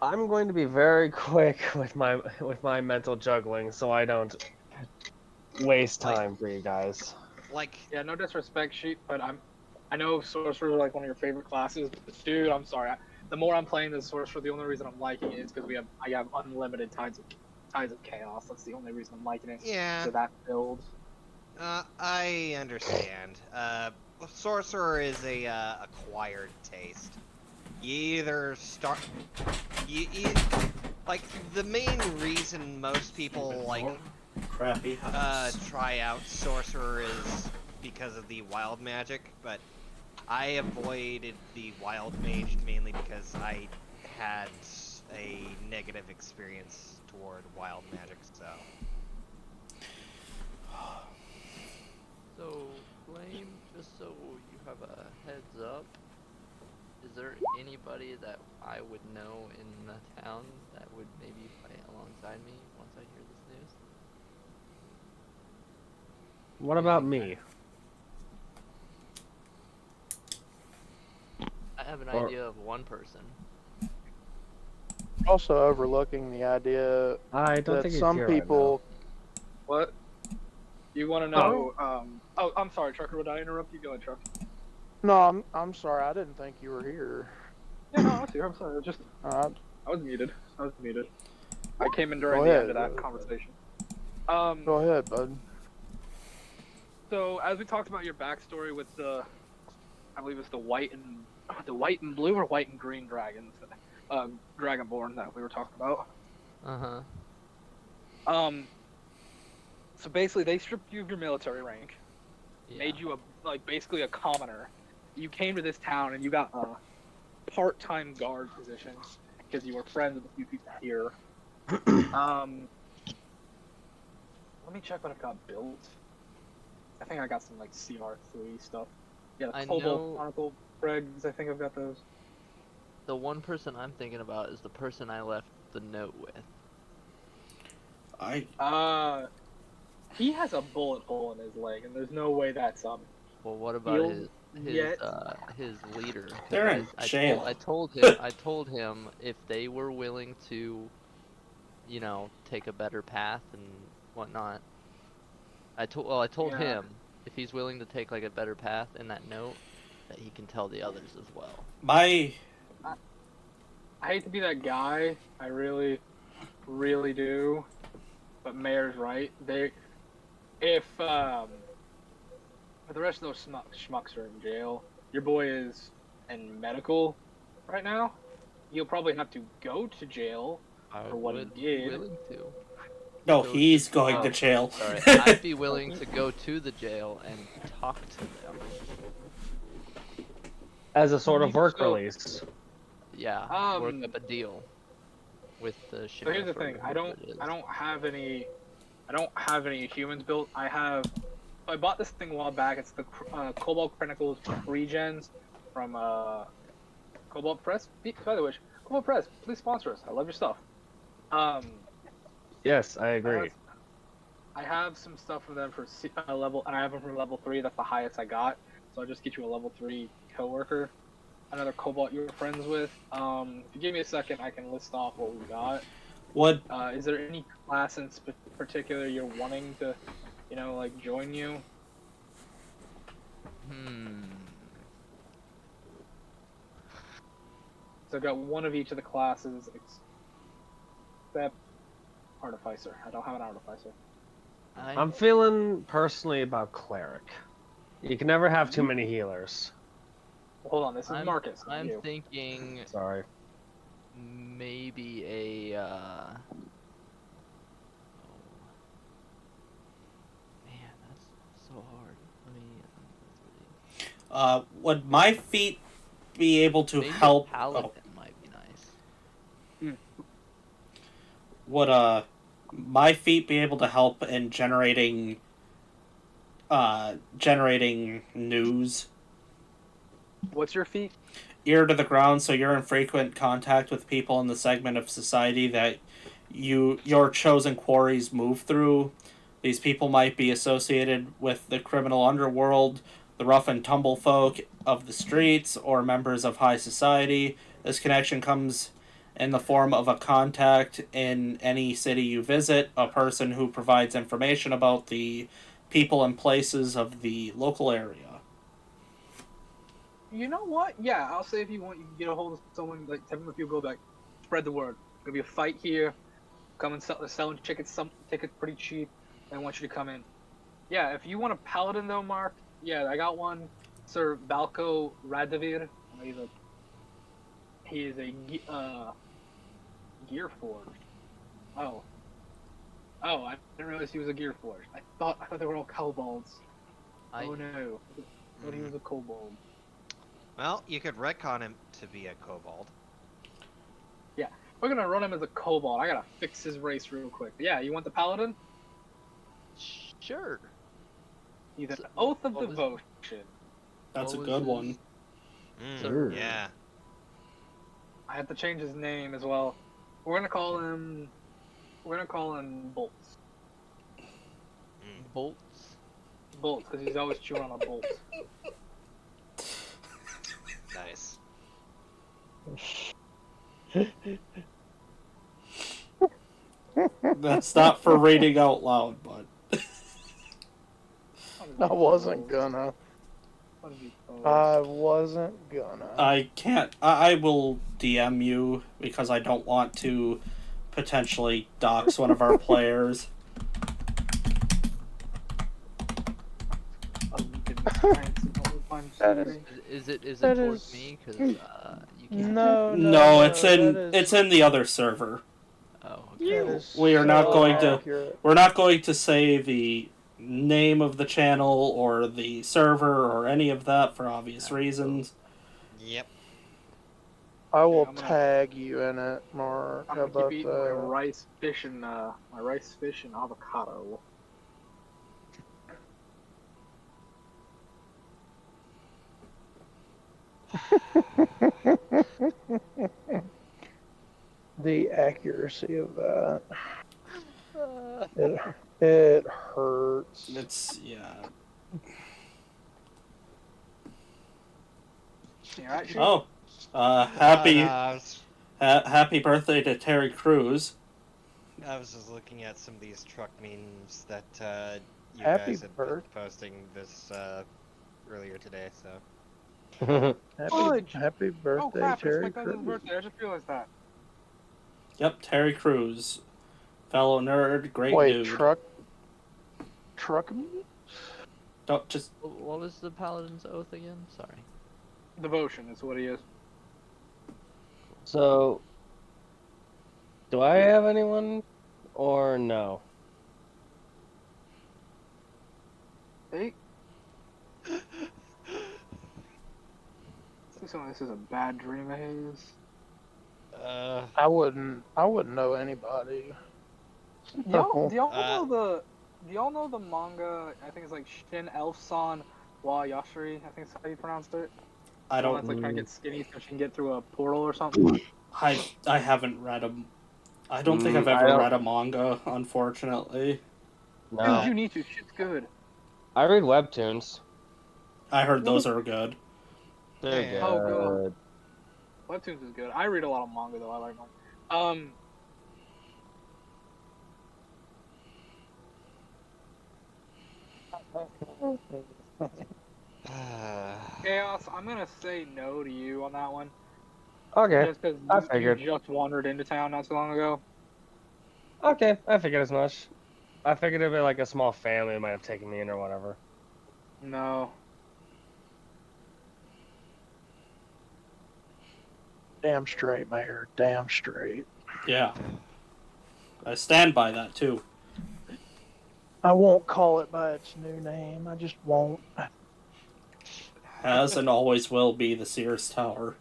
I'm going to be very quick with my mental juggling, so I don't waste time for you guys. Like, Yeah, no disrespect, Sheep, but I know sorcerer is like one of your favorite classes, but dude, I'm sorry. The more I'm playing this sorcerer, the only reason I'm liking it is because I have unlimited tides of Tides of Chaos. That's the only reason I'm liking it. Yeah. So that build. I understand. Sorcerer is a acquired taste. You either start, like the main reason most people like Crappy house. try out Sorcerer is because of the wild magic, but I avoided the wild mage mainly because I had a negative experience toward wild magic, so. So, Flame, just so you have a heads up, is there anybody that I would know in the town that would maybe fight alongside me once I hear this news? What about me? I have an Or- idea of one person. Also overlooking the idea I don't that think he's some here right people. What? You want to know? Oh, I'm sorry, Trucker. Would I interrupt you? Go ahead, Truck. No, I'm sorry. I didn't think you were here. Yeah, no, I was here. I'm sorry. Uh, I was muted. I came in during Go the ahead. end of that conversation. Go ahead, bud. So as we talked about your backstory with I believe it's the white and blue or white and green dragons, Dragonborn that we were talking about. So basically, they stripped you of your military rank, made you basically a commoner. You came to this town and you got a part-time guard position because you were friends with a few people here. Let me check what I've got built. I think I got some like CR3 stuff. Yeah, the Cobalt Chronicle Pregs. I think I've got those. The one person I'm thinking about is the person I left the note with. He has a bullet hole in his leg, and there's no way that's Well, what about his leader? They're in jail. I told him if they were willing to, take a better path and whatnot. I told him if he's willing to take like a better path in that note, that he can tell the others as well. I hate to be that guy. I really, really do. But Mayor's right. If the rest of those schmucks are in jail, your boy is in medical right now. He'll probably have to go to jail for what he did. Willing to. No, he's going to jail. Sorry, I'd be willing to go to the jail and talk to them. As a sort of work release. Yeah, work up a deal with the sheriff. So here's the thing: I don't have any humans built. I bought this thing a while back. It's the Cobalt Chronicles Regens from Cobalt Press. By the way, Cobalt Press, please sponsor us. I love your stuff. Yes, I agree. I have some stuff from them for level, and I have them from level 3. That's the highest I got. So I'll just get you a level 3 coworker, another Cobalt you were friends with. If you give me a second, I can list off what we got. What? Is there any class in particular you're wanting to, join you? So I've got one of each of the classes, except Artificer. I don't have an Artificer. I'm feeling personally about Cleric. You can never have too many healers. Hold on, this is Marcus. I'm thinking. Sorry. Maybe a. Man, that's so hard. Let me. Would my feet be able to Maybe help? A paladin might be nice. Would my feet be able to help in generating news? What's your feat? Ear to the ground, so you're in frequent contact with people in the segment of society that your chosen quarries move through. These people might be associated with the criminal underworld, the rough and tumble folk of the streets, or members of high society. This connection comes in the form of a contact in any city you visit, a person who provides information about the people and places of the local area. You know what? Yeah, I'll say if you want, you can get a hold of someone, like, tell them if you go back, spread the word. There'll be a fight here. come and sell, selling tickets, some tickets pretty cheap. They want you to come in. Yeah, if you want a paladin though, Mark, yeah, I got one. Sir Balko Radovir. He is a gear forge. Oh, I didn't realize he was a gear forge. I thought they were all kobolds. Oh no, I thought he was a kobold. Well, you could retcon him to be a kobold. Yeah, we're gonna run him as a kobold. I gotta fix his race real quick. Yeah, you want the paladin? Sure. He's an So, oath of what was- devotion. That's a What good was one. his- Sure. Yeah. I have to change his name as well. We're gonna call him Bolts. Bolts. Bolts, because he's always chewing on a bolt. Nice. That's not for reading out loud, but I wasn't gonna. What did he post? I wasn't gonna. I can't. I will DM you because I don't want to potentially dox one of our players. That is- Is it That towards is- me? Because you can't. No, it's in that is- it's in the other server. Oh, that okay. is We are not so going to- accurate. We're not going to say the name of the channel or the server or any of that for obvious reasons. Yep. I will I'm gonna- tag you in it, Mark. I'm How gonna about keep eating my that? rice, fish, and avocado. The accuracy of that. It hurts. It's yeah. Yeah, actually, Oh, happy happy birthday to Terry Crews. I was just looking at some of these truck memes that you Happy guys had been birth- posting this earlier today. So Fudge! Happy oh birthday, crap! It's Terry my cousin's Crews. birthday. I just realized that. Yep, Terry Crews, fellow nerd, great Wait, dude. truck me? Don't just What was the paladin's oath again? Sorry. Devotion is what he is. So, do I have anyone or no? Hey. This is a bad dream of his. I wouldn't know anybody. Do y'all Uh, know the manga? I think it's like Shin Elf-san wa Yashiri. I think that's how you pronounced it. I The one that's don't like trying to get skinny so she can get through a portal or something. I haven't read a. I don't think I've I ever don't- read a manga, unfortunately. Dude, No. you need to. Shit's good. I read webtoons. I heard those are good. They're Yeah. good. Oh, Webtoons is good. I read a lot of manga though. I like manga. Chaos, I'm gonna say no to you on that one. Okay. Just because I you figured. just wandered into town not so long ago. Okay, I figured as much. I figured it'd be like a small family might have taken me in or whatever. No. Damn straight, Mayor. Damn straight. Yeah. I stand by that too. I won't call it by its new name. I just won't. Has and always will be the Sears Tower.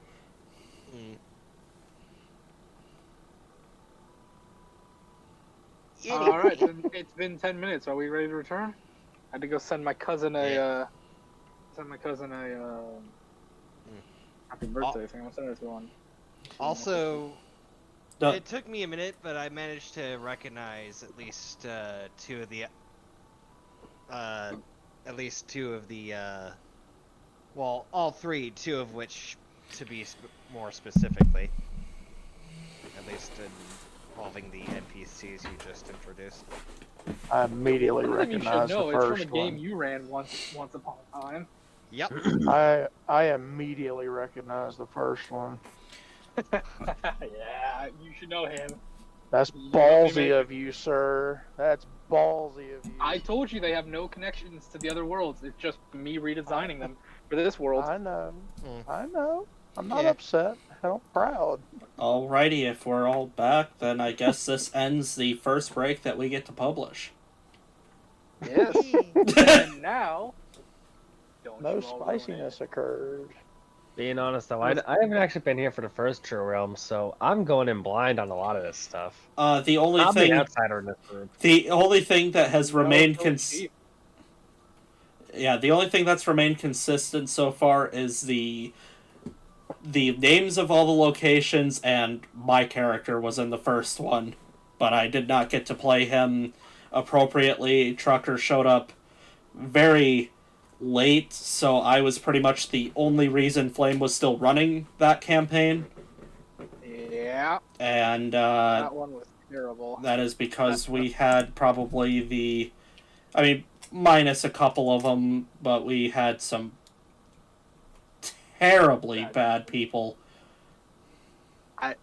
All right, then it's been 10 minutes. Are we ready to return? I had to go send my cousin a happy birthday thing. I'm sending it to one. Also, No. it took me a minute, but I managed to recognize at least two of the well, all three, two of which to be more specifically, at least involving the NPCs you just introduced. I immediately Something you should recognize know. the It's from a first game one. you ran once upon a time. Yep. I immediately recognize the first one. Yeah, you should know him. That's You know what I ballsy mean? of you, sir. That's ballsy of you. I told you they have no connections to the other worlds. It's just me redesigning them for this world. I know. Hmm. I know. I'm not Yeah. upset. I'm proud. Alrighty, if we're all back, then I guess this ends the first break that we get to publish. Yes. Yay. And now, don't No you all ruin it. spiciness occurred. Being honest though, I haven't actually been here for the first True Realm, so I'm going in blind on a lot of this stuff. The only I'm thing, the outsider in this group. the only thing that has No, remained so cheap. the only thing that's remained consistent so far is the names of all the locations, and my character was in the first one, but I did not get to play him appropriately. Trucker showed up very late, so I was pretty much the only reason Flame was still running that campaign. Yeah, And that one was terrible. that is because we had probably minus a couple of them, but we had some terribly bad people.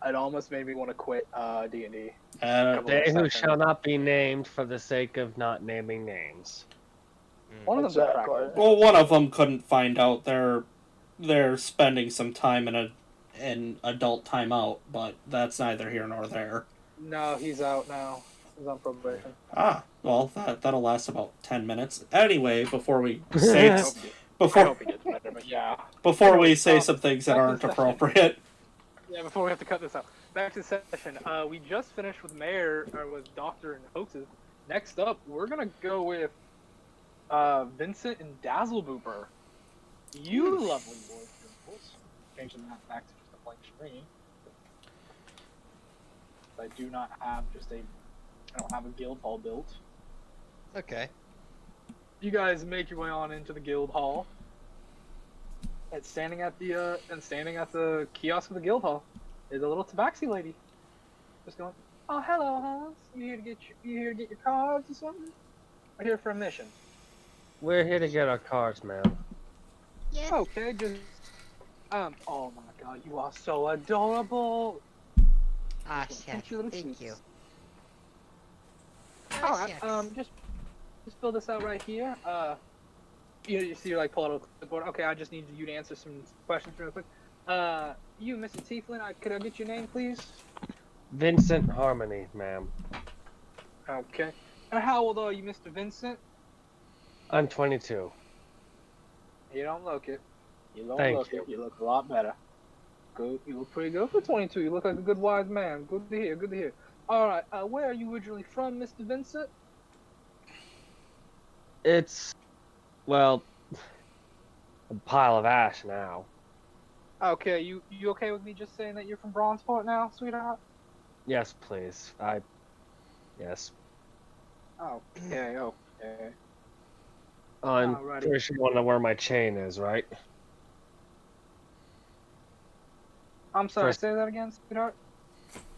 It almost made me want to quit D&D. They who shall not be named for the sake of not naming names. One of them's a crack. Well, one of them couldn't find out they're spending some time in adult timeout, but that's neither here nor there. No, he's out now. He's on probation. Ah, well, that'll last about 10 minutes. Anyway, before we say I hope he gets better, but yeah. before we say some things that aren't appropriate. Yeah, before we have to cut this out. Back to the session. We just finished with Mayor, or with Doctor and Hoaxes. Next up, we're gonna go with Vincent and Dazzlebooper. You lovely boys and girls. Changing that back to just a blank screen. I do not have I don't have a guild hall built. Okay. You guys make your way on into the guild hall. And standing at the kiosk of the guild hall is a little tabaxi lady. Just going, "Oh, hello, Hans. You here to get your cards or something? We're here for a mission." We're here to get our cards, man. Yes. Okay, just oh my God, you are so adorable. Ah, Just shucks. your little Thank cheeks. you. All Ah, right, shucks. just fill this out right here. You see, like pull out a clipboard. Okay, I just need you to answer some questions real quick. You, Mr. Tieflin, could I get your name, please? Vincent Harmony, ma'am. Okay. And how old are you, Mr. Vincent? I'm 22. You don't look it. You don't Thank look you. it. You look a lot better. Good. You look pretty good for 22. You look like a good wise man. Good to hear. Good to hear. All right. Where are you originally from, Mr. Vincent? It's, well, a pile of ash now. Okay. You okay with me just saying that you're from Bronzeport now, sweetheart? Yes, please. Yes. Okay. Okay. I'm Alrighty. pretty sure you want to know where my chain is, right? I'm sorry. First- Say that again, sweetheart.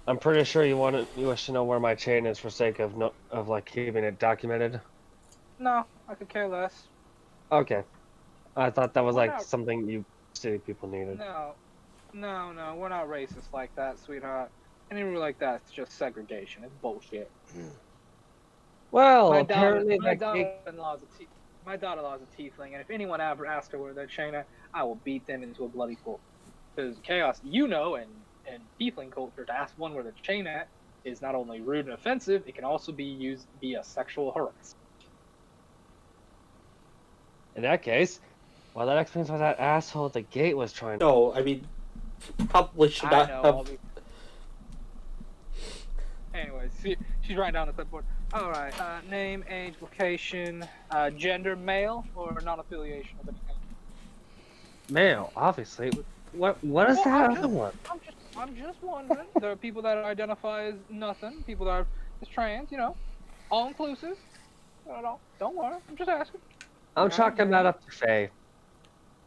I'm pretty sure you wish to know where my chain is for sake of like keeping it documented. No, I could care less. Okay. I thought that was Why like not? something you city people needed. No, we're not racist like that, sweetheart. Anything like that's just segregation. It's bullshit. Well, My apparently daughter-in-law's a tiefling, and if anyone ever asks her where their chain at, I will beat them into a bloody pulp. Because chaos, and tiefling culture, to ask one where their chain at is not only rude and offensive, it can also be used via sexual harassment. in that case, well, that explains why that asshole at the gate was trying to. No, I mean, probably should I not know. have. Anyways, she's writing down the clipboard. All right. Name, age, location, gender, male, or non-affiliation of any kind. Male, obviously. What is Well, that I'm other one? I'm just wondering. There are people that identify as nothing. People that are just trans. All inclusive. Don't worry. I'm just asking. I'm chalking that up to Faye.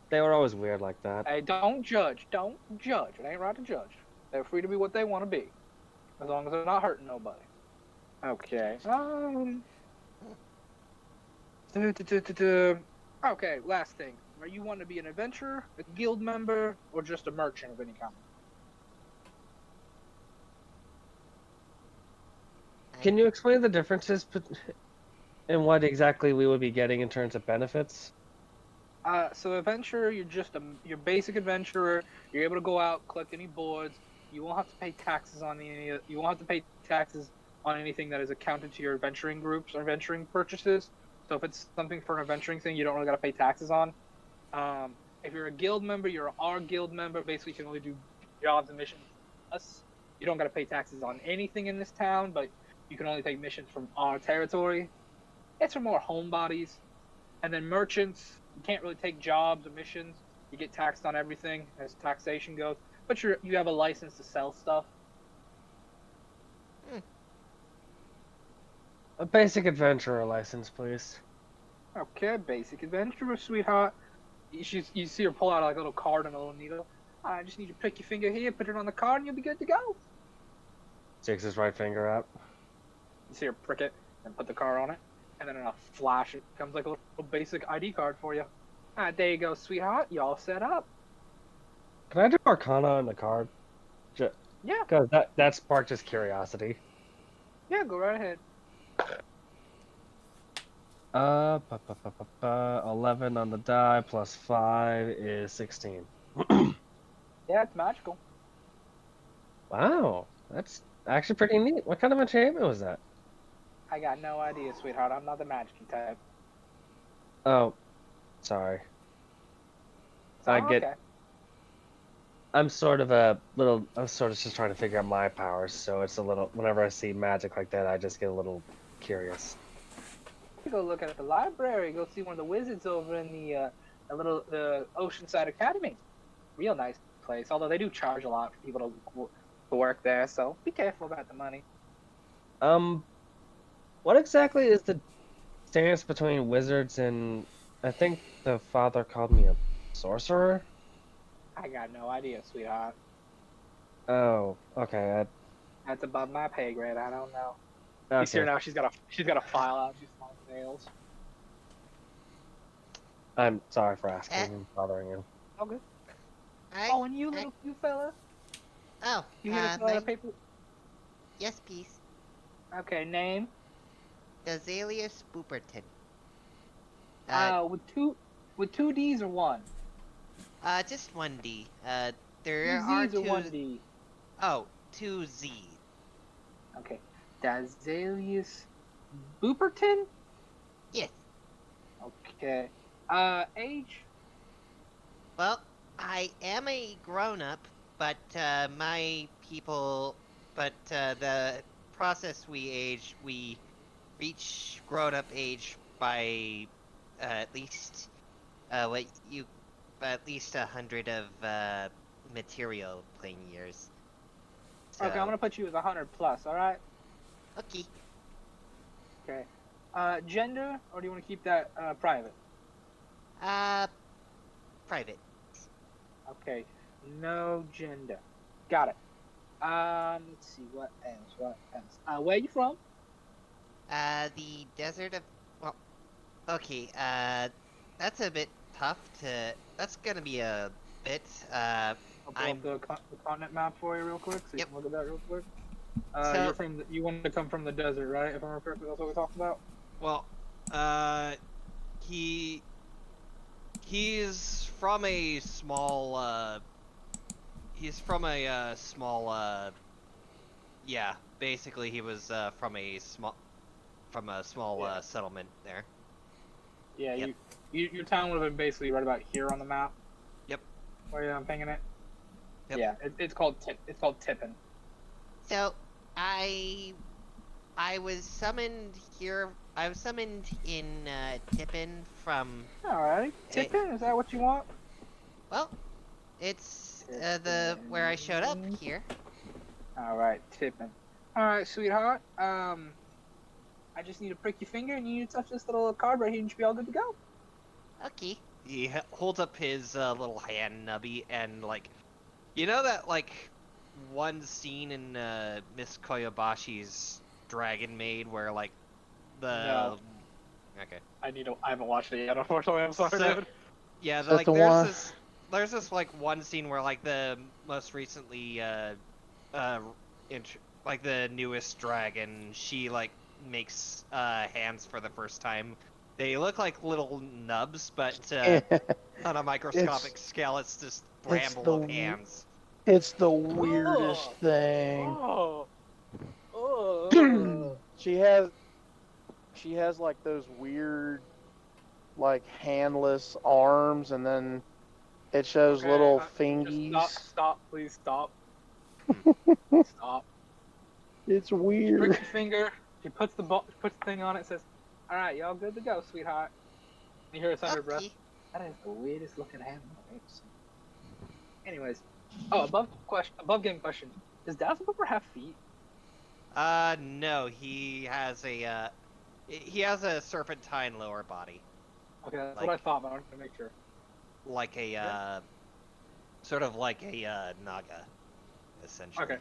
They were always weird like that. Hey, don't judge. Don't judge. It ain't right to judge. They're free to be what they want to be, as long as they're not hurting nobody. Okay. Okay. Last thing. Are you wanting to be an adventurer, a guild member, or just a merchant of any kind? can you explain the differences in what exactly we would be getting in terms of benefits? So adventurer, you're just your basic adventurer. You're able to go out, collect any boards. You won't have to pay taxes on You won't have to pay taxes on anything that is accounted to your adventuring groups or adventuring purchases. So if it's something for an adventuring thing, you don't really gotta pay taxes on. If you're a guild member, you're our guild member. Basically, you can only do jobs and missions from us. You don't gotta pay taxes on anything in this town, but you can only take missions from our territory. It's for more homebodies. And then merchants, you can't really take jobs or missions. You get taxed on everything as taxation goes, but you have a license to sell stuff. A basic adventurer license, please. Okay, basic adventurer, sweetheart. You see her pull out like a little card and a little needle. I just need you to prick your finger here, put it on the card, and you'll be good to go. Sticks his right finger out. You see her prick it and put the card on it, and then in a flash, it comes like a little basic ID card for you. There you go, sweetheart. You all set up. Can I do Arcana on the card? Yeah. Because that sparked his curiosity. Yeah, go right ahead. 11 on the die plus 5 is 16. Yeah, it's magical. Wow, that's actually pretty neat. What kind of enchantment was that? I got no idea, sweetheart. I'm not the magic type. Oh, sorry. Okay. I'm sort of just trying to figure out my powers, so it's a little, whenever I see magic like that, I just get a little curious. You go look at the library. Go see one of the wizards over in the Oceanside Academy. Real nice place. Although they do charge a lot for people to work there, so be careful about the money. What exactly is the stance between wizards and, I think the father called me a sorcerer? I got no idea, sweetheart. Oh, okay. That's above my pay grade. I don't know. Okay. You see her now. She's got a file out. She's long nails. I'm sorry for asking and bothering you. Oh, good. And you fella? Oh, You here to fill out a paper? yes, please. Okay, name? Azaleus Booperton. With two D's or one? Just 1D. Two There are Z's or two... one D? Oh, 2 Z. Okay. Dazalius Booperton? Yes. Okay. Age? Well, I am a grown-up, but the process we reach grown-up age by at least 100 of material plane years. So, Okay, I'm gonna put you as 100 plus. All right. Okay. Okay. Gender, or do you want to keep that private? Private. Okay. No gender. Got it. Let's see what else. Where are you from? The desert of... Well, okay, that's a bit tough to... That's gonna be a bit, I'll pull up the continent map for you real quick, so you can look at that real quick. You wanted to come from the desert, right? If I remember correctly, that's what we talked about? Well, he's from a small, yeah, basically he was, from a small settlement there. Yeah, Yep. your town would have been basically right about here on the map. Yep. Where I'm pinging it. Yep. Yeah, it's called Tippin. So, I was summoned here... I was summoned in, Tippin from... Alright. Tippin, is that what you want? Well, it's, where I showed up here. Alright, Tippin. Alright, sweetheart. I just need to prick your finger and you need to touch this little card right here and you should be all good to go. Okay. He holds up his little hand nubby and like, you know that like one scene in Miss Koyabashi's Dragon Maid where like the No. Okay. I haven't watched it yet, unfortunately. I'm sorry, So- dude. Yeah, That's like the there's one. this there's this like one scene where like the most recently like the newest dragon, she like makes hands for the first time. They look like little nubs, but on a microscopic scale, it's just bramble of hands. It's the weirdest thing. Oh. Oh. She has like those weird, like handless arms, and then it shows Okay, little just fingies. stop, please stop. Stop. It's weird. Prick your finger. She puts the thing on it. Says, "All right, y'all good to go, sweetheart." You hear us under breath. Okay. That is the weirdest looking animal I've ever seen. Anyways, above game question. Does Dazzleberg have feet? No, he has a serpentine lower body, Okay, that's what I thought, but I wanted to make sure. like a sort of like a naga, essentially. Okay.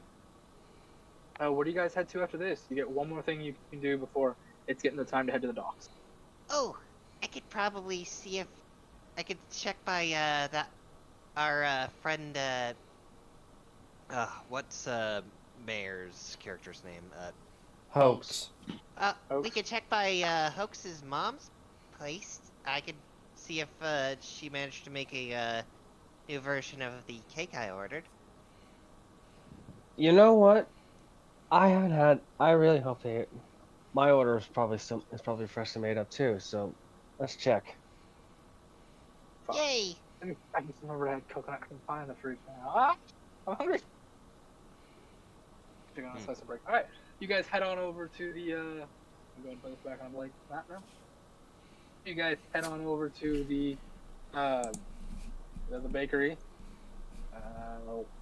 Where do you guys head to after this? You get one more thing you can do before it's getting the time to head to the docks. Oh, I could probably see if I could check by our friend What's Mayor's character's name? Hoax. we Hoax? could check by Hoax's mom's place. I could see if she managed to make a new version of the cake I ordered. You know what? I really hope my order is probably freshly made up too. So let's check. Fuck. Yay! I just remembered I had coconut cream pie in the fridge now. Ah, I'm hungry. Taking on a slice of break. All right, you guys head on over to the. I'm going to put this back on a blank map now. You guys head on over to the bakery.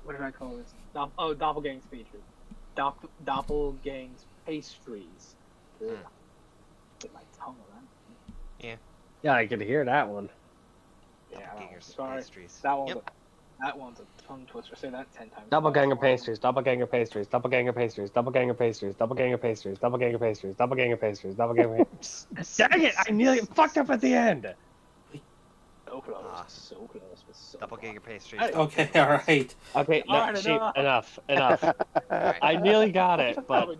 What did I call this? Doppelgang's pastries. Doppelgang's pastries. Ugh. Get my tongue around. Yeah, I could hear that one. Yeah, Doppelganger's sorry. pastries. That one's a tongue twister. Say that 10 times. Doppelganger pastries, doppelganger pastries, doppelganger pastries, doppelganger pastries, doppelganger pastries, doppelganger pastries, doppelganger pastries, doppelganger pastries. Dang it! I nearly fucked up at the end! So close. So close. But so Doppelganger pastries. Hey. Okay, alright. Okay, no, Alright, sheep, enough. enough. I nearly got it, but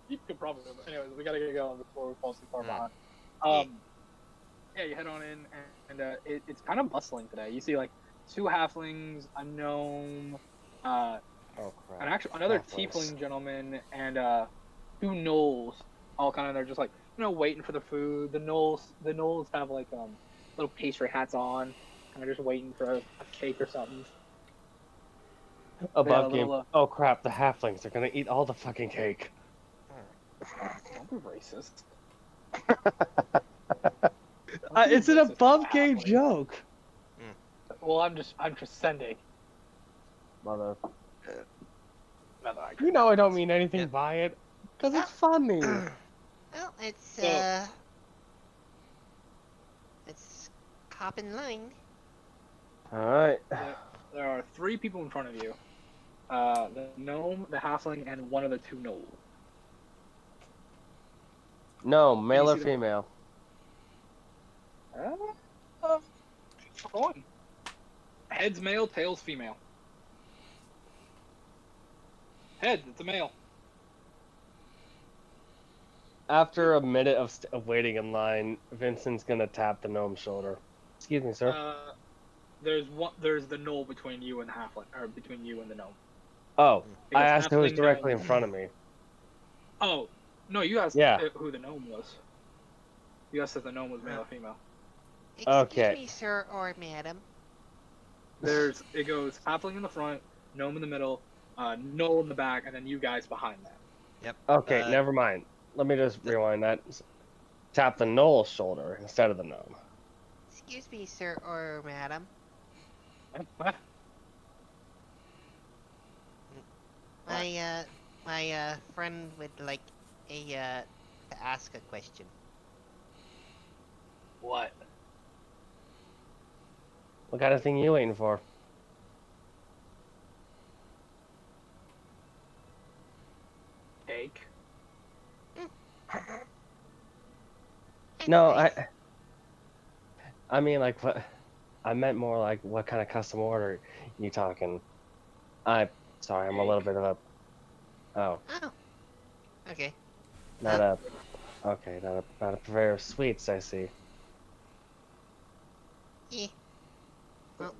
You could probably. Anyways, we gotta get going before we fall too far behind. Yeah, you head on in, and it's kind of bustling today. You see like 2 halflings, a gnome, oh crap. another Halflings. tiefling gentleman, and 2 gnolls, all kind of there, just like waiting for the food. The gnolls have like little pastry hats on, kind of just waiting for a cake or something. Above Yeah, game. little, Oh crap! The halflings are gonna eat all the fucking cake. Don't be racist. It's an Racist above game halfling. joke. Well, I'm just sending. Mother. Mother, You know I don't mean anything by it, cause it's funny. Well, it's hop in line. All right. There are 3 people in front of you. The gnome, the halfling, and one of the 2 gnolls. No, male or see them? female. One. Head's male, tail's female. Head, it's a male. After a minute of waiting in line, Vincent's gonna tap the gnome's shoulder. Excuse me, sir. There's the gnoll between you and the halfling, or between you and the gnome. Oh, Because I asked who was halfling directly in gnome- front of me. Oh, no, you asked Yeah. who the gnome was. You asked if the gnome was male or female. Excuse Okay. me, sir or madam. It goes halfling in the front, gnome in the middle, gnoll in the back, and then you guys behind them. Yep. Okay, never mind. Let me just rewind that. Tap the gnoll's shoulder instead of the gnome. Excuse me, sir or madam. My friend would like to ask a question. What? What kind of thing you waiting for? Cake. No, I mean like what? I meant more like what kind of custom order you talking? Sorry, I'm a little bit of a. Oh, Oh. Okay. not a. Okay, not a purveyor of sweets. I see. Yeah. Well.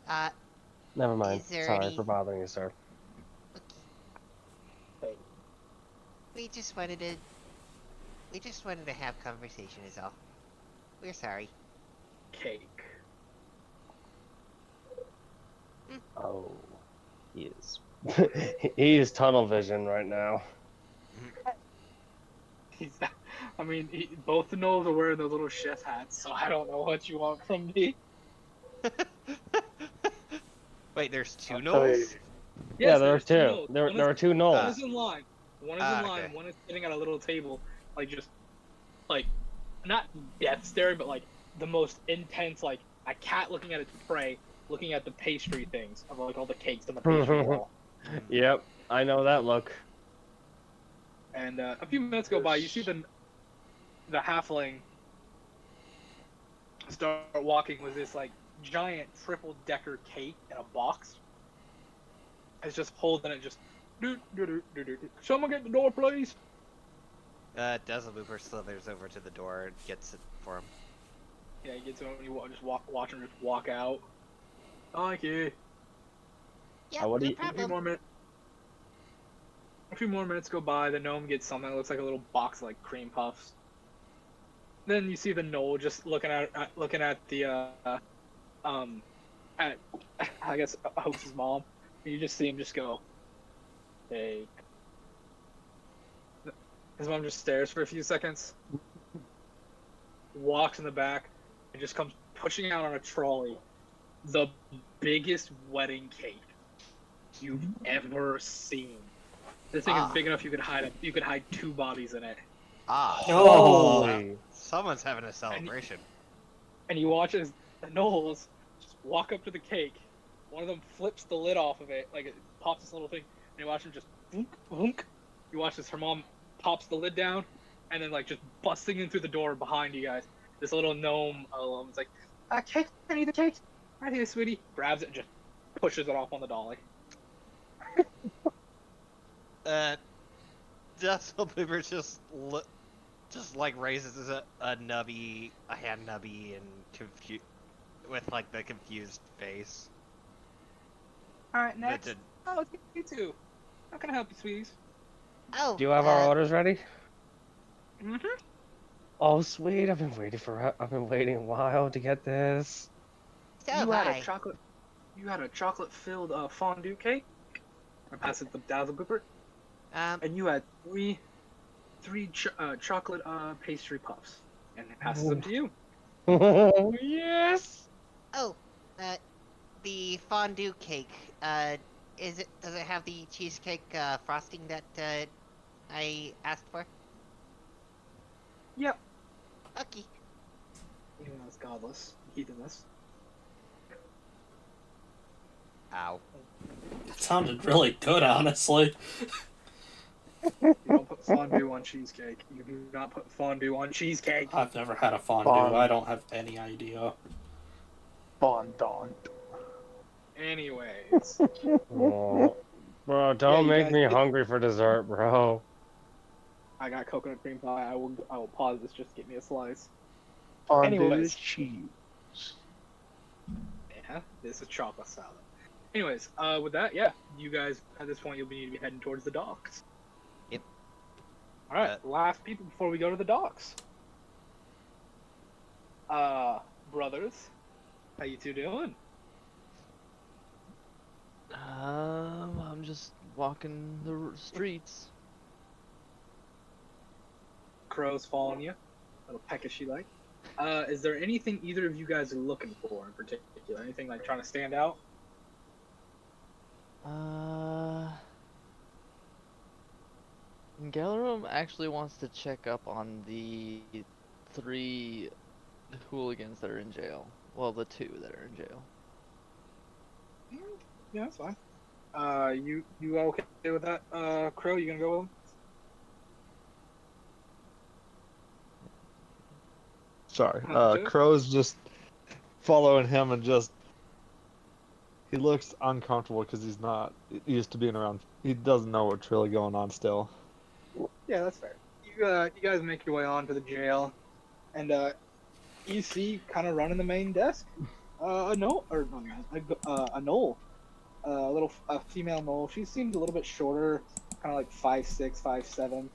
Uh, Never mind. is there Sorry any? for bothering you, sir. Okay. We just wanted to. We just wanted to have conversation. Is all. We're sorry. Cake. Oh, he is. He is tunnel vision right now. He's, I mean, both the Knowles are wearing those little chef hats, so I don't know what you want from me. Wait, there's I'll two tell you. Knowles? Yeah, Yes, there are there's two two. Knowles. There are two One Knowles. is in line. One is in line. Okay. One is sitting at a little table, like just like not death staring, but like the most intense, like a cat looking at its prey, looking at the pastry things of like all the cakes on the pastry wall. Yep, I know that look. And a few minutes go by, you see the halfling start walking with this like giant triple decker cake in a box. It's just holding it, just do. Someone get the door, please. Dazzlebooper slithers over to the door and gets it for him. Yeah, he gets him. You just watch him just walk out. Thank you. Yeah, what do no you- A few problem. more minutes. A few more minutes go by. The gnome gets something that looks like a little box of, like cream puffs. Then you see the gnoll just looking at the at I guess Hoax's mom. And you just see him just go, "Hey." His mom just stares for a few seconds, walks in the back, and just comes pushing out on a trolley the biggest wedding cake you've ever seen. This thing is big enough you could hide two bodies in it. Oh. Holy. Someone's having a celebration. And you watch as the Knowles just walk up to the cake. One of them flips the lid off of it, like it pops this little thing, and you watch him just boonk, boonk. You watch as her mom pops the lid down, and then like just busting in through the door behind you guys. This little gnome is like, cake, I need the cake. Right here, sweetie. Grabs it and just pushes it off on the dolly. Dazzlebooper just like raises a hand nubby, and with like the confused face. Alright, next. did- Oh, it's you two. How can I help you, sweeties? Oh. Do you have our orders ready? Mm-hmm. Oh, sweet. I've been waiting a while to get this. So You have had I. a chocolate-filled fondue cake. I pass it to Dazzlebooper. And you had three chocolate pastry puffs, and it passes them to you. Oh, yes. Oh, the fondue cake. Does it have the cheesecake frosting that I asked for? Yep. Okay. Even though it's godless, heathenless. Ow. That sounded really good, honestly. You don't put fondue on cheesecake. You do not put fondue on cheesecake. I've never had a fondue. I don't have any idea. Fondant. Anyways, Oh. Bro, don't you make guys me get- hungry for dessert, bro. I got coconut cream pie. I will pause this just to get me a slice. Fondue Anyways. cheese. Yeah, this is chocolate salad. Anyways, with that, yeah, you guys at this point you'll need to be heading towards the docks. Yep. All right, last people before we go to the docks. Brothers, how you two doing? I'm just walking the streets. Crow's following you, little peckishy like. Is there anything either of you guys are looking for in particular? Anything like trying to stand out? Galarum actually wants to check up on the 3 hooligans that are in jail. Well, the 2 that are in jail. Yeah, that's fine. You okay with that? Crow, you gonna go with him? Sorry. Okay. Crow's just following him and just He looks uncomfortable because he's not used to being around. He doesn't know what's really going on still. Yeah, that's fair. You guys make your way on to the jail, and you see kind of running the main desk, a Noel, or not man, a Noel, a female Noel. She seems a little bit shorter, kind of like 5'6", 5'7".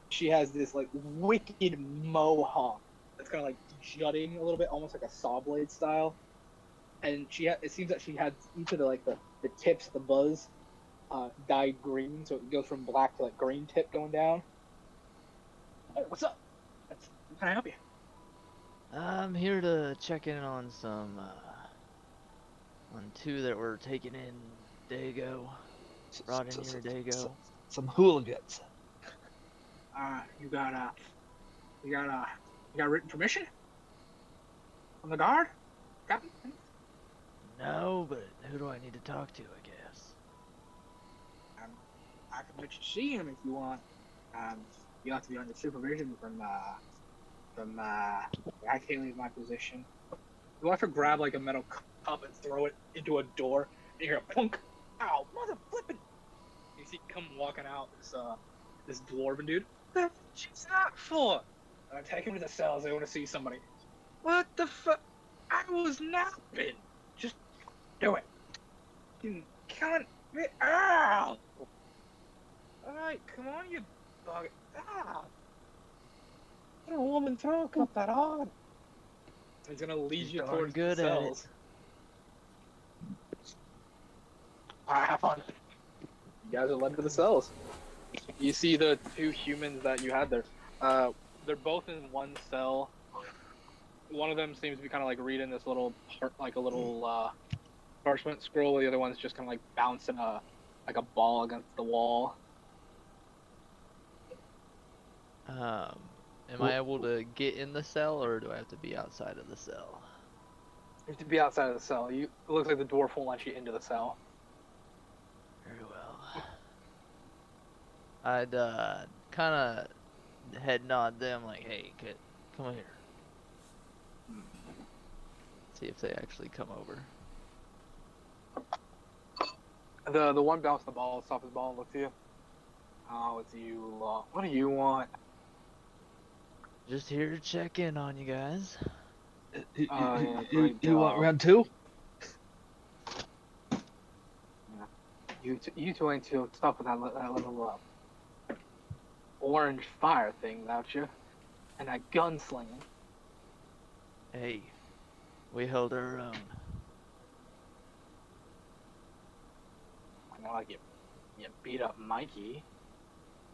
She has this like wicked mohawk that's kind of like jutting a little bit, almost like a saw blade style. And it seems that she had each of the tips, the buzz, dyed green, so it goes from black to like green tip going down. Hey, what's up? How can I help you? I'm here to check in on on two that were taken in Dago. Brought in here Dago. Some hooligans. You got written permission from the guard, Captain? No, but who do I need to talk to, I guess? I can let you see him if you want. You have to be under supervision from I can't leave my position. You watch her grab like a metal cup and throw it into a door, and you hear a plunk. Ow, mother flippin'! You see come walking out this dwarven dude. What the shit's that for? Take him to the cells. They want to see somebody. What the fuck? I was napping. Just do it. You can't. Ow! Alright, come on, you bug. Ah! What a woman throw a cup that hard? He's gonna lead She's you darn towards good the at it. cells. Alright, have fun. You guys are led to the cells. You see the two humans that you had there. They're both in one cell. One of them seems to be kind of like reading this little parchment scroll. The other one's just kind of like bouncing like a ball against the wall. Am I able to get in the cell, or do I have to be outside of the cell? You have to be outside of the cell. It looks like the dwarf won't let you into the cell. Very well. I'd kind of head nod them like, hey, come here. See if they actually come over. The one bounced the ball, stopped his ball, and looked at you. Oh, it's you lot. What do you want? Just here to check in on you guys. You want round two? Yeah. You two ain't too tough with that little orange fire thing, without you, and that gunslinging. Hey, we held our own. I know, like you beat up Mikey.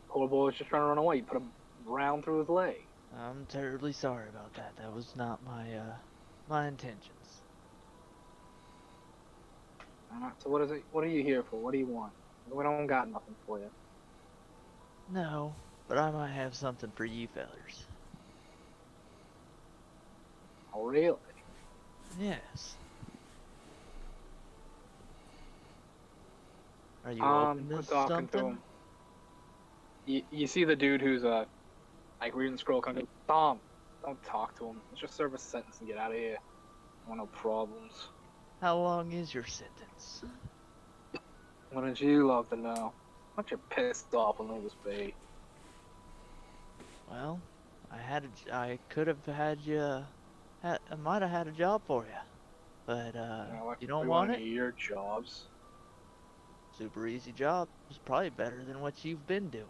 Poor boy was just trying to run away. You put a round through his leg. I'm terribly sorry about that. That was not my intentions. So what is it? What are you here for? What do you want? We don't got nothing for you. No, but I might have something for you fellers. Oh, really? Yes. Are you open to quit talking to something? him. You see the dude who's like reading the scroll kind of Tom, don't talk to him. Let's just serve a sentence and get out of here. I want no problems. How long is your sentence? Wouldn't you love to know? Aren't you pissed off and leave us be? Well, I could have had you. I might have had a job for you, but you don't want it. Your jobs. Super easy job. It's probably better than what you've been doing.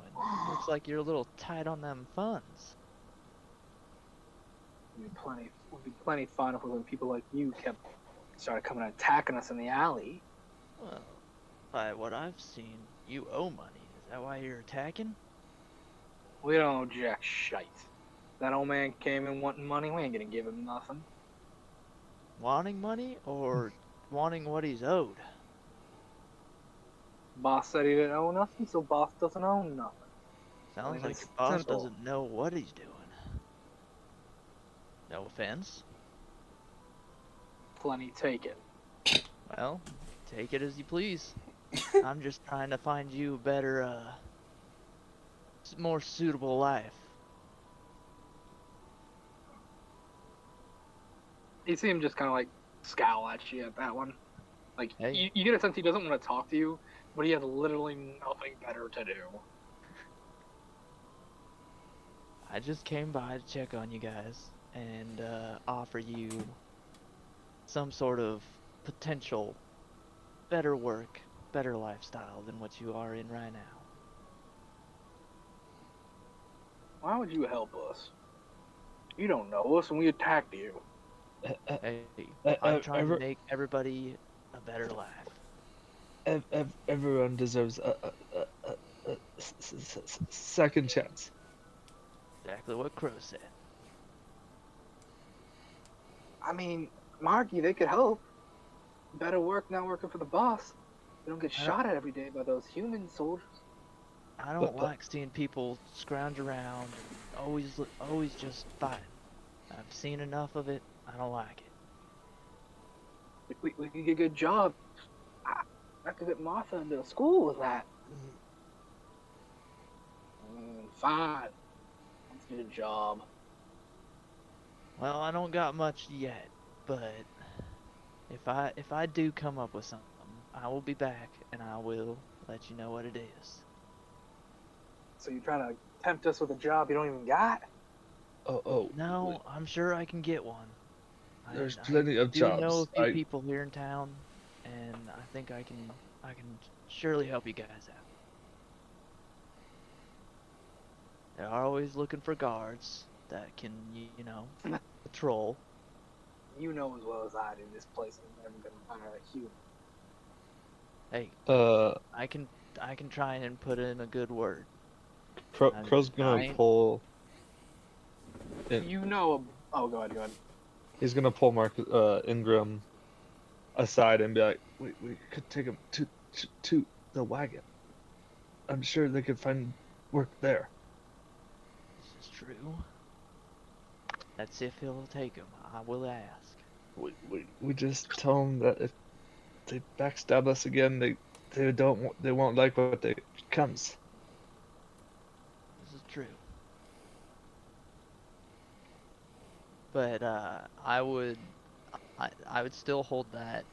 Looks like you're a little tight on them funds. Would be plenty fun if when people like you started coming and attacking us in the alley. Well, by what I've seen, you owe money. Is that why you're attacking? We don't owe jack shite. That old man came in wanting money. We ain't gonna give him nothing. Wanting money or wanting what he's owed? Boss said he didn't owe nothing, so boss doesn't own nothing. Sounds mean, like it's your boss simple. doesn't know what he's doing. No offense. Plenty taken. Well, take it as you please. I'm just trying to find you a better, more suitable life. You see him just kind of like scowl at you at that one. Like Hey. you get a sense he doesn't want to talk to you, but he has literally nothing better to do. I just came by to check on you guys and offer you some sort of potential better work, better lifestyle than what you are in right now. Why would you help us? You don't know us, and we attacked you. Hey, I'm trying to make everybody a better life. Everyone deserves a second chance. Exactly what Crow said. I mean, Marky, they could help. Better work not working for the boss. They don't get I don't, shot at every day by those human soldiers. I don't like seeing people scrounge around and always just fighting. I've seen enough of it. I don't like it. We could get a good job. I could get Martha into school with that. Fine. Let's get a job. Well, I don't got much yet, but if I do come up with something, I will be back and I will let you know what it is. So you're trying to tempt us with a job you don't even got? No, I'm sure I can get one. There's I plenty of do know a jobs. few people here in town, and I think I can surely help you guys out. They're always looking for guards that can, patrol. You know as well as I do, this place is never gonna hire a human. Hey, I can try and put in a good word. Crow's gonna pull. You know. Oh, go ahead. He's gonna pull Ingram aside and be like, we could take him to the wagon. I'm sure they could find work there. This is true. Let's see if he'll take him. I will ask. We just tell him that if they backstab us again, they won't like what they comes. This is true. But I would still hold that,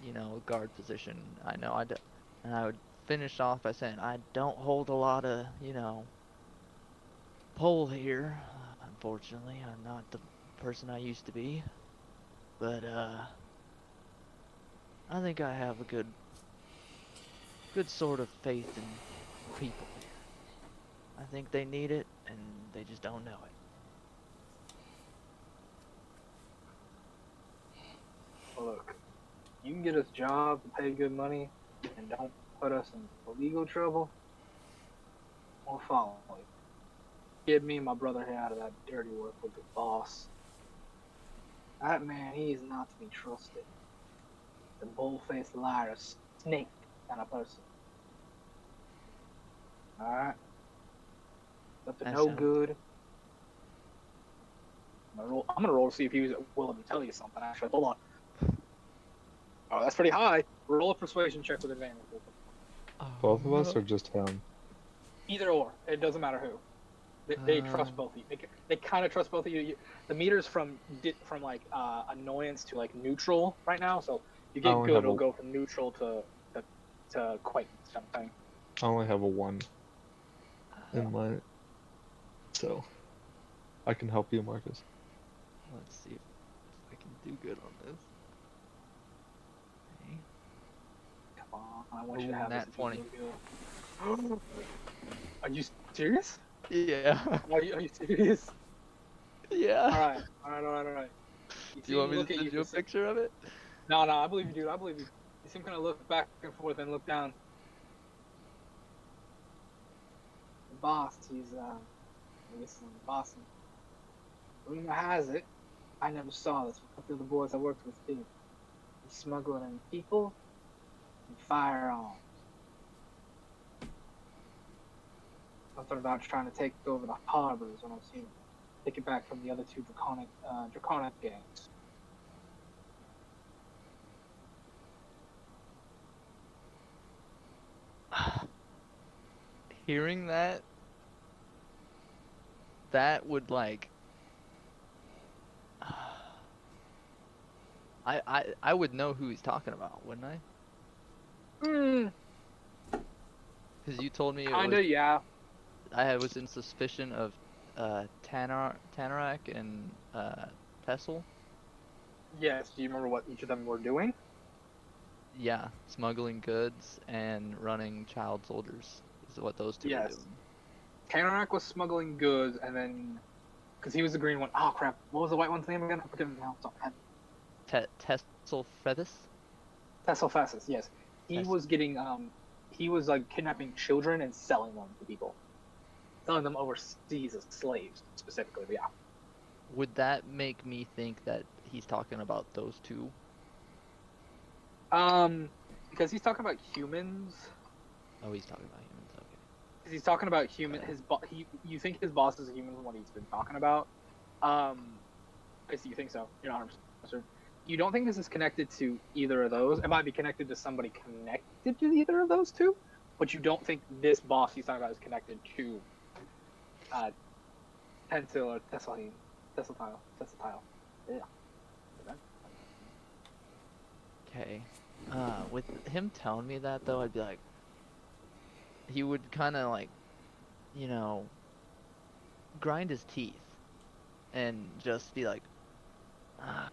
guard position. I know and I would finish off by saying I don't hold a lot of, pull here. Unfortunately, I'm not the person I used to be. But I think I have a good sort of faith in people here. I think they need it, and they just don't know it. Well, look, you can get us jobs and pay good money, and don't put us in legal trouble. We'll follow you. Get me and my brother here out of that dirty work with the boss. That man, he is not to be trusted. The bull-faced liar, snake kind of person. Alright? Up to That no sounds- good. I'm gonna roll to see if he was willing to tell you something, actually. Hold on. Oh, that's pretty high. Roll a persuasion check with advantage. Both of us or just him? Either or. It doesn't matter who. They trust both of you. They kind of trust both of you. The meter's from like annoyance to like neutral right now. So you get good, it'll go from neutral to acquaintance something. I only have a 1 in my, so I can help you, Marcus. Let's see if I can do good on this. Okay. Come on, I want you to Ooh, have nat this 20. good. Are you serious? Yeah. Are you serious? Yeah. All right. Do you want me to send you a picture of it? No, I believe you, dude. I believe you. You seem kind of look back and forth and look down. The boss, he's listen, the boss. Rumor has it, I never saw this. A couple of the boys I worked with did. He's smuggling in people and firearms. Something about trying to take over the harbor is what I'm seeing. Take it back from the other two draconic gangs. Hearing that would like I would know who he's talking about, wouldn't I? Mm, Because you told me it kinda, was. yeah. I was in suspicion of Tanarak and Tessel. Yes. Do you remember what each of them were doing? Yeah, smuggling goods and running child soldiers is what those two were Yes. doing. Kanarak was smuggling goods, and then because he was the green one. Oh crap! What was the white one's name again? I forget it now. It's on Tessel Fethis? Tesselfassus. Yes, he Tess. was getting he was like kidnapping children and selling them to people, selling them overseas as slaves specifically. But yeah. Would that make me think that he's talking about those two? Because he's talking about humans. Oh, he's talking about humans. Okay. Because he's talking about human. You think his boss is a human from what he's been talking about. I see. You think so? You're not 100% sure. You don't think this is connected to either of those? It might be connected to somebody connected to either of those two, but you don't think this boss he's talking about is connected to Tensil or Tesselheim. Tesseltile. Yeah. Okay. With him telling me that though, I'd be like, he would kind of like, you know, grind his teeth and just be like, ah,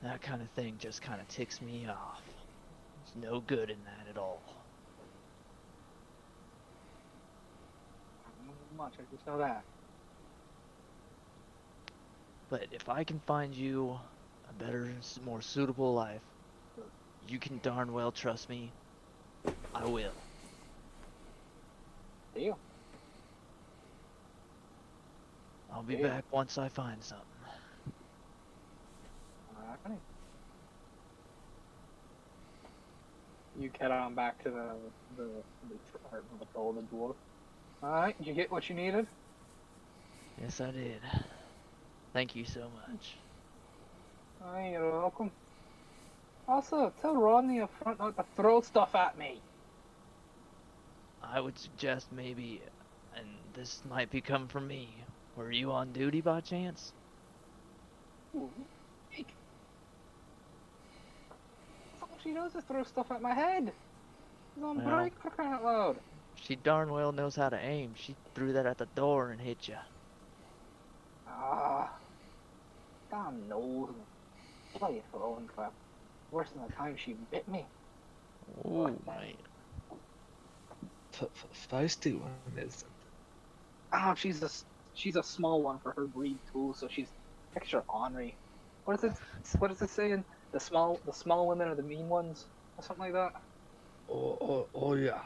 that kind of thing just kind of ticks me off. There's no good in that at all. Not much. I just know that. But if I can find you a better, more suitable life, you can darn well trust me. I will. Deal. I'll be Yeah. back once I find something. Alright. You get on back to the golden dwarf. Alright, did you get what you needed? Yes, I did. Thank you so much. Aye, you're welcome. Also, tell Rodney up front not to throw stuff at me. I would suggest maybe, and this might be coming from me, were you on duty by chance? Ooh, eek. That's all she does is throw stuff at my head. She's on Well. break for crying out loud. She darn well knows how to aim. She threw that at the door and hit you. Ah, damn nose. Play it for own crap. Worse than the time she bit me. Ooh, mate. Feisty one is. Ah, she's a small one for her breed too, so she's extra ornery. What is it saying? The small women are the mean ones, or something like that. Oh yeah.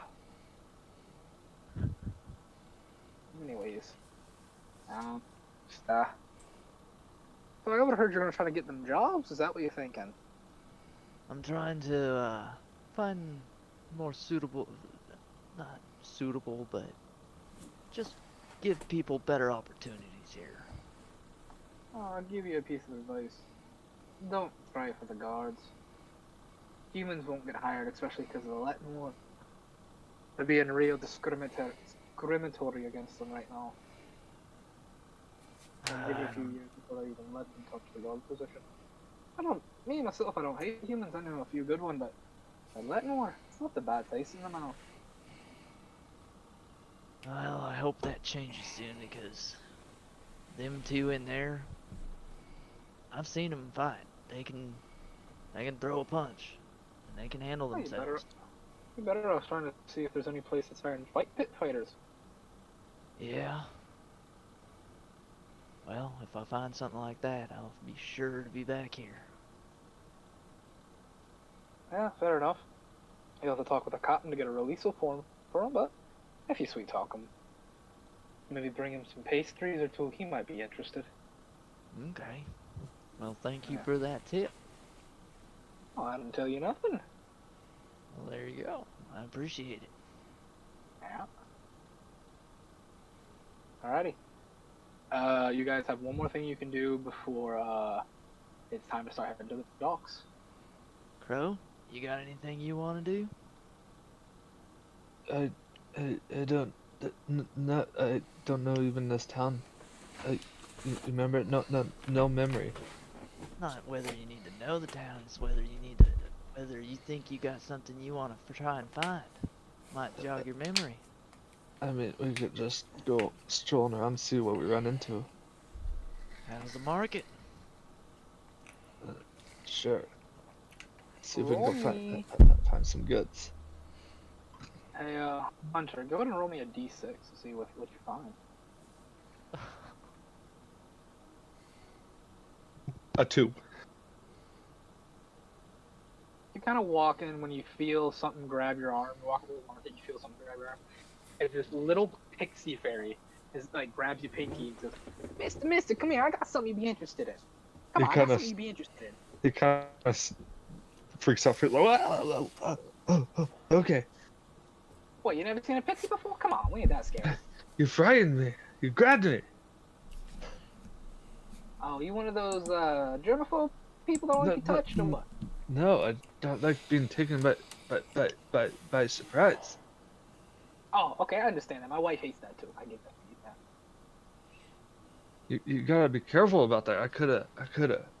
Anyways, just so I overheard you're gonna try to get them jobs. Is that what you're thinking? I'm trying to find more suitable, not suitable, but just give people better opportunities here. Oh, I'll give you a piece of advice. Don't try for the guards. Humans won't get hired, especially because of the Latin war. They're being real discriminatory against them right now. I'll give you a few years before I even let them touch the guard position. Me myself, I don't hate humans. I know a few good ones, but the Latin war, it's not the bad taste in the mouth. Well, I hope that changes soon because them two in there, I've seen them fight. They can throw a punch, and they can handle Oh, themselves. You better. I was trying to see if there's any place that's hiring fight pit fighters. Yeah. Well, if I find something like that, I'll be sure to be back here. Yeah, fair enough. You'll have to talk with the captain to get a release for him, but if you sweet talk him, maybe bring him some pastries or two, he might be interested. Okay. Well, thank you Yeah. for that tip. Oh, I didn't tell you nothing. Well, there you go. I appreciate it. Yeah. Alrighty. You guys have one more thing you can do before it's time to start heading to the docks. Crow, you got anything you want to do? I don't. I don't know even this town. You remember? No memory. Not whether you need to know the town, it's whether you need to Whether you think you got something you want to try and find. Might jog your memory. I mean, we could just go strolling around and see what we run into. How's the market? Sure. See if we can Roll go me. find some goods. Hey, Hunter, go ahead and roll me a d6 to see what you find. A 2. You kind of walk in when you feel something grab your arm. You walk into the market, you feel something grab your arm. And this little pixie fairy is like grabs your pinky and says, Mister, come here. I got something you'd be interested in. Come on, I got something you'd be interested in. He kind of freaks out. Okay. What, you never seen a pixie before? Come on, we ain't that scared. You frightened me. You grabbed me. Oh, you one of those germaphobe people that want to be touched or what? No, I don't like being taken by surprise. Oh, okay, I understand that. My wife hates that too. I get that. You gotta be careful about that. I coulda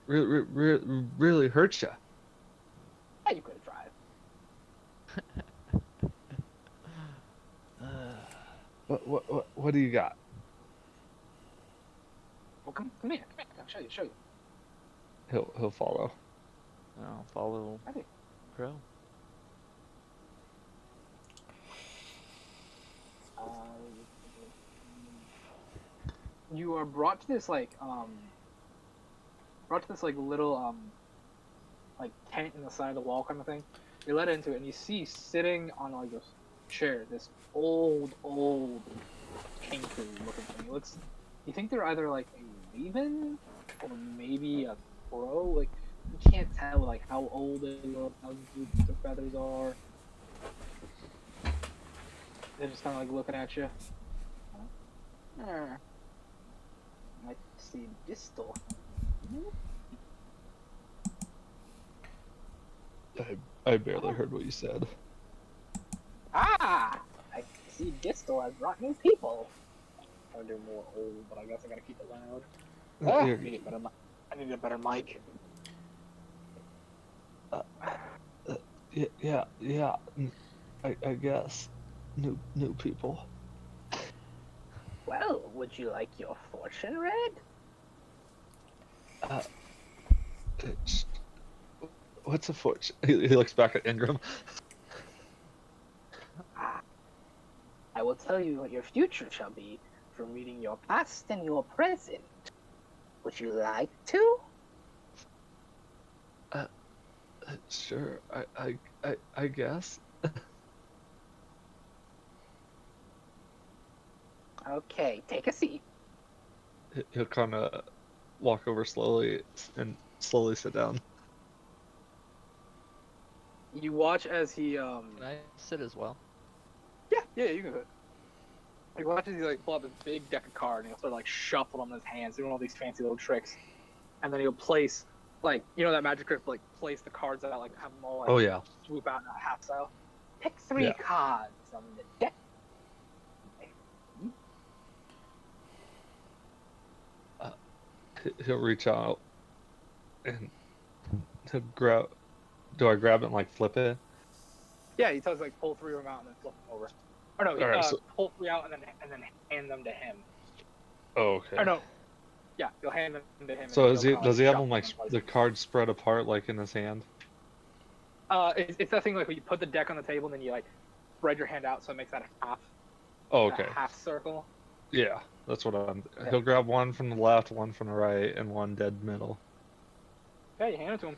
really hurt you. Yeah, you could have tried. What do you got? Well, come here. I'll show you. He'll follow. I'll follow I think. Crow. You are brought to this like little like tent in the side of the wall kind of thing. You're led into it, and you see sitting on like this chair this old kangaroo looking thing. You think they're either like a raven or maybe a crow. Like you can't tell like how old they look, how deep the feathers are. They're just kind of like looking at you. I see distal. I barely heard what you said. Ah! I see distal has brought new people. I do more old, but I guess I gotta keep it loud. I need a better mic. Yeah. I guess new people. Well, would you like your fortune read? What's a fortune? He looks back at Ingram. I will tell you what your future shall be from reading your past and your present. Would you like to? Sure. I guess. Okay, take a seat. He'll kind of walk over slowly and slowly sit down. You watch as he Can I sit as well? Yeah, you can do it. He watches he like pull out this big deck of cards and he'll start like shuffle them in his hands, doing all these fancy little tricks, and then he'll place like that magic grip, like place the cards out, like have them all like, Oh yeah. swoop out in a half style. Pick 3 cards on the deck. He'll reach out and he'll grab. Do I grab it and like flip it? Yeah, he tells like pull 3 of them out and then flip them over. Or no, All right, pull 3 out and then hand them to him. Oh, okay. Or no, yeah, you'll hand them to him. So and does he have them shuffle like the cards spread apart like in his hand? It's that thing like when you put the deck on the table and then you like spread your hand out so it makes that a half. Oh, okay. A half circle. Yeah, that's what I'm. Yeah. He'll grab one from the left, one from the right, and one dead middle. Yeah, you hand it to him.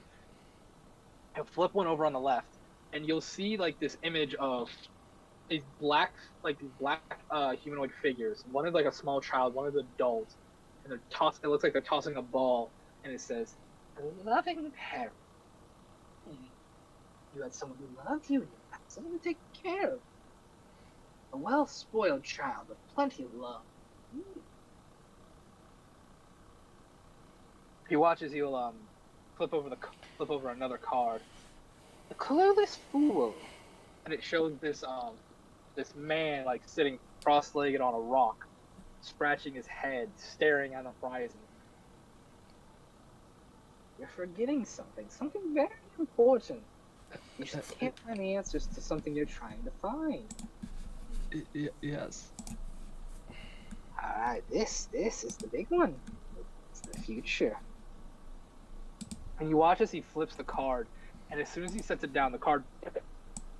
He'll flip one over on the left, and you'll see like this image of these black humanoid figures. One is like a small child, one is an adult, and it looks like they're tossing a ball, and it says, "Loving parent. You had someone who loved you, and you had someone to take care of. A well-spoiled child with plenty of love." He watches. He'll flip over another card. The clueless fool, and it shows this man like sitting cross-legged on a rock, scratching his head, staring at the horizon. You're forgetting something very important. You just can't find the answers to something you're trying to find. Yes. Alright, this is the big one. It's the future. And you watch as he flips the card, and as soon as he sets it down, the card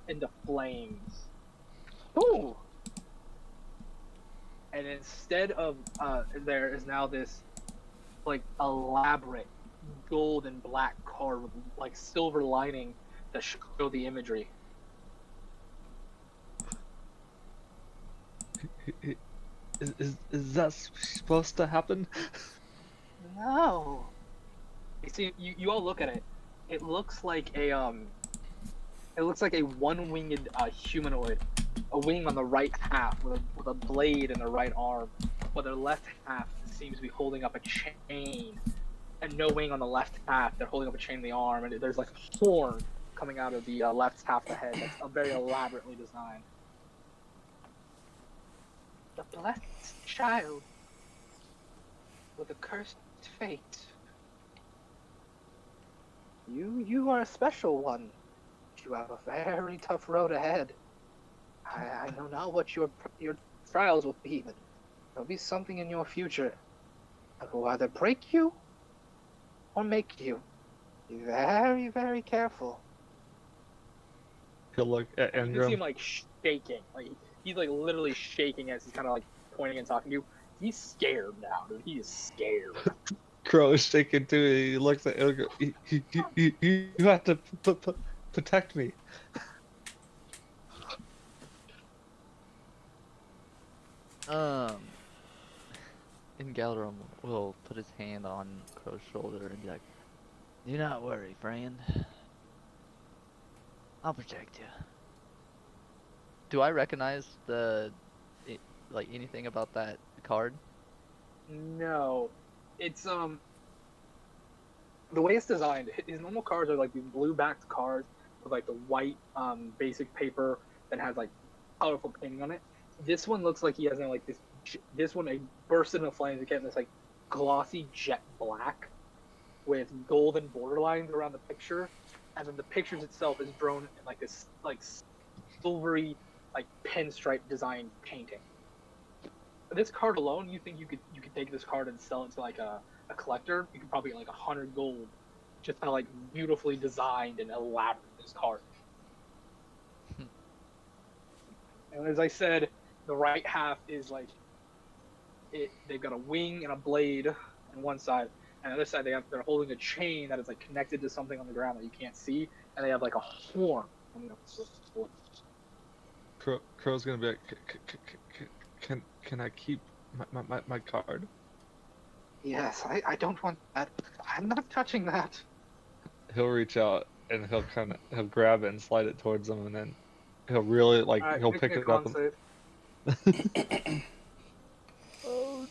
into flames. Ooh! And instead of there is now this like elaborate gold and black card with like silver lining that show the imagery. Is that supposed to happen? No. You see, you all look at it. It looks like a one-winged humanoid, a wing on the right half with a blade in the right arm, while their left half seems to be holding up a chain, and no wing on the left half. They're holding up a chain in the arm, and there's like a horn coming out of the left half of the head. That's very elaborately designed. The blessed child with a cursed fate. You are a special one. You have a very tough road ahead. I know not what your trials will be, but there'll be something in your future that will either break you or make you. Be very, very careful. He'll look at You can see Ingram. him like shaking, like he's like literally shaking as he's kind of like pointing and talking to you. He's scared now, dude. He is scared. Crow is shaking too. He looks at Ingram. You have to protect me. And Galderum will put his hand on Crow's shoulder and be like, "Do not worry, friend. I'll protect you." Do I recognize like anything about that card? No, it's the way it's designed. His normal cards are like these blue-backed cards with like the white basic paper that has like colorful painting on it. This one looks like he has like this. This one it bursts into flames again. This like glossy jet black with golden border lines around the picture, and then the pictures itself is drawn in like this like silvery like pinstripe design painting. This card alone, you think you could take this card and sell it to like a collector? You could probably get like 100 gold, just kind of like beautifully designed and elaborate this card. And as I said, the right half is like they've got a wing and a blade on one side, and the other side they're holding a chain that is like connected to something on the ground that you can't see, and they have like a horn. Crow's gonna be like, can I keep my card? Yes, I don't want that. I'm not touching that. He'll reach out and he'll grab it and slide it towards him, and then he'll really like All right, he'll make pick me a it up. con save. Oh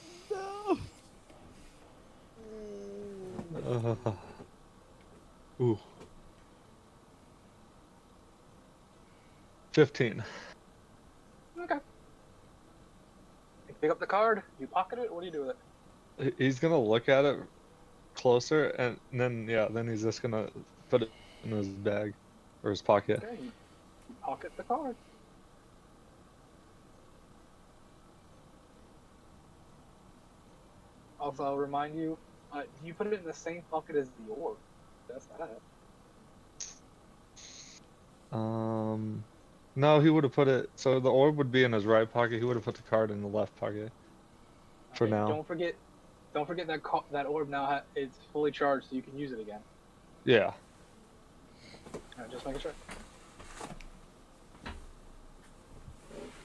no! Ooh. 15. Okay. You pick up the card. You pocket it. What do you do with it? He's gonna look at it closer, and then he's just gonna put it in his bag or his pocket. Okay, you pocket the card. Also, I'll remind you, you put it in the same pocket as the orb. That's that. No, he would have put it. So the orb would be in his right pocket. He would have put the card in the left pocket. For Okay, now. Don't forget that that orb now is fully charged, so you can use it again. Yeah. Just making sure.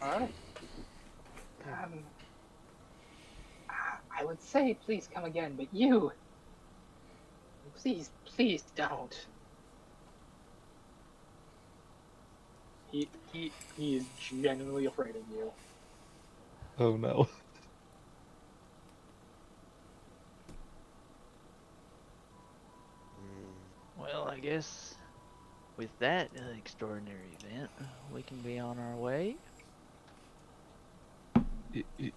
All right. I would say please come again, but you, please don't. He is genuinely afraid of you. Oh no. Well, I guess with that extraordinary event, we can be on our way.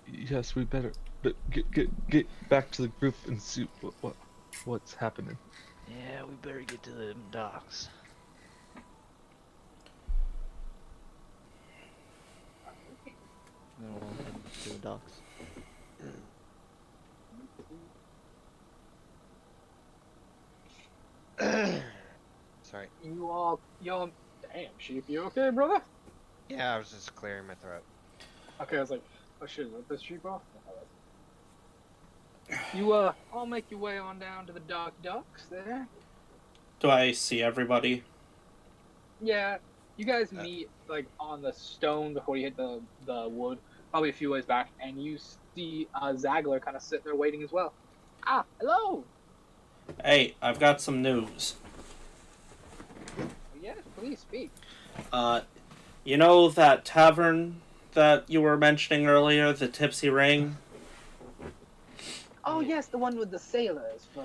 Yes, we better get back to the group and see what's happening. Yeah, we better get to the docks. then we'll head to the docks. Sorry. Y'all, damn, Sheep, you okay, brother? Yeah, I was just clearing my throat. Okay, I was like, oh shit, let this Sheep off? You, all make your way on down to the docks there. Do I see everybody? Yeah, you guys meet, like, on the stone before you hit the wood, probably a few ways back, and you see, Zagler kind of sitting there waiting as well. Ah, hello! Hey, I've got some news. Yes, please speak. You know that tavern that you were mentioning earlier, the Tipsy Ring? Oh, yes, the one with the sailors for,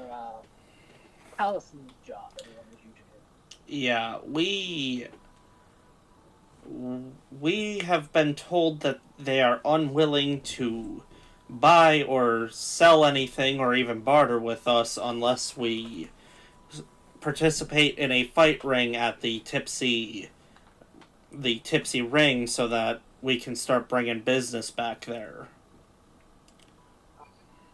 Allison's job, everyone was usually. Yeah, we have been told that they are unwilling to buy or sell anything or even barter with us unless we participate in a fight ring at the Tipsy Ring so that we can start bringing business back there.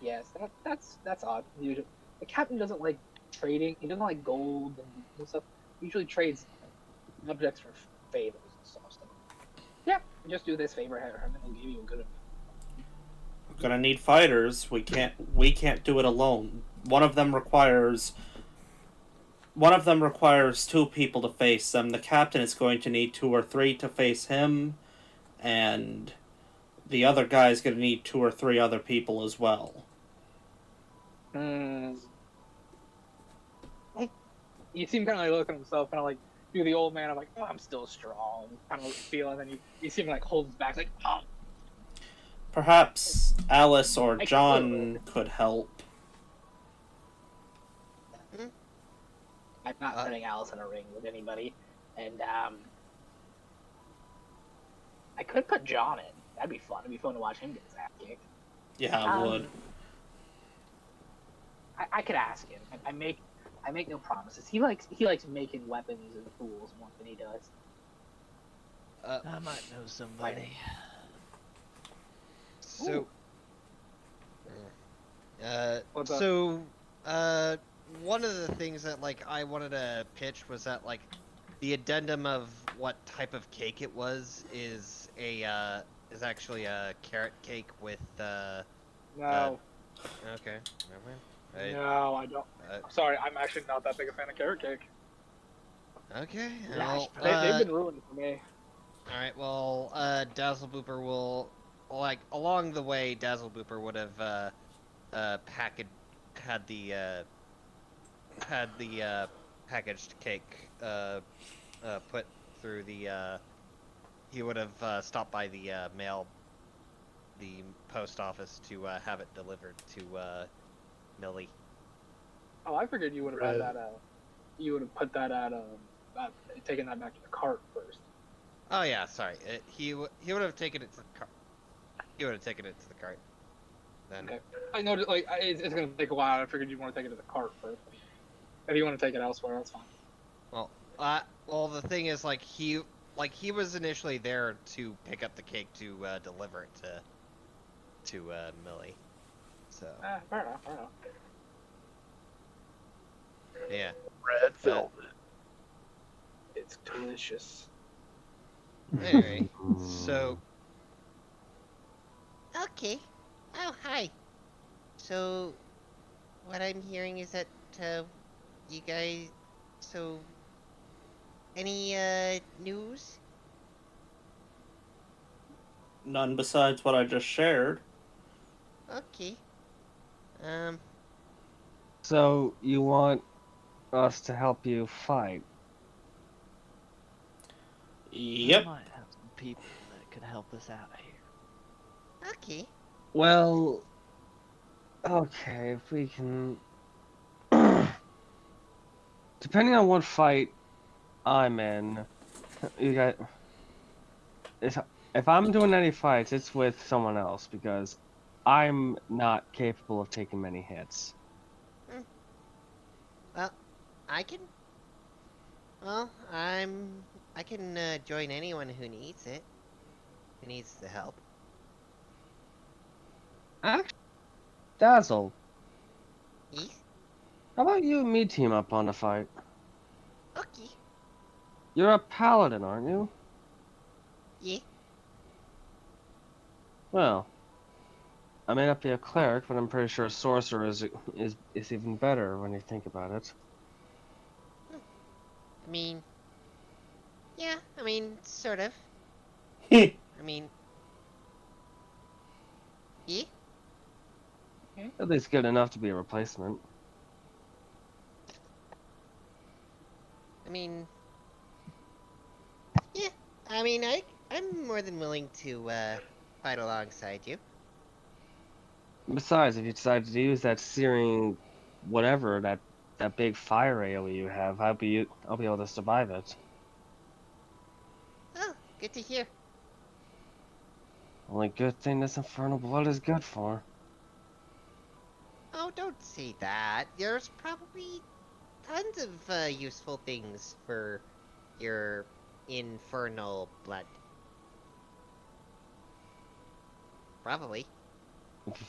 Yes, that's odd. Usually, the captain doesn't like trading. He doesn't like gold and stuff. He usually trades objects for favors and stuff. So, yeah, just do this favor, and then he'll give you a good. We're gonna need fighters. We can't do it alone. One of them requires two people to face them. The captain is going to need 2 or 3 to face him, and the other guy is going to need 2 or 3 other people as well. You seem kind of like looking at himself, kind of like do the old man. I'm like, oh, I'm still strong, kind of feeling. And you seem like holds back, like, oh. Perhaps Alice or John could help. I'm not putting Alice in a ring with anybody, and I could put John in. That'd be fun. It'd be fun to watch him get his ass kicked. Yeah, it would. I could ask him. I make no promises. He likes making weapons and tools more than he does. I might know somebody. So, What's up? so, one of the things that, like, I wanted to pitch was that, like, the addendum of what type of cake it was is actually a carrot cake with, No. okay, never mind. No, I don't. I'm sorry, I'm actually not that big a fan of carrot cake. Okay, Gosh, well, they've been ruined for me. alright, well, Dazzle Booper will, like, along the way, Dazzle Booper would have, had the packaged cake, put through the, he would have, stopped by the, the post office to, have it delivered to, Millie. Oh, I figured you would have had that. You would have put that at taken that back to the cart first. Oh yeah, sorry. He would have taken it to the cart. He would have taken it to the cart. Then. Okay. I know, like, it's gonna take a while. I figured you'd want to take it to the cart first. If you want to take it elsewhere, that's fine. Well, well, the thing is, like, he was initially there to pick up the cake to deliver it to Millie. So. Fair enough. Fair enough. Yeah. Red velvet. It's delicious. Anyway, so. Okay. Oh, hi. So, what I'm hearing is that, you guys... So, any, news? None besides what I just shared. Okay. So you want us to help you fight? Yep. I might have some people that could help us out here. Okay. Well, okay, if we can. Depending on what fight I'm in, you got. If I'm doing any fights, it's with someone else because I'm not capable of taking many hits. Well, I can... Well, I can, join anyone who needs it. Who needs the help. Actually, Dazzle, Eh? how about you and me team up on the fight? Okay. You're a paladin, aren't you? Yeah. Well, I may not be a cleric, but I'm pretty sure a sorcerer is even better when you think about it. I mean, yeah. I mean, sort of. Hmm. I mean, yeah. At least good enough to be a replacement. I mean, yeah. I mean, I'm more than willing to fight alongside you. Besides, if you decide to use that searing, whatever that big fire AoE you have, I'll be able to survive it. Oh, good to hear. Only good thing this infernal blood is good for. Oh, don't say that. There's probably tons of useful things for your infernal blood. Probably. If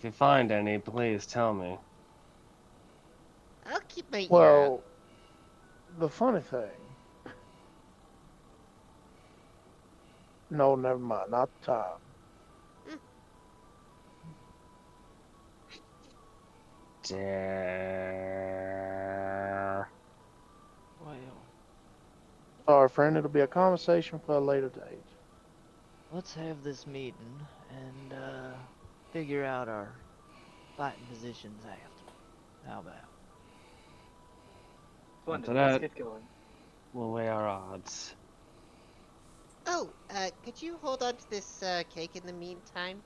you find any, please tell me. I'll keep my ear out. Well, the funny thing. No, never mind. Not the time. Dare. Well, Sorry, friend. It'll be a conversation for a later date. let's have this meeting and figure out our fighting positions after. How about? Splendid. After Let's that- get going. We'll weigh our odds. Oh, could you hold on to this cake in the meantime?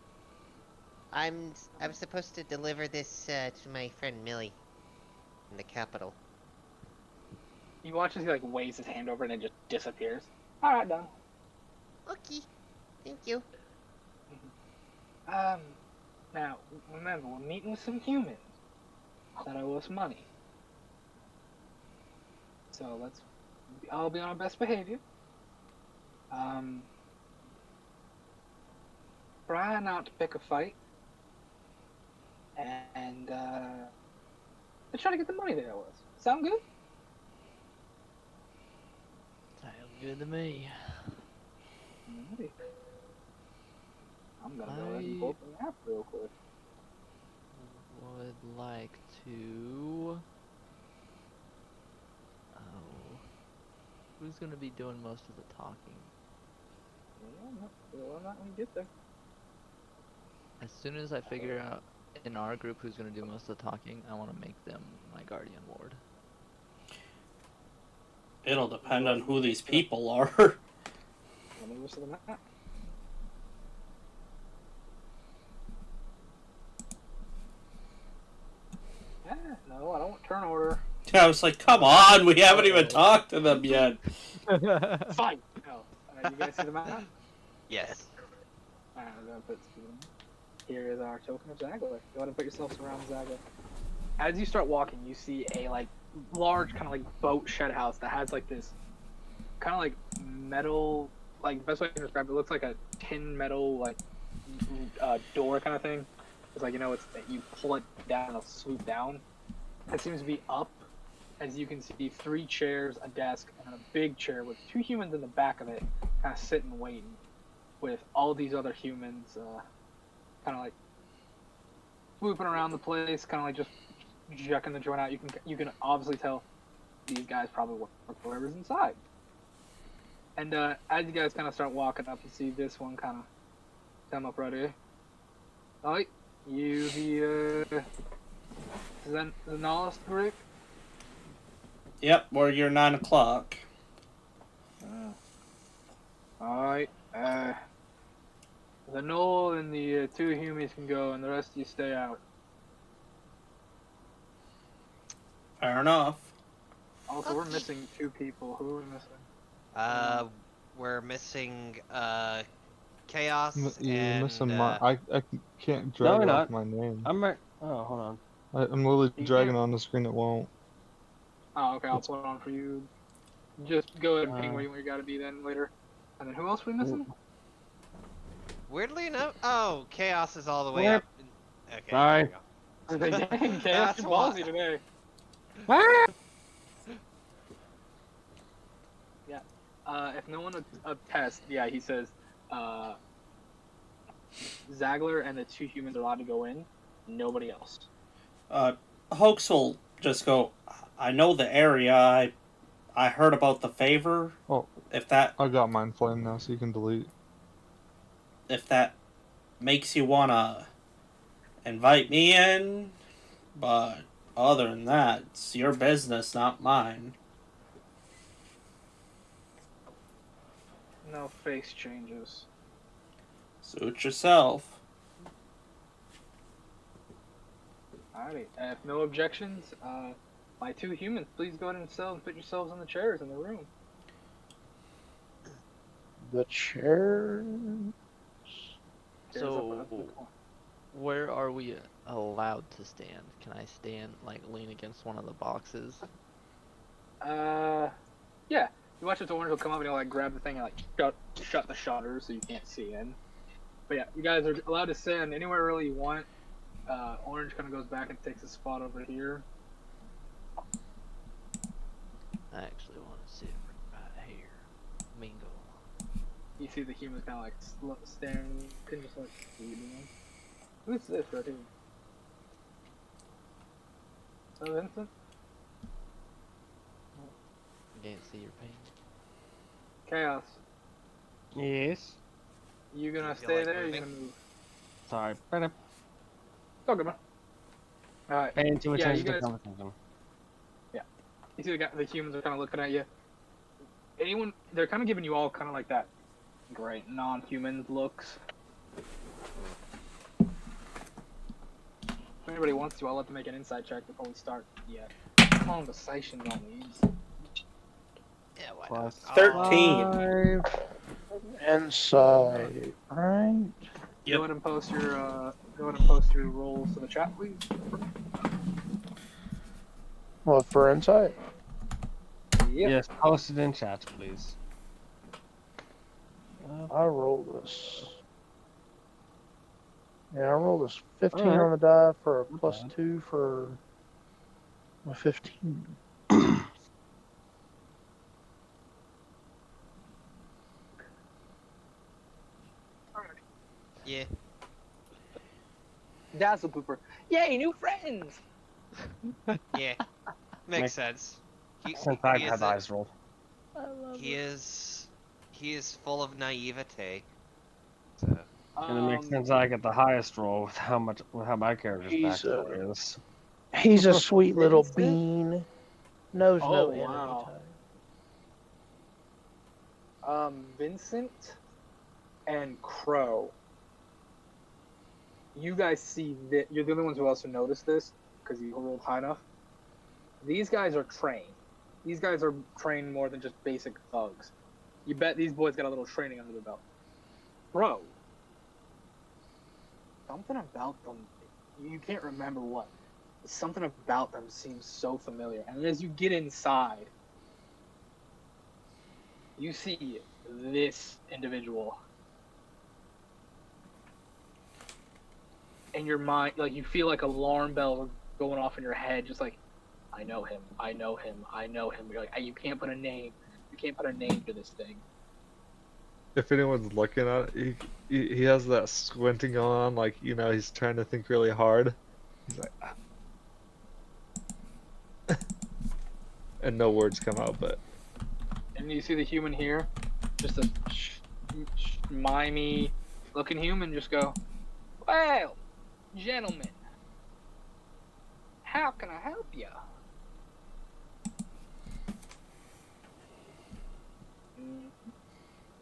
I'm supposed to deliver this to my friend Millie in the capital. He watches, he like waves his hand over and it just disappears. All right, done. Okay, thank you. Now remember, we're meeting with some humans that owe us money. So let's all be on our best behavior. Try not to pick a fight, and let's try to get the money they owe us. Sound good? Sounds good to me. Alrighty. I'm gonna go ahead and pull up the map real quick. Would like to. Oh, who's gonna be doing most of the talking? Yeah, we'll not when you get there. As soon as I figure out in our group who's gonna do most of the talking, I want to make them my guardian ward. It'll depend on who these people are. Let me look at the map. Yeah, no, I don't want turn order. I was like, come on, we haven't even talked to them yet. Fight! No. You guys see the map? Yes. Alright, I'm gonna put here is our token of Zagler. Go ahead and put yourselves around Zagler. As you start walking, you see a like large kind of like boat shed house that has like this kind of like metal, like the best way I can describe it, looks like a tin metal like door kind of thing. It's like, you know, it's you pull it down, it'll swoop down. It seems to be up. As you can see, 3 chairs, a desk, and a big chair with 2 humans in the back of it, kind of sitting waiting, with all these other humans, kind of like swooping around the place, kind of like just checking the joint out. You can obviously tell these guys probably work for whoever's inside. And as you guys kind of start walking up, you see this one kind of come up right here. Alright, you the Zenalis group. Yep, or you're 9 o'clock. Alright, the Knoll and the 2 humans can go, and the rest of you stay out. Fair enough. Also, we're Okay. missing 2 people. Who are we missing? We're missing Chaos You're and missing my. I can't No, drag we're it not. off my name. I'm right. Oh, hold on. I'm literally You dragging can't- it on the screen. It won't. Oh, okay, I'll put it on for you. Just go ahead and ping Uh, where you gotta be then later. And then who else are we missing? Weirdly enough, oh, chaos is all the way What? up. Okay, Sorry. there we go. Dang, Chaos, That's you're why. ballsy today. Yeah. If no one attests, yeah, he says, Zagler and the two humans are allowed to go in. Nobody else. Hoax will just go, I know the area, I heard about the favor. Oh, If that I got mine flame now, so you can delete. if that makes you wanna invite me in, but other than that, it's your business, not mine. No face changes. Suit yourself. Alrighty. If no objections, my two humans, please go ahead and put yourselves in the chairs in the room. The chair. Chairs up So, to the corner. where are we allowed to stand? Can I stand, like, lean against one of the boxes? Yeah. You watch as Orange will come up and he'll like grab the thing and like shut the shutters so you can't see in. But yeah, you guys are allowed to stand anywhere really you want. Orange kind of goes back and takes a spot over here. I actually want to sit right here. Mingle. You see the humans kind of like staring. You can just like, what are you doing? Who's this right here? Oh, Vincent? Can't see your pain. Chaos. Yes. You gonna You feel stay like there or you moving? gonna move? Sorry. Okay, man. Alright. Paying too much Yeah, attention you to guys- the conversation. You see the humans are kind of looking at you. They're kind of giving you all kind of like that great non-human looks. If anybody wants to, I'll let them make an insight check before we start the conversation on these. Yeah, why Plus not? 13. 5. Inside, right? Yep. Go ahead and post your rolls to the chat, please. What for insight? Yep. Yes, post it in chat, please. I rolled this. Yeah, I rolled this 15 Alright. on the die for a Not plus bad. 2 for a 15. Yeah. Dazzle Pooper. Yay, new friends! Yeah. Makes sense. Since I've had the eyes rolled. I love He is full of naivete. So And it makes sense I get the highest roll with how my character's He's, backstory is. He's a sweet little Vincent? bean. Knows Oh, no enemy wow. type. Vincent and Crow. You guys see that you're the only ones who also noticed this because you rolled high enough. These guys are trained. These guys are trained more than just basic thugs. You bet these boys got a little training under their belt. Crow. Something about them, you can't remember what. Something about them seems so familiar. And as you get inside, you see this individual. In your mind, like you feel like alarm bells going off in your head, just like, I know him, I know him, I know him. You're like, you can't put a name. You can't put a name to this thing. If anyone's looking at it, he has that squinting on, like, you know, he's trying to think really hard. He's like, ah. And no words come out, but And you see the human here, just a mimey looking human, just go, well, gentlemen, how can I help you?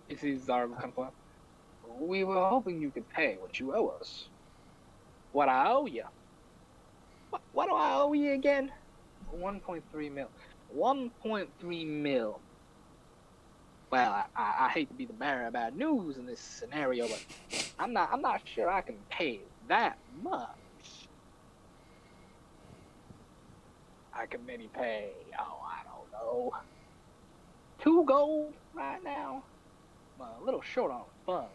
You see Zarb come up. We were hoping you could pay what you owe us. What I owe you? What do I owe you again? 1.3 mil. 1.3 mil. Well, I hate to be the bearer of bad news in this scenario, but I'm not sure I can pay that much. I can maybe pay, I don't know, 2 gold right now. I'm a little short on funds.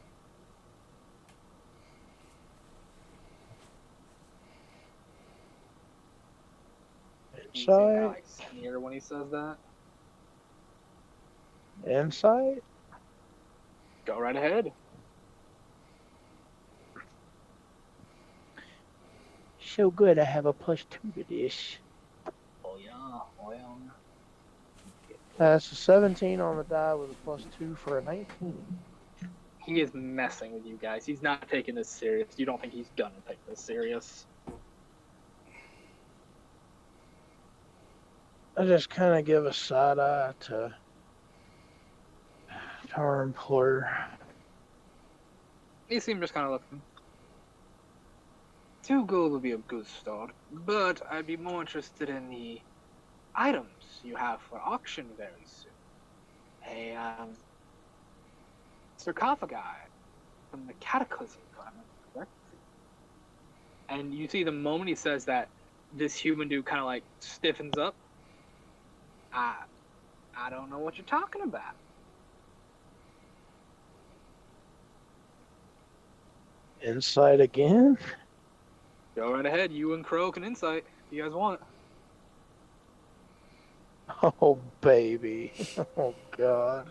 You see him kinda, Insight. like sneer when he says that. Insight. Go right ahead. So good. I have a +2 to this. Oh yeah, well. That's a 17 on the die with a +2 for a 19. He is messing with you guys. He's not taking this serious. You don't think he's gonna take this serious? I just kind of give a side eye to our employer. You see him just kind of looking. 2 gold would be a good start, but I'd be more interested in the items you have for auction very soon. A sarcophagi from the Cataclysm, if I'm correct. And you see the moment he says that, this human dude kind of like stiffens up. I don't know what you're talking about. Insight again? Go right ahead. You and Crow can insight if you guys want. Oh, baby. Oh, God.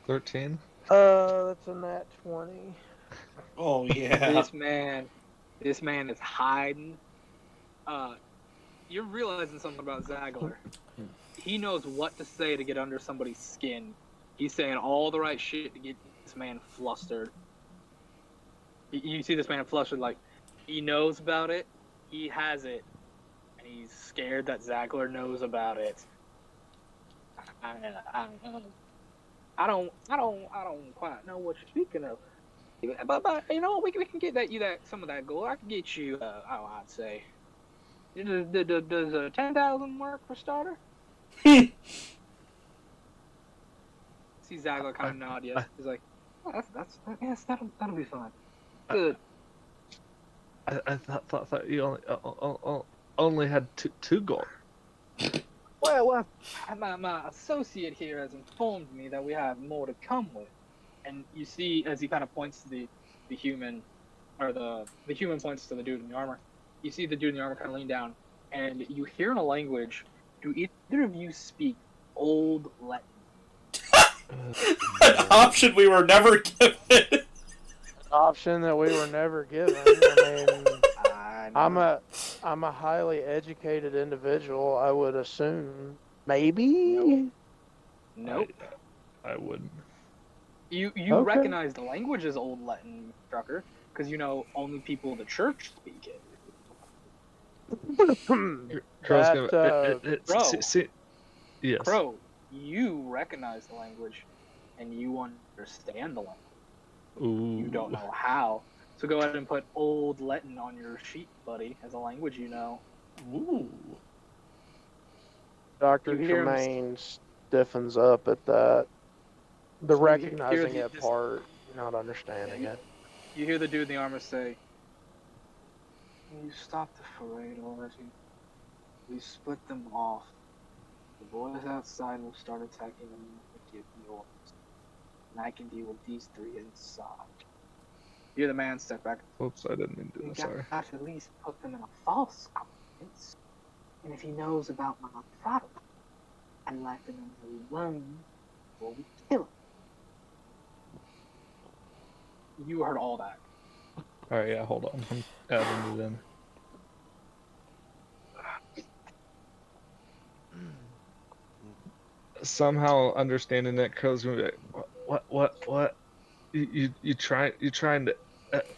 13. That's a nat 20. Oh yeah. This man is hiding. You're realizing something about Zagler. He knows what to say to get under somebody's skin. He's saying all the right shit to get this man flustered. You see this man flustered, like, he knows about it, he has it, and he's scared that Zagler knows about it. I don't quite know what you're speaking of. But you know, we can get some of that gold. I can get you, I'd say, does 10,000 work for starter? See Zagler kind of nod yes. He's like, oh, yes, that'll be fine. Good. I thought you only had two gold. Well, my associate here has informed me that we have more to come with. And you see, as he kind of points to the human, or the human points to the dude in the armor, you see the dude in the armor kind of lean down, and you hear in a language, do either of you speak Old Latin? An option we were never given. An option that we were never given. I mean, I'm a highly educated individual. I would assume. Maybe? Nope. I wouldn't. You Okay. recognize the language as Old Latin, Trucker, because you know only people of the church speak it. Crow's That, Crow. Yes. Crow, you recognize the language, and you understand the language. Ooh. You don't know how. So go ahead and put Old Latin on your sheet, buddy, as a language you know. Ooh. Dr. You hear him Tremaine stiffens up at that. The So you recognizing hear it part, not understanding it. You hear the dude in the armor say, "You stop the parade already. We split them off. The boys outside will start attacking them and give the orders. And I can deal with these 3 inside." You hear the man step back. Whoops, I didn't mean to do We that. Sorry. got to at least put them in a false confidence. And if he knows about my product, I'd like to know alone before we kill him. You heard all that. Alright, yeah, hold on. I'm adding it in. Somehow understanding that Crow's gonna be like, what? You trying to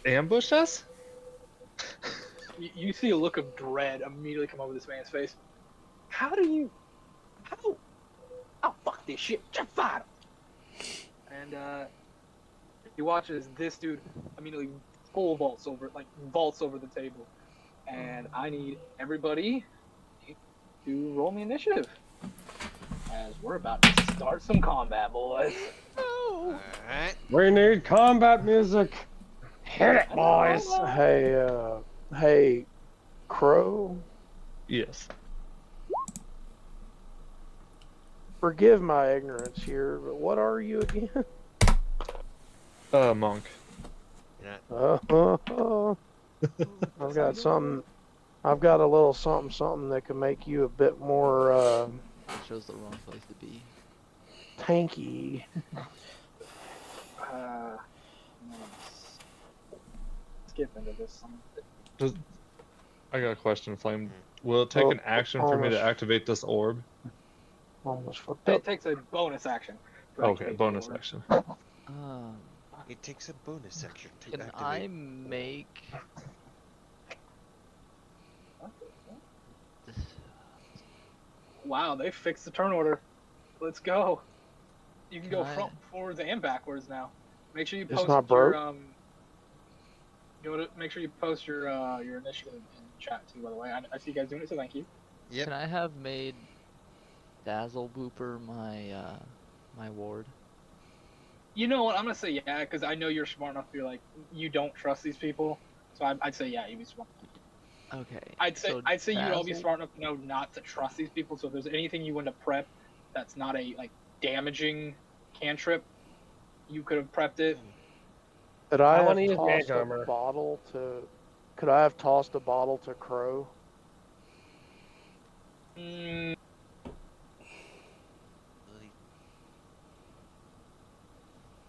ambush us? You see a look of dread immediately come over this man's face. How? Oh, fuck this shit. Just fight him. And he watches this dude immediately full vaults over the table. And I need everybody to roll me initiative, as we're about to start some combat, boys. Alright. We need combat music. Hit it, boys. Hey, Crow, Yes. forgive my ignorance here, but what are you again? Monk. Yeah. I've got I've got a little something that can make you a bit more It shows the wrong place to be. tanky. I'm gonna skip into this one. I got a question, Flame. Will it take an action for me to Almost, activate this orb? almost fucked It up. takes a bonus action. to Okay, activate the bonus orb. action. Um, It takes a bonus action to can activate. I make Wow, they fixed the turn order. Let's go. You can Can go I- front, forwards, and backwards now. Make sure you It's post not your broke? You know what? Make sure you post your initiative in chat too. By the way, I see you guys doing it, so thank you. Yep. Can I have made Dazzle Booper my my ward? You know what? I'm gonna say yeah, because I know you're smart enough to be like you don't trust these people. So I'd say yeah, you'd be smart. Okay. I'd say so you'd all be Dazzle- smart enough to know not to trust these people. So if there's anything you want to prep that's not a like damaging cantrip, you could have prepped it. Could I I wanna have use mage tossed a armor. bottle to? Could I have tossed a bottle to Crow? Mm,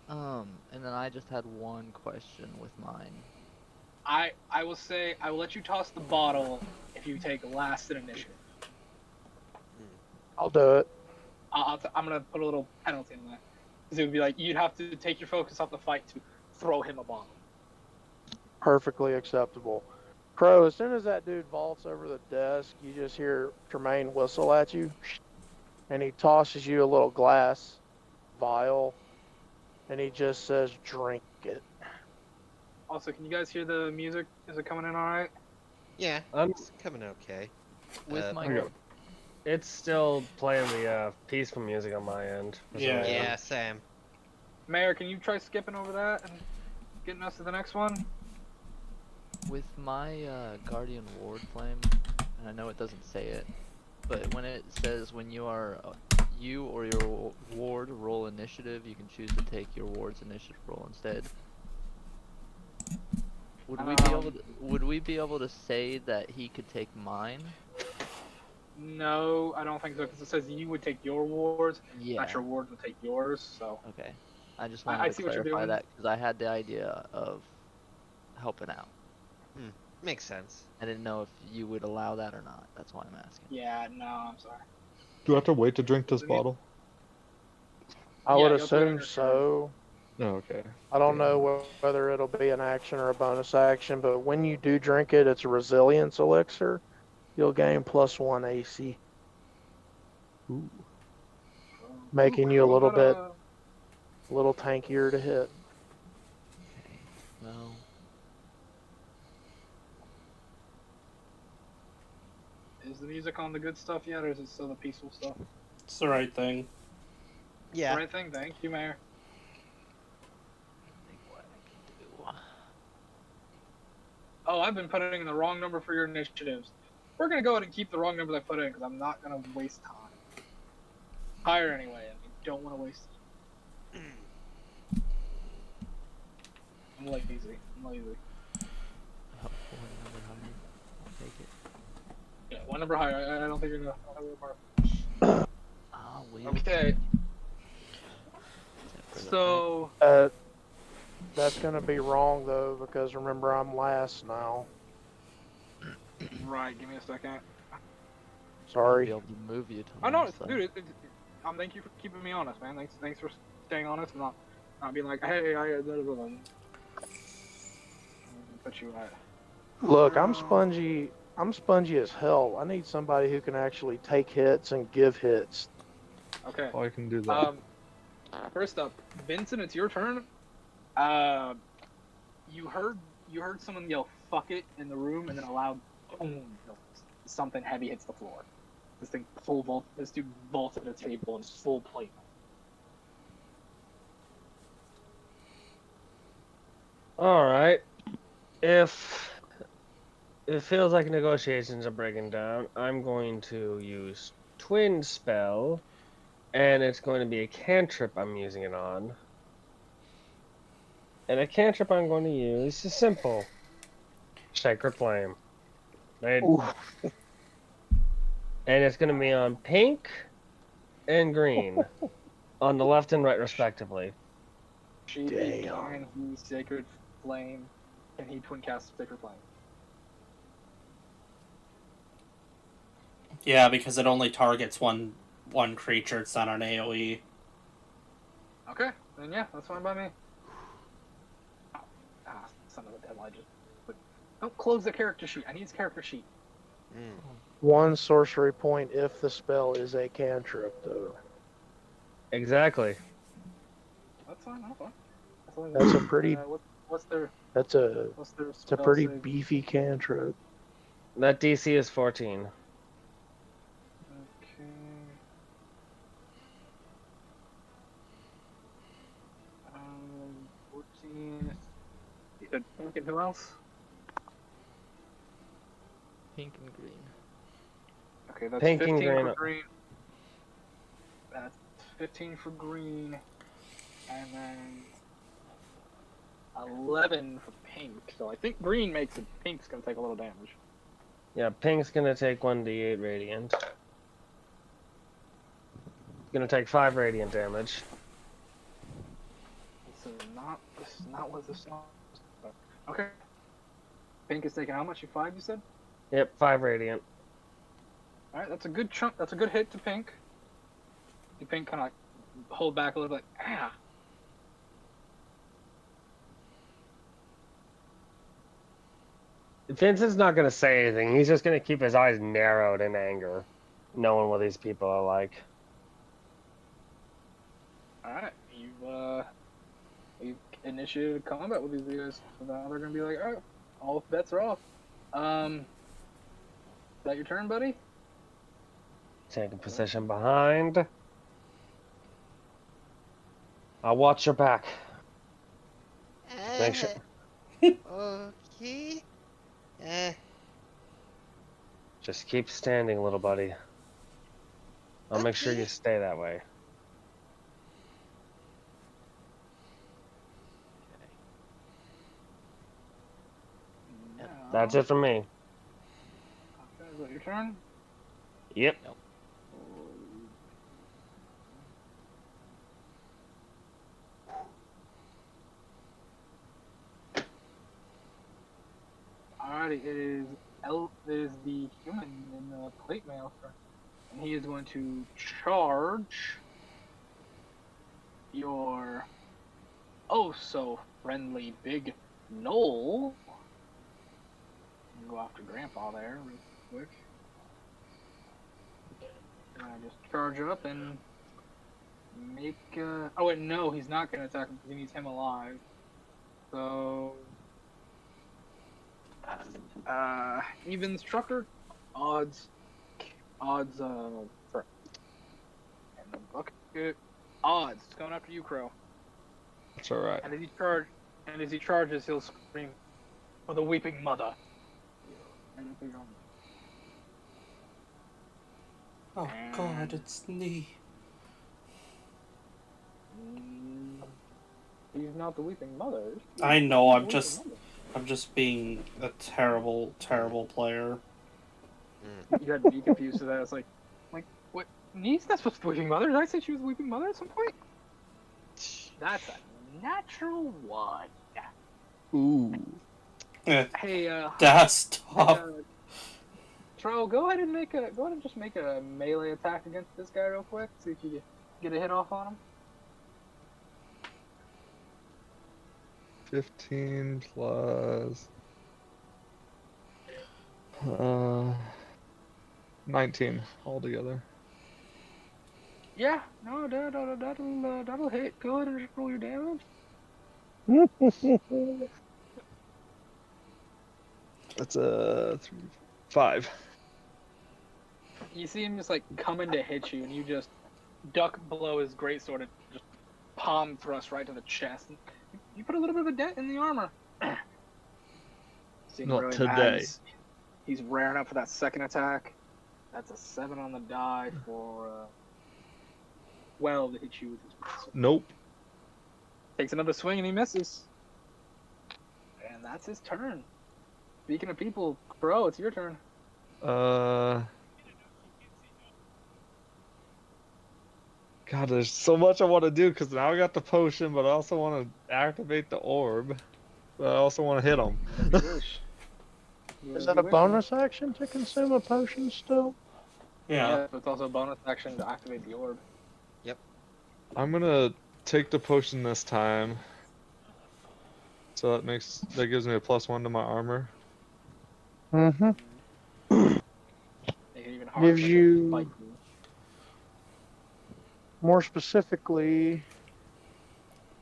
And then I just had one question with mine. I will say I will let you toss the bottle if you take last in initiative. I'll do it. I'm gonna put a little penalty in that because it would be like you'd have to take your focus off the fight to throw him a bottle. Perfectly acceptable. Crow, as soon as that dude vaults over the desk, you just hear Tremaine whistle at you, and he tosses you a little glass vial, and he just says, "Drink it." Also, can you guys hear the music? Is it coming in all right? Yeah, I'm- it's coming okay. With my okay. It's still playing the peaceful music on my end. for some Yeah. reason. Yeah, Sam. Mayor, can you try skipping over that and getting us to the next one? with my Guardian Ward Flame, and I know it doesn't say it, but when it says when you are you or your ward roll initiative, you can choose to take your ward's initiative roll instead. Would we be able to say that he could take mine? No, I don't think so because it says you would take your wards, Yeah. not your wards would take yours. So Okay. I just I wanted to see what you're clarify doing. that because I had the idea of helping out. Makes sense. I didn't know if you would allow that or not. That's why I'm asking. yeah, no, I'm sorry. Do I have to wait to drink this bottle? I Yeah, would you'll do it on assume your turn. so. Oh, okay. I don't know whether it'll be an action or a bonus action, but when you do drink it, it's a resilience elixir. You'll gain +1 AC, Ooh. making you a Crow little got bit, a little tankier to hit. Okay. Well, Is the music on the good stuff yet, or is it still the peaceful stuff? It's the right thing. Yeah. Right thing. Thank you, Mayor. I think what I can do. Oh, I've been putting in the wrong number for your initiatives. We're gonna go ahead and keep the wrong numbers I put in because I'm not gonna waste time. Higher anyway, and I don't want to waste. I'm lazy. Oh, one number higher. I'll take it. Yeah, one number higher. I don't think you're gonna. Oh, wait. Okay, so That's going to be wrong, though, because remember, I'm last now. right, give me a second. I'll be Sorry. able to move you to I know, last, though. dude. Thank you for keeping me honest, man. Thanks for staying honest and not being like, hey, I blah, blah, blah. Put you at. Look, I'm spongy. I'm spongy as hell. I need somebody who can actually take hits and give hits. Okay. Oh, I can do that. First up, Vincent, it's your turn. You heard someone yell "fuck it" in the room, and then a loud boom, something heavy hits the floor. This dude vaulted the table in full plate. All right. If it feels like negotiations are breaking down, I'm going to use Twin Spell, and it's going to be a cantrip I'm using it on. And a cantrip I'm going to use is simple. Sacred Flame. Right? Ooh. And it's going to be on pink and green on the left and right, respectively. She Damn. can he Sacred Flame. Can he twin cast Sacred Flame? Yeah, because it only targets one creature. It's not an AoE. Okay, then yeah, that's fine by me. Ah, son of a deadline. Don't close the character sheet. I need his character sheet. Mm. 1 sorcery point if the spell is a cantrip, though. Exactly. That's fine. That's fine. As long as That's a it's, pretty. what's their That's a. what's their It's a spell pretty save? beefy cantrip. That DC is 14. Okay. 14. You said pink and who else? Pink and green. Okay, that's Pink and 15 green. for green. That's 15 for green. And then 11 for pink. So I think green makes it. Pink's gonna take a little damage. Yeah, pink's going to take 1d8 radiant. It's going to take 5 radiant damage. This is not what this song is. Okay. Pink is taking how much? 5, you said? Yep, 5 radiant. Alright, that's a good chunk. That's a good hit to Pink. The Pink kind of hold back a little bit, like, ah. Vincent's not going to say anything. He's just going to keep his eyes narrowed in anger, knowing what these people are like. Alright, you've initiated combat with these guys, so now they're gonna be like, alright, all bets are off. Is that your turn, buddy? Taking position behind. I'll watch your back. Make sure. Okay. Just keep standing, little buddy. I'll make sure you Okay. stay that way. Now, That's it for me. Okay, is that your turn? Yep. Alrighty, it is the human in the plate mail, and he is going to charge your oh so friendly big Knoll. Go after Grandpa there real quick. And I just charge up and make. Oh wait, no, he's not going to attack him because he needs him alive. So. Even structure odds for and the bucket odds. It's going after you, Crow. That's alright. And as he charges, he'll scream for the weeping mother. Oh God, it's me. He's not the weeping mother. I know. He's I'm the just weeping being a terrible, terrible player. mother. You had to be confused with that. It's like, what? Niece? That's what's the weeping mother. Did I say she was the weeping mother at some point? That's a natural one. Ooh. Hey, That's tough. Tro, go ahead and just make a melee attack against this guy real quick. See if you get a hit off on him. 15 plus 19 altogether. Yeah, no, that'll hit. Go ahead and just roll your damage. That's a 5. You see him just like coming to hit you, and you just duck below his greatsword and just palm thrust right to the chest. And you put a little bit of a dent in the armor. Seeing Not really today. mad. He's raring up for that second attack. That's a 7 on the die for 12 to hit you with his greatsword. Nope. Takes another swing and he misses. And that's his turn. Speaking of people, Bro, it's your turn. Uh. God, there's so much I want to do because now I got the potion, but I also want to activate the orb. But I also want to hit him. As you wish. Is As that you a wish, man. bonus action to consume a potion still? Yeah. Yeah, but it's also a bonus action to activate the orb. I'm gonna take the potion this time. So that gives me a +1 to my armor. Mm-hmm. Make it even harder Gives for things to bite you, you. more specifically,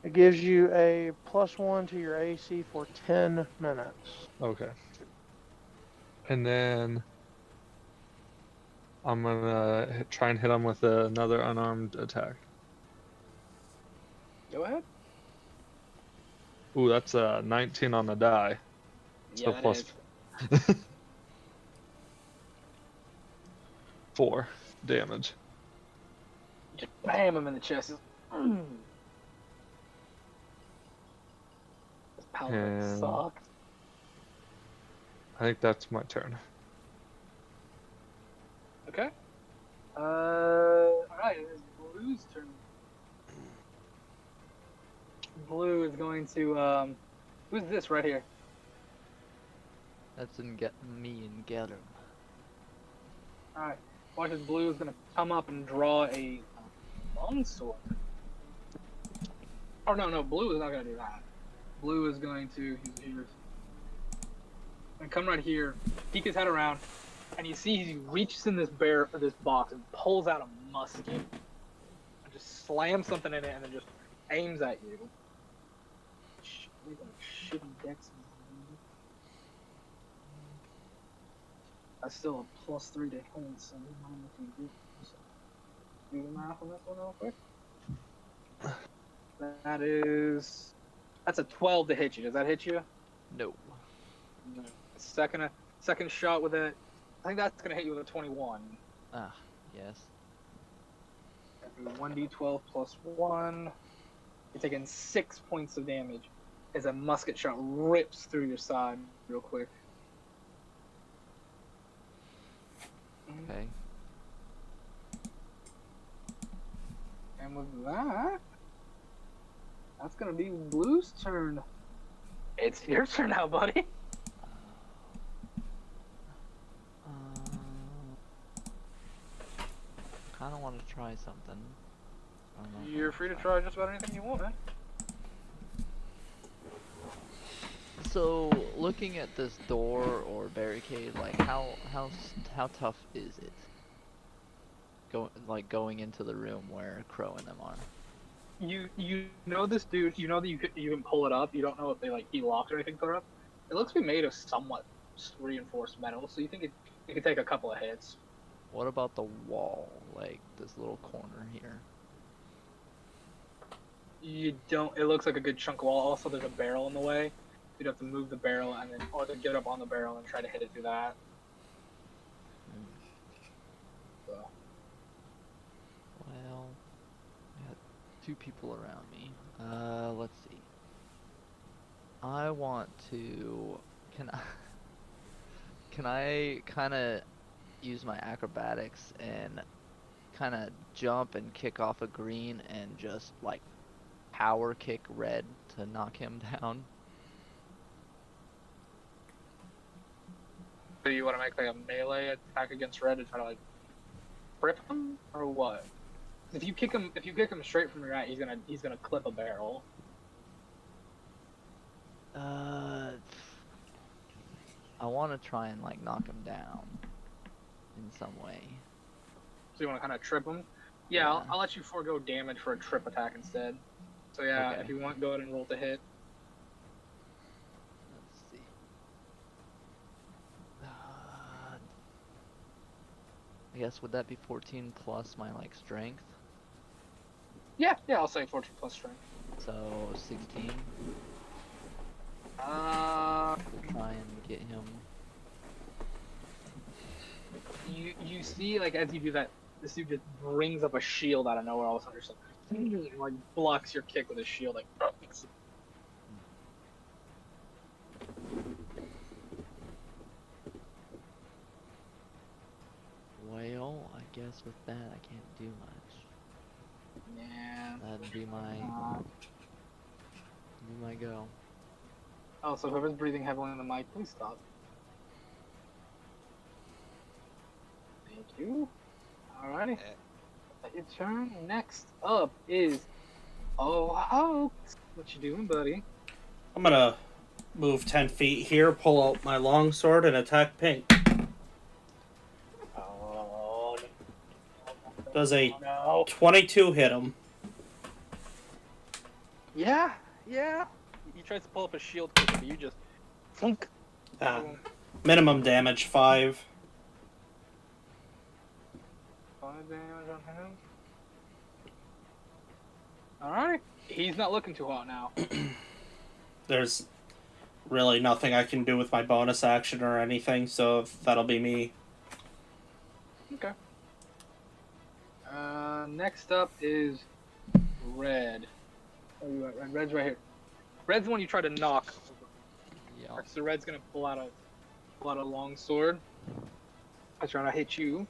it gives you a +1 to your AC for 10 minutes. Okay. And then I'm gonna try and hit him with another unarmed attack. Go ahead. Ooh, that's a 19 on the die. Yeah, So that plus hits. 4 damage. Just bam him in the chest. This paladin And sucks. I think that's my turn. Okay. Alright, it is Blue's turn. Blue is going to, who's this right here? That's in get me and get him. Alright. Watch as Blue is going to come up and draw a longsword. Oh, no, Blue is not going to do that. Blue is going to, and come right here, peek his head around, and you see he reaches in this box and pulls out a musket and just slams something in it and then just aims at you. Shitty dex. That's still a +3 to hit, so you mind if you do the math on this one real quick. That's a 12 to hit you. Does that hit you? No. No. Second shot with it. I think that's gonna hit you with a 21. Ah, yes. 1d12 plus 1. You're taking 6 points of damage as a musket shot rips through your side real quick. Okay. And with that, that's gonna be Blue's turn. It's your turn now, buddy. Kind of want to try something. I don't know if You're I'm free to gonna try just about anything you want, man. So, looking at this door or barricade, like how tough is it? Going into the room where Crow and them are. You know this dude. You know that you can pull it up. You don't know if he locked or anything to it up. It looks to be made of somewhat reinforced metal, so you think it could take a couple of hits. What about the wall, like this little corner here? You don't. It looks like a good chunk of wall. Also, there's a barrel in the way. You'd have to move the barrel and then, or to get up on the barrel and try to hit it through that. So. Well, I got 2 people around me. Let's see. I want to. Can I kind of use my acrobatics and kind of jump and kick off a green and just like power kick red to knock him down? Do you want to make like a melee attack against red to try to rip him, or what? If you kick him straight from your right, he's gonna clip a barrel. I want to try and like knock him down in some way. So you want to kind of trip him? Yeah, I'll let you forego damage for a trip attack instead. So yeah, Okay. if you want, go ahead and roll to hit. Let's see. I guess would that be 14 plus my like strength? Yeah, I'll say 14 plus strength. So 16. Uh, Try and get him. you see, like, as you do that, this dude just brings up a shield out of nowhere all of a sudden, or something. Like, blocks your kick with his shield, like. guess with that I can't do much. Yeah. That'd be my go. Oh, so whoever's breathing heavily on the mic, please stop. Thank you. Alrighty. Your turn. Next up is Hoax. What you doing, buddy? I'm gonna move 10 feet here, pull out my longsword, and attack Pink. Oh, Does a no. 22 hit him? Yeah. He tries to pull up a shield quickly, but you just thunk. Minimum damage 5. 5 damage on him. Alright. He's not looking too hot now. There's really nothing I can do with my bonus action or anything, so that'll be me. Okay. Next up is Red. Oh, you at Red? Red's right here. Red's the one you try to knock. Yeah. So Red's gonna pull out a long sword. I try to hit you.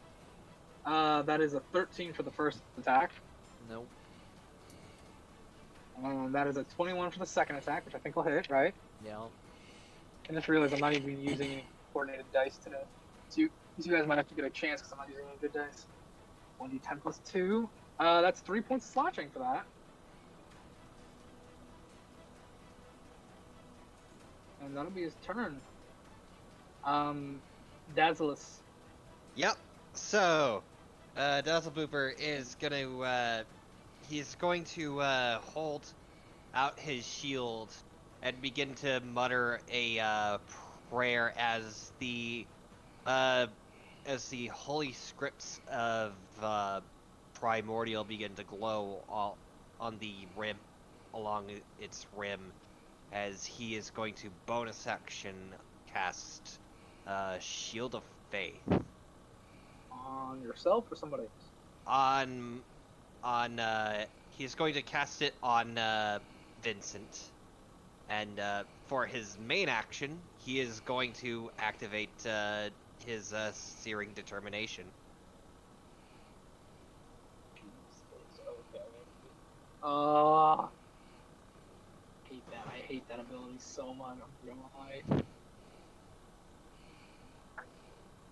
That is a 13 for the first attack. Nope. That is a 21 for the second attack, which I think will hit, right? Yeah. And just realized I'm not even using any coordinated dice today. So you guys might have to get a chance because I'm not using any good dice. 1d10 plus 2. That's 3 points of slashing for that. And that'll be his turn. Dazzlus. Yep. So, Dazzlebooper is gonna, he's going to, hold out his shield and begin to mutter a, prayer as the holy scripts of, Primordial begin to glow all on the rim, along its rim, as he is going to bonus action cast, Shield of Faith. On yourself or somebody else? He's going to cast it on Vincent, and for his main action, he is going to activate his Searing Determination. I hate that ability so much. I'm gonna lie.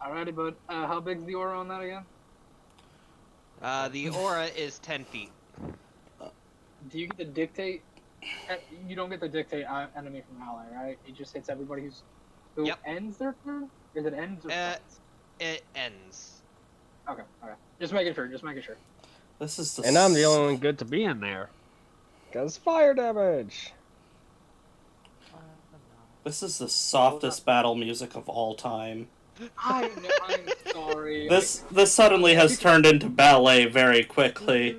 Alrighty, bud. How big's the aura on that again? The aura is 10 feet. Do you get to dictate? You don't get to dictate enemy from ally, right? It just hits everybody who Yep. ends their turn? Is it ends or starts? It ends. Okay. Just making sure. This is the And I'm the only one good to be in there. Cause fire damage. This is the softest battle music of all time. I'm sorry. This suddenly has turned into ballet very quickly.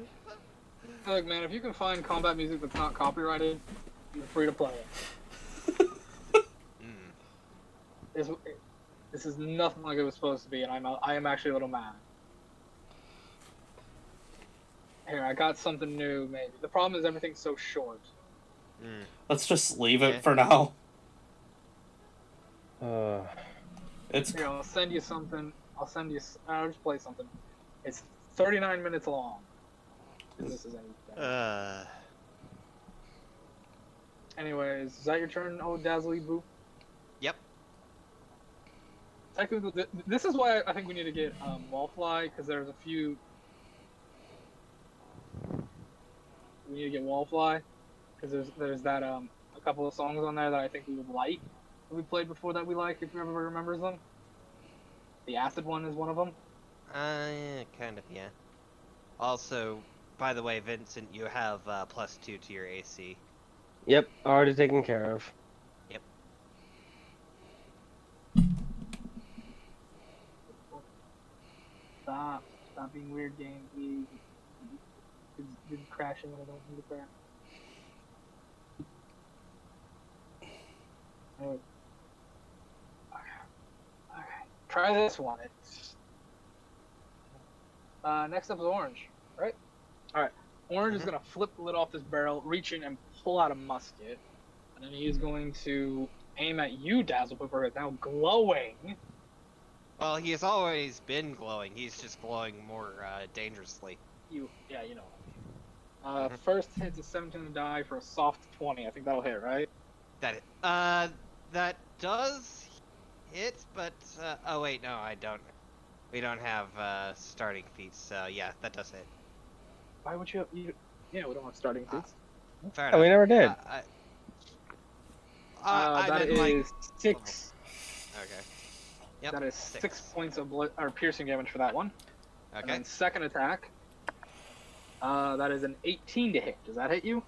Look, man, if you can find combat music that's not copyrighted, you're free to play it. This is nothing like it was supposed to be, and I am actually a little mad. Here, I got something new, maybe. The problem is everything's so short. Let's just leave it for now. It's Here, I'll send you something. I'll just play something. It's 39 minutes long. If this is anything. Anyways, is that your turn, oh Dazzly Boop? Yep. Technically, this is why I think we need to get Wallfly, because there's a few. We need to get Wallfly, because there's that a couple of songs on there that I think we would like. That we played before that we like, if you ever remembers them. The Acid one is one of them. Yeah, kind of, yeah. Also, by the way, Vincent, you have +2 to your AC. Yep, already taken care of. Yep. Stop being weird, game, please. It's crashing when I don't need to crash. Alright. Okay. Try this one. Next up is Orange, right? Alright. Orange is going to flip the lid off this barrel, reach in and pull out a musket. And then he is going to aim at you, Dazzlepooper, now glowing. Well, he has always been glowing. He's just glowing more dangerously. Yeah, you know. First hits a 17 to die for a soft 20. I think that'll hit, right? That does hit, but oh wait, no, I don't. We don't have starting feats, so yeah, that does hit. Why would you? Yeah, we don't have starting feats. Fair Oh, we enough. never did. I That meant is like 6. okay. Yep. That is 6 points of piercing damage for that one. And Okay. then second attack. That is an 18 to hit. Does that hit you?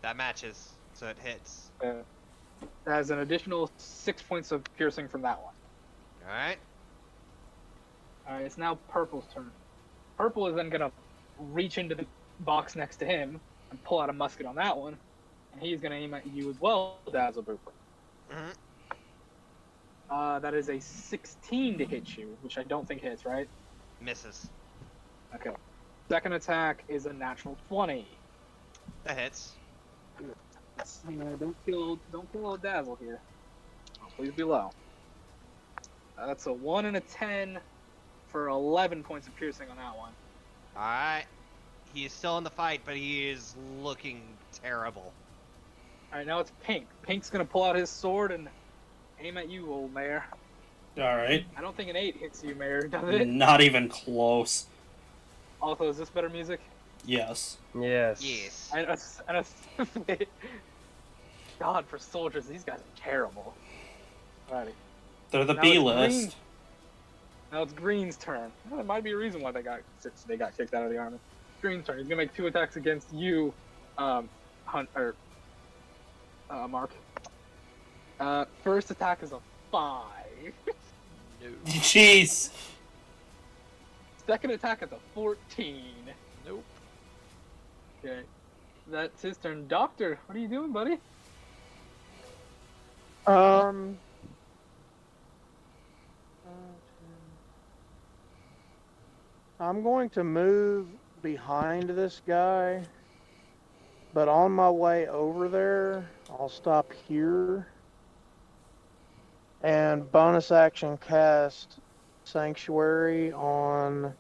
That matches, so it hits. That has an additional 6 points of piercing from that one. All right. Alright, it's now Purple's turn. Purple is then gonna reach into the box next to him and pull out a musket on that one, and he's gonna aim at you as well, Dazzle Booper. Mhm. That is a 16 to hit you, which I don't think hits, right? Misses. Okay. Second attack is a natural 20. That hits. Don't kill old Dazzle here. Please be low. That's a 1 and a 10 for 11 points of piercing on that one. All right. He is still in the fight, but he is looking terrible. Alright, now it's Pink. Pink's gonna pull out his sword and aim at you, old Mayor. Alright. I don't think an 8 hits you, Mayor, does it? Not even close. Also, is this better music? Yes. Yes. Yes. God, for soldiers, these guys are terrible. Alrighty. They're the Now B it's list. Green. Now it's Green's turn. Well, there might be a reason why they got kicked out of the army. Green's turn. He's gonna make 2 attacks against you, Mark. First attack is a 5. No. Jeez. Second attack is a 14. Nope. Okay. That's his turn. Doctor, what are you doing, buddy? I'm going to move behind this guy, but on my way over there, I'll stop here and bonus action cast Sanctuary on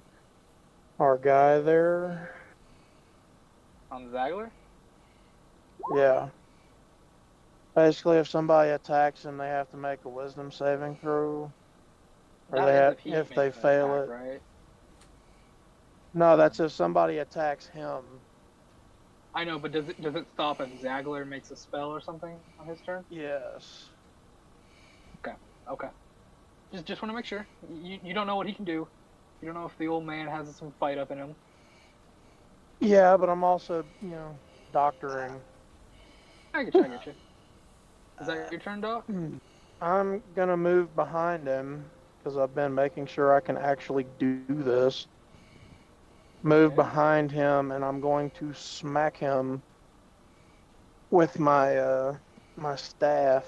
our guy there. On Zagler? Yeah. Basically, if somebody attacks him, they have to make a Wisdom saving throw, or That they is if he they makes an fail attack, it. right? No, that's if somebody attacks him. I know, but does it stop if Zagler makes a spell or something on his turn? Yes. Okay. Just want to make sure. You don't know what he can do. You don't know if the old man has some fight up in him. Yeah, but I'm also, doctoring. I get you. Is that your turn, Doc? I'm gonna move behind him because I've been making sure I can actually do this. Move Okay. behind him, and I'm going to smack him with my my staff.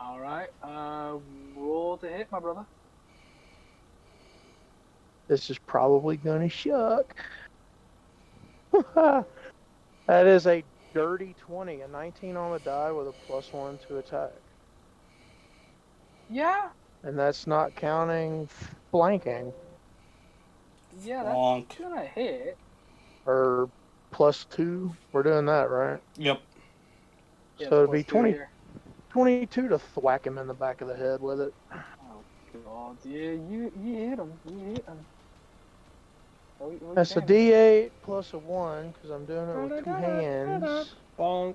All right. Roll to hit, my brother. This is probably gonna suck. That is a dirty 20, a 19 on the die with a +1 to attack. Yeah. And that's not counting flanking, Yeah, Bonk. that's gonna hit. or +2. We're doing that, right? Yep. Yeah, So it'd be +2 20. here. 22 to thwack him in the back of the head with it. Oh God, yeah, you hit him. You hit him. That's a D8 plus a 1 because I'm doing it with 2 hands. Bonk.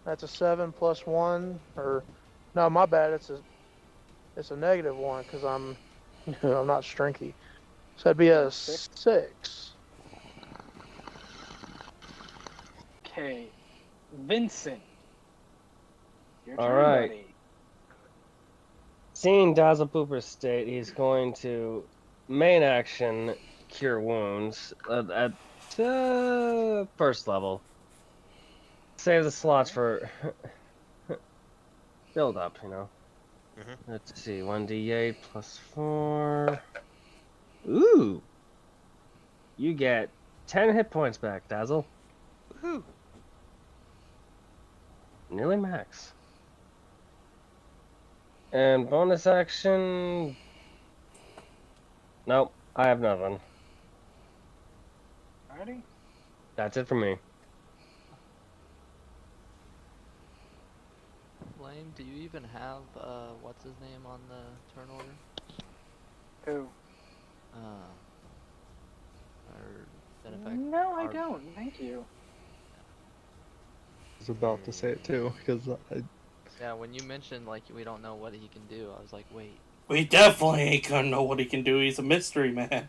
That's a 7 plus 1, or no, my bad. It's a -1 because I'm I'm not strengthy. So that'd be a 6. Okay, Vincent. Your All turn, right. buddy. Seeing Dazzle Pooper's state, he's going to main action Cure Wounds at first level. Save the slots for build up, Mhm. Let's see, 1d8 plus 4. Ooh! You get 10 hit points back, Dazzle. Woohoo! Nearly max. And bonus action. Nope, I have nothing. Alrighty. That's it for me. Flame, do you even have what's his name on the turn order? Who? Or Benefactor? No, I don't. Thank you. I was about to say it too, because Yeah, when you mentioned like we don't know what he can do, I was like, wait. We definitely ain't gonna know what he can do. He's a mystery man.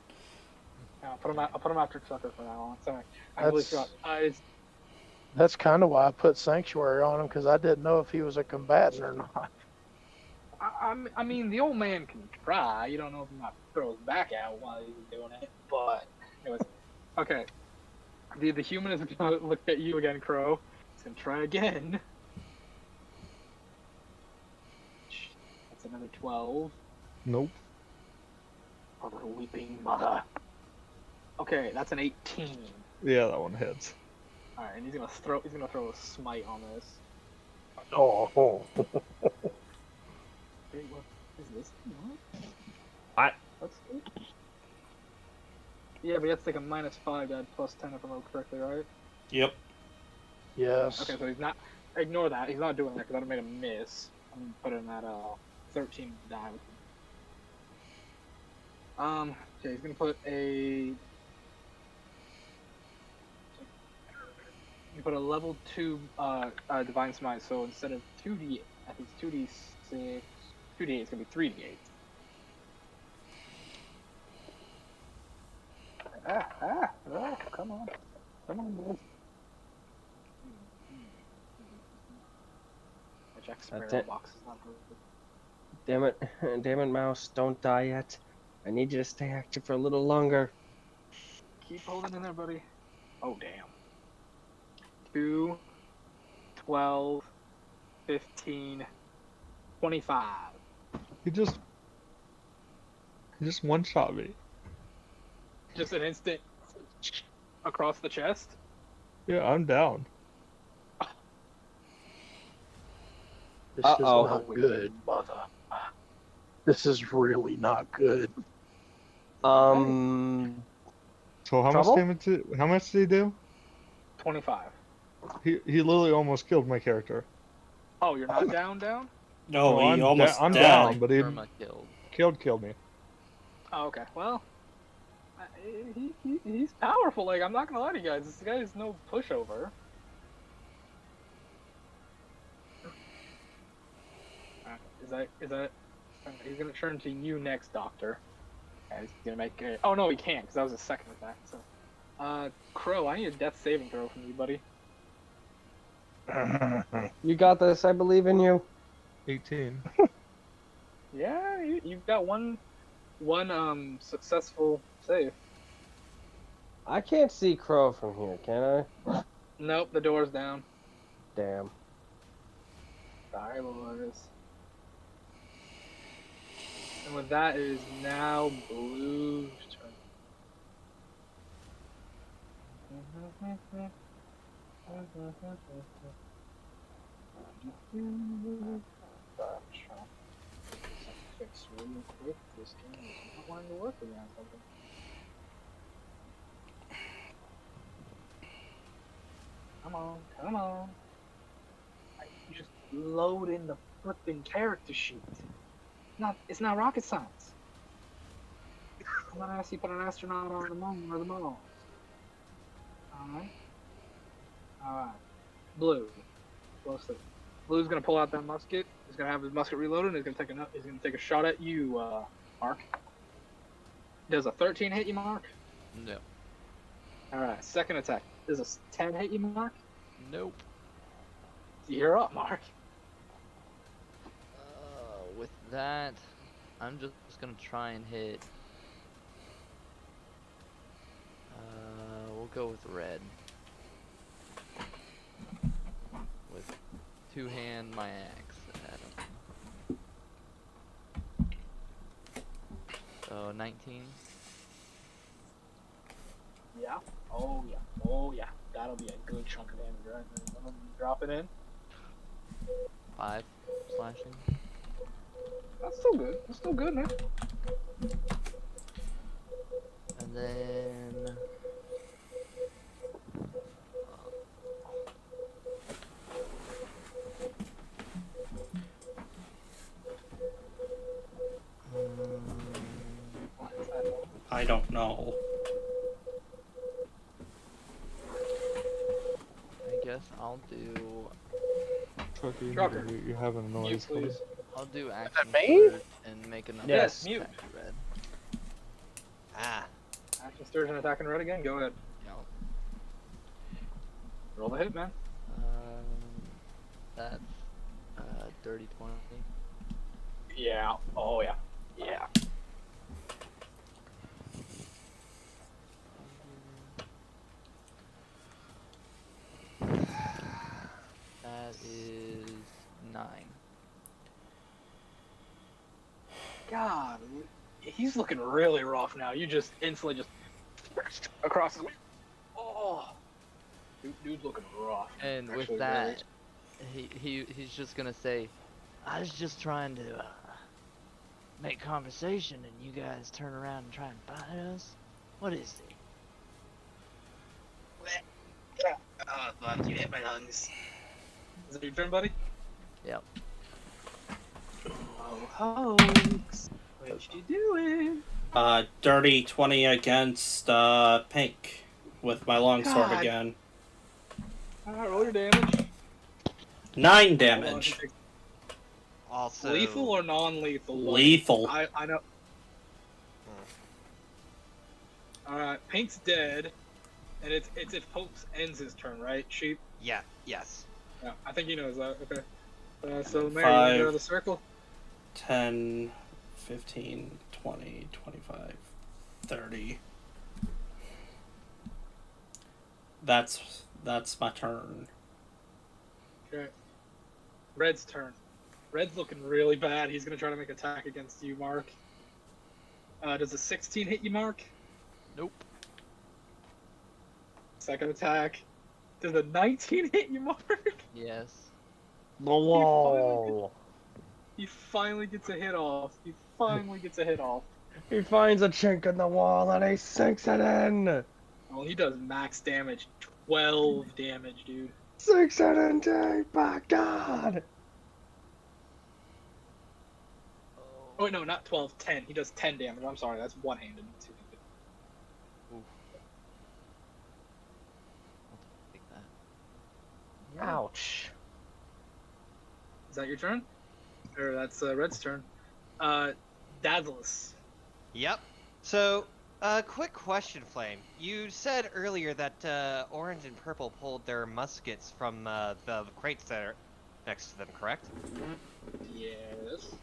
Yeah, I'll put him after Tucker from now on. Sorry, I completely forgot. That's kind of why I put Sanctuary on him, because I didn't know if he was a combatant or not. I mean, the old man can try. You don't know if he might throw his back out while he's doing it. But, anyways, okay. The human is gonna look at you again, Crow. He's gonna try again. That's another 12. nope. Oh, the weeping mother. Okay, that's an 18. Yeah, that one hits. All right, and he's gonna throw a smite on this. Oh. Wait, what is this? I- Let's see. Yeah, but that's like a -5 to add +10 if I remember correctly, right? Yep. Yes. Okay, so he's not. Ignore that. He's not doing that because I'd have made a miss. I'm gonna put in that 13 die. Okay, he's gonna put a. You put a level 2 Divine Smite, so instead of 2d, I think it's 2d6, 2d8, it's gonna be 3d8. Oh, come on, boys. My Jack Sparrow That's it. box is not good. Damn it, Mouse, don't die yet. I need you to stay active for a little longer. Keep holding in there, buddy. Oh, damn. 2, 12, 15, 25. He just one-shot me. Just an instant across the chest. Yeah, I'm down. This Uh-oh. is not good, mother. This is really not good. So how Trouble? how much did he do? 25. He literally almost killed my character. Oh, you're not down? No, Oh, he almost I'm died. down, but he Irma killed. killed me. Oh, okay. Well, he's powerful. Like, I'm not gonna lie to you guys. This guy is no pushover. Is that? He's gonna turn to you next, Doctor. And he's gonna make a. Oh no, he can't because that was his second attack. So, Crow, I need a death saving throw from you, buddy. You got this, I believe in you. 18. Yeah, you've got one successful save. I can't see Crow from here, can I? Nope, the door's down. Damn. Sorry, boys. And with that, it is now Blue's turn. Fix real quick. This game is not wanting to work again. Come on. You just load in the flipping character sheet. It's not rocket science. I'm gonna ask you to put an astronaut on the moon or the Mars. Alright. Blue. Closely. Blue's gonna pull out that musket. He's gonna have his musket reloaded. And he's gonna take a shot at you, Mark. Does a 13 hit you, Mark? No. Alright, second attack. Does a 10 hit you, Mark? Nope. You're up, Mark. With that, I'm just gonna try and hit. We'll go with red. With two-hand my axe at him. So 19. Yeah. Oh yeah. That'll be a good chunk of damage, right? Drop it in. 5 slashing. still good. It's still good, man. And then. I don't know. I guess I'll do. Trucker, Trucker. you're having a noise. Mute, please. I'll do action me? surge and make another Yes. Mute. attack red. Ah, Action surge and attacking red again. Go ahead. Yep. Roll the hit, man. That's dirty 20. Yeah. Oh yeah. Yeah. That is 9. God, he's looking really rough now. You just instantly just across his. Oh, dude's looking rough. And Actually, with that, he's just gonna say, I was just trying to make conversation, and you guys turn around and try and bite us. What is it? Oh, fuck, you hit my lungs. Is it your turn, buddy? Yep. Oh, hoax. What you doing? Dirty 20 against Pink with my longsword God. again. Alright, roll your damage. 9 damage. also Lethal or non-lethal? Lethal. I know. Alright, Pink's dead. And it's if Hoax ends his turn, right, Sheep? Yeah. Yes. Yeah, I think he knows that. Okay. So, Mary, you 5, want to go to the circle? 10, 15, 20, 25, 30. That's my turn. Okay. Red's turn. Red's looking really bad. He's going to try to make attack against you, Mark. Does a 16 hit you, Mark? Nope. Second attack. Does a 19 hit you, Mark? Yes. The wall. He finally gets a hit off. He finally gets a hit off. He finds a chink in the wall and he sinks it in. Well, he does max damage. 12 damage, dude. Sinks it in deep. My God. Oh, wait, no, not 12, 10. He does 10 damage. I'm sorry, that's one-handed. Take that. Ouch. Is that your turn? Or that's Red's turn. Daedalus. Yep. So, quick question, Flame. You said earlier that orange and purple pulled their muskets from the crates that are next to them, correct? Yes.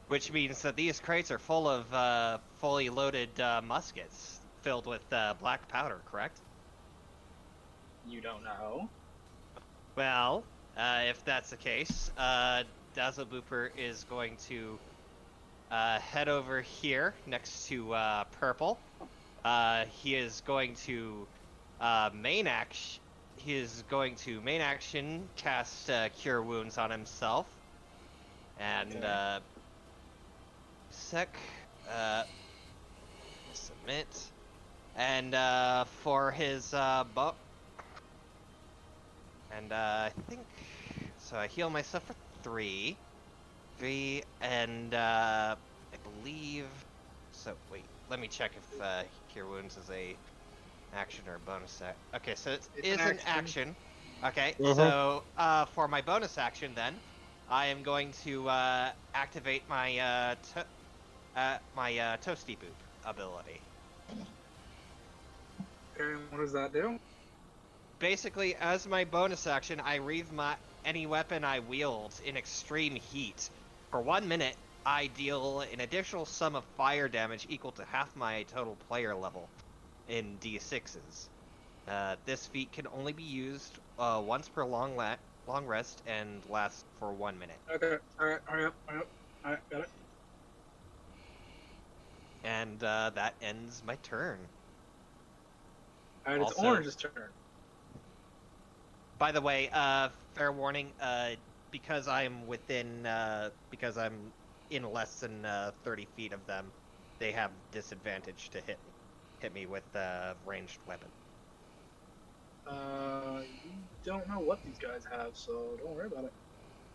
Which means that these crates are full of fully loaded muskets filled with black powder, correct? You don't know. Well, if that's the case, Dazzle Booper is going to head over here next to Purple. He is going to main action. He is going to main action cast Cure Wounds on himself, and submit, and for his I think so. I heal myself for 3, and I believe. So wait, let me check if Cure Wounds is a action or a bonus act. Okay, so it is an action. Okay, so for my bonus action, then I am going to activate my Toasty Boop ability. Okay, what does that do? Basically, as my bonus action, I wreathe any weapon I wield in extreme heat. For 1 minute, I deal an additional sum of fire damage equal to half my total player level in D6s. This feat can only be used once per long rest and lasts for 1 minute. Okay, alright, got it. And that ends my turn. Alright, it's Also- Orange's turn. By the way, fair warning, because I'm within, because I'm in less than 30 feet of them, they have disadvantage to hit me with a ranged weapon. You don't know what these guys have, so don't worry about it.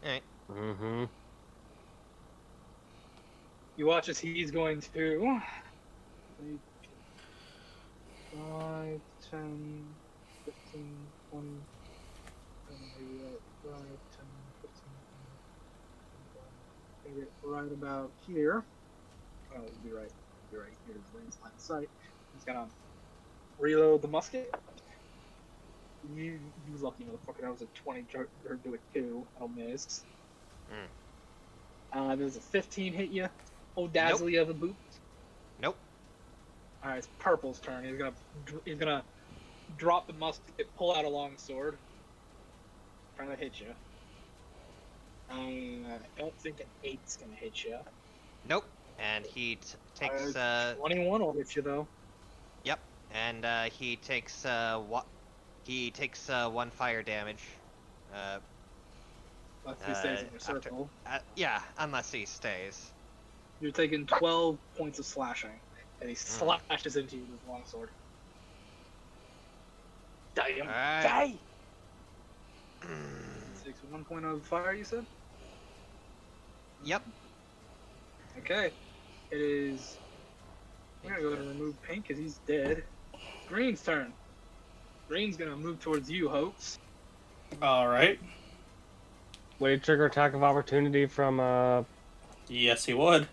Alright. Mm-hmm. You watch as he's going to 5, 10, 15, 20, maybe 5, 10, 15, 20, maybe right about here. Oh, it'll be right here. His line of sight. He's gonna reload the musket. You lucky motherfucker. That was a 20 or do a 2. That'll miss. There's a 15 hit you. Oh, dazzly of a boot. Nope. All right, it's Purple's turn. He's gonna drop the musket, pull out a long sword, trying to hit you. I don't think an 8's gonna hit you. Nope. And he takes 21 will hit you though. Yep. And he takes 1 fire damage. Unless he stays in your circle. Yeah, unless he stays. You're taking 12 points of slashing, and he slashes into you with his longsword. Damn! Alright. Takes 1 point of fire, you said? Yep. Okay. It is. We're gonna go ahead and remove pink because he's dead. Green's turn. Green's gonna move towards you, Hoax. All right. Would he trigger attack of opportunity from Yes, he would.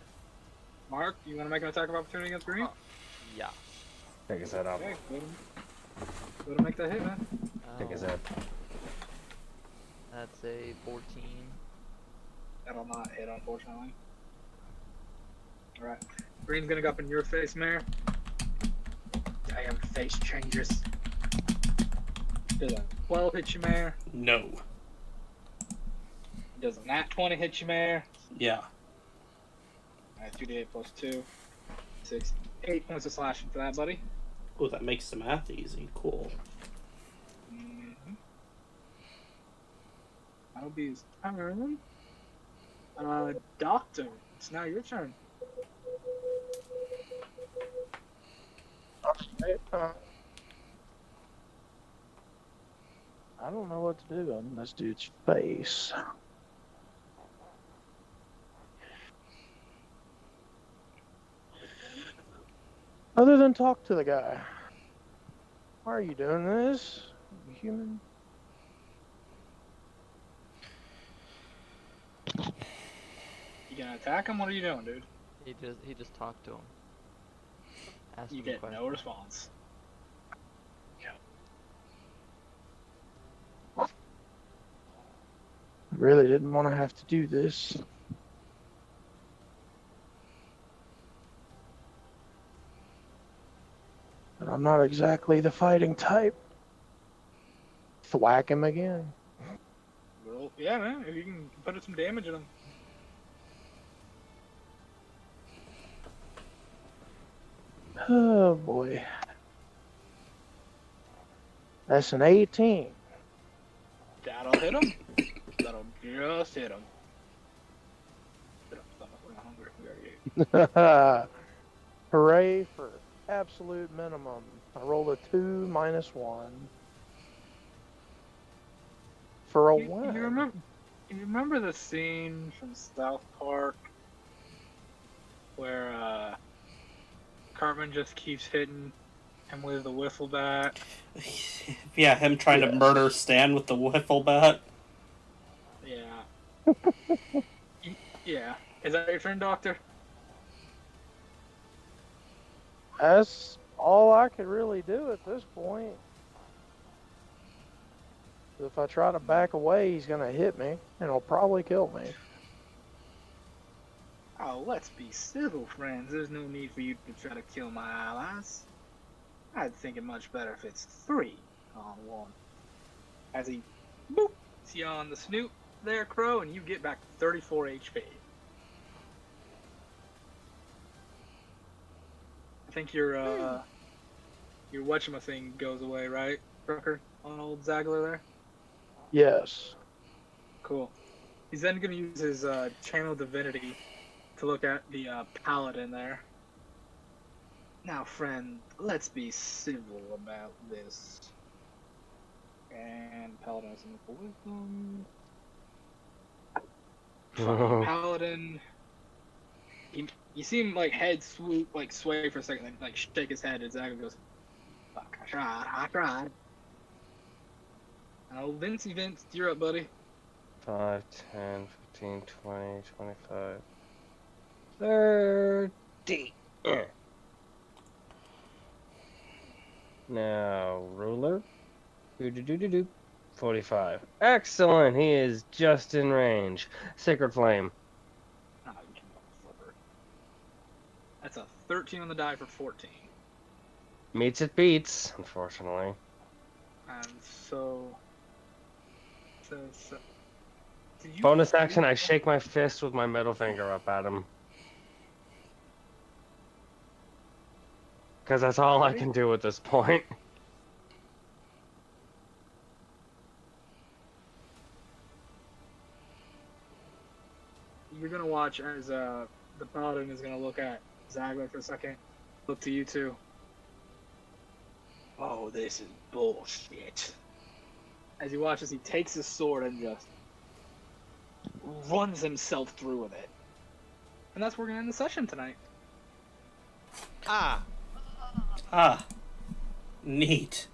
Mark, you wanna make an attack of opportunity against Green? Yeah. Take his head up. Okay, go to make that hit, man. Take his head. That's a 14. That'll not hit, unfortunately. Alright. Green's gonna go up in your face, Mayor. Damn, face changes. Does a 12 hit you, Mayor? No. Does a nat 20 hit you, Mayor? Yeah. Alright, 2d8 plus 2. 6. 8 points of slashing for that, buddy. Oh, that makes the math easy. Cool. Mm-hmm. That'll be his turn. Doctor, it's now your turn. I don't know what to do on this dude's face. Other than talk to the guy. Why are you doing this, you human? You gonna attack him? What are you doing, dude? He just talked to him. Asked You him a get question. no response. Really didn't want to have to do this. But I'm not exactly the fighting type. Thwack him again. Well, yeah, man. If you can put some damage in him. Oh boy. That's an 18. That'll hit him. That'll just hit him. Hit him. Stomach, we're not hungry. We already ate. Hooray for absolute minimum. I rolled a 2 minus 1. For a 1. You remember the scene from South Park where Cartman just keeps hitting him with the wiffle bat? Yeah, him trying to murder Stan with the wiffle bat. Yeah. Yeah. Is that your turn, Doctor? That's all I could really do at this point. If I try to back away, he's going to hit me, and he'll probably kill me. Oh, let's be civil, friends. There's no need for you to try to kill my allies. I'd think it much better if it's 3 on 1. As he boops you on the snoot there, Crow, and you get back to 34 HP. I think your whatchamacallit goes away, right, Rucker, on old Zagler there? Yes. Cool. He's then going to use his Channel Divinity to look at the paladin there. Now, friend, let's be civil about this. And paladin has an equal wisdom. Fine, paladin. You see him like head swoop, like sway for a second, then like shake his head. And Zach goes, "Fuck, I tried." Oh, Vincey Vince, you're up, buddy. 5, 10, 15, 20, 25, 30. Now, ruler. 45. Excellent. He is just in range. Sacred Flame. Ah, you can flipper. That's a 13 on the die for 14. Meets it beats, unfortunately. And so. Did you Bonus action, I shake my fist with my middle finger up at him. Because that's all I can do at this point. You're gonna watch as the paladin is gonna look at Zagler for a second. Look to you two. Oh, this is bullshit. As he watches, he takes his sword and just runs himself through with it. And that's where we're gonna end the session tonight. Ah. Ah. Neat.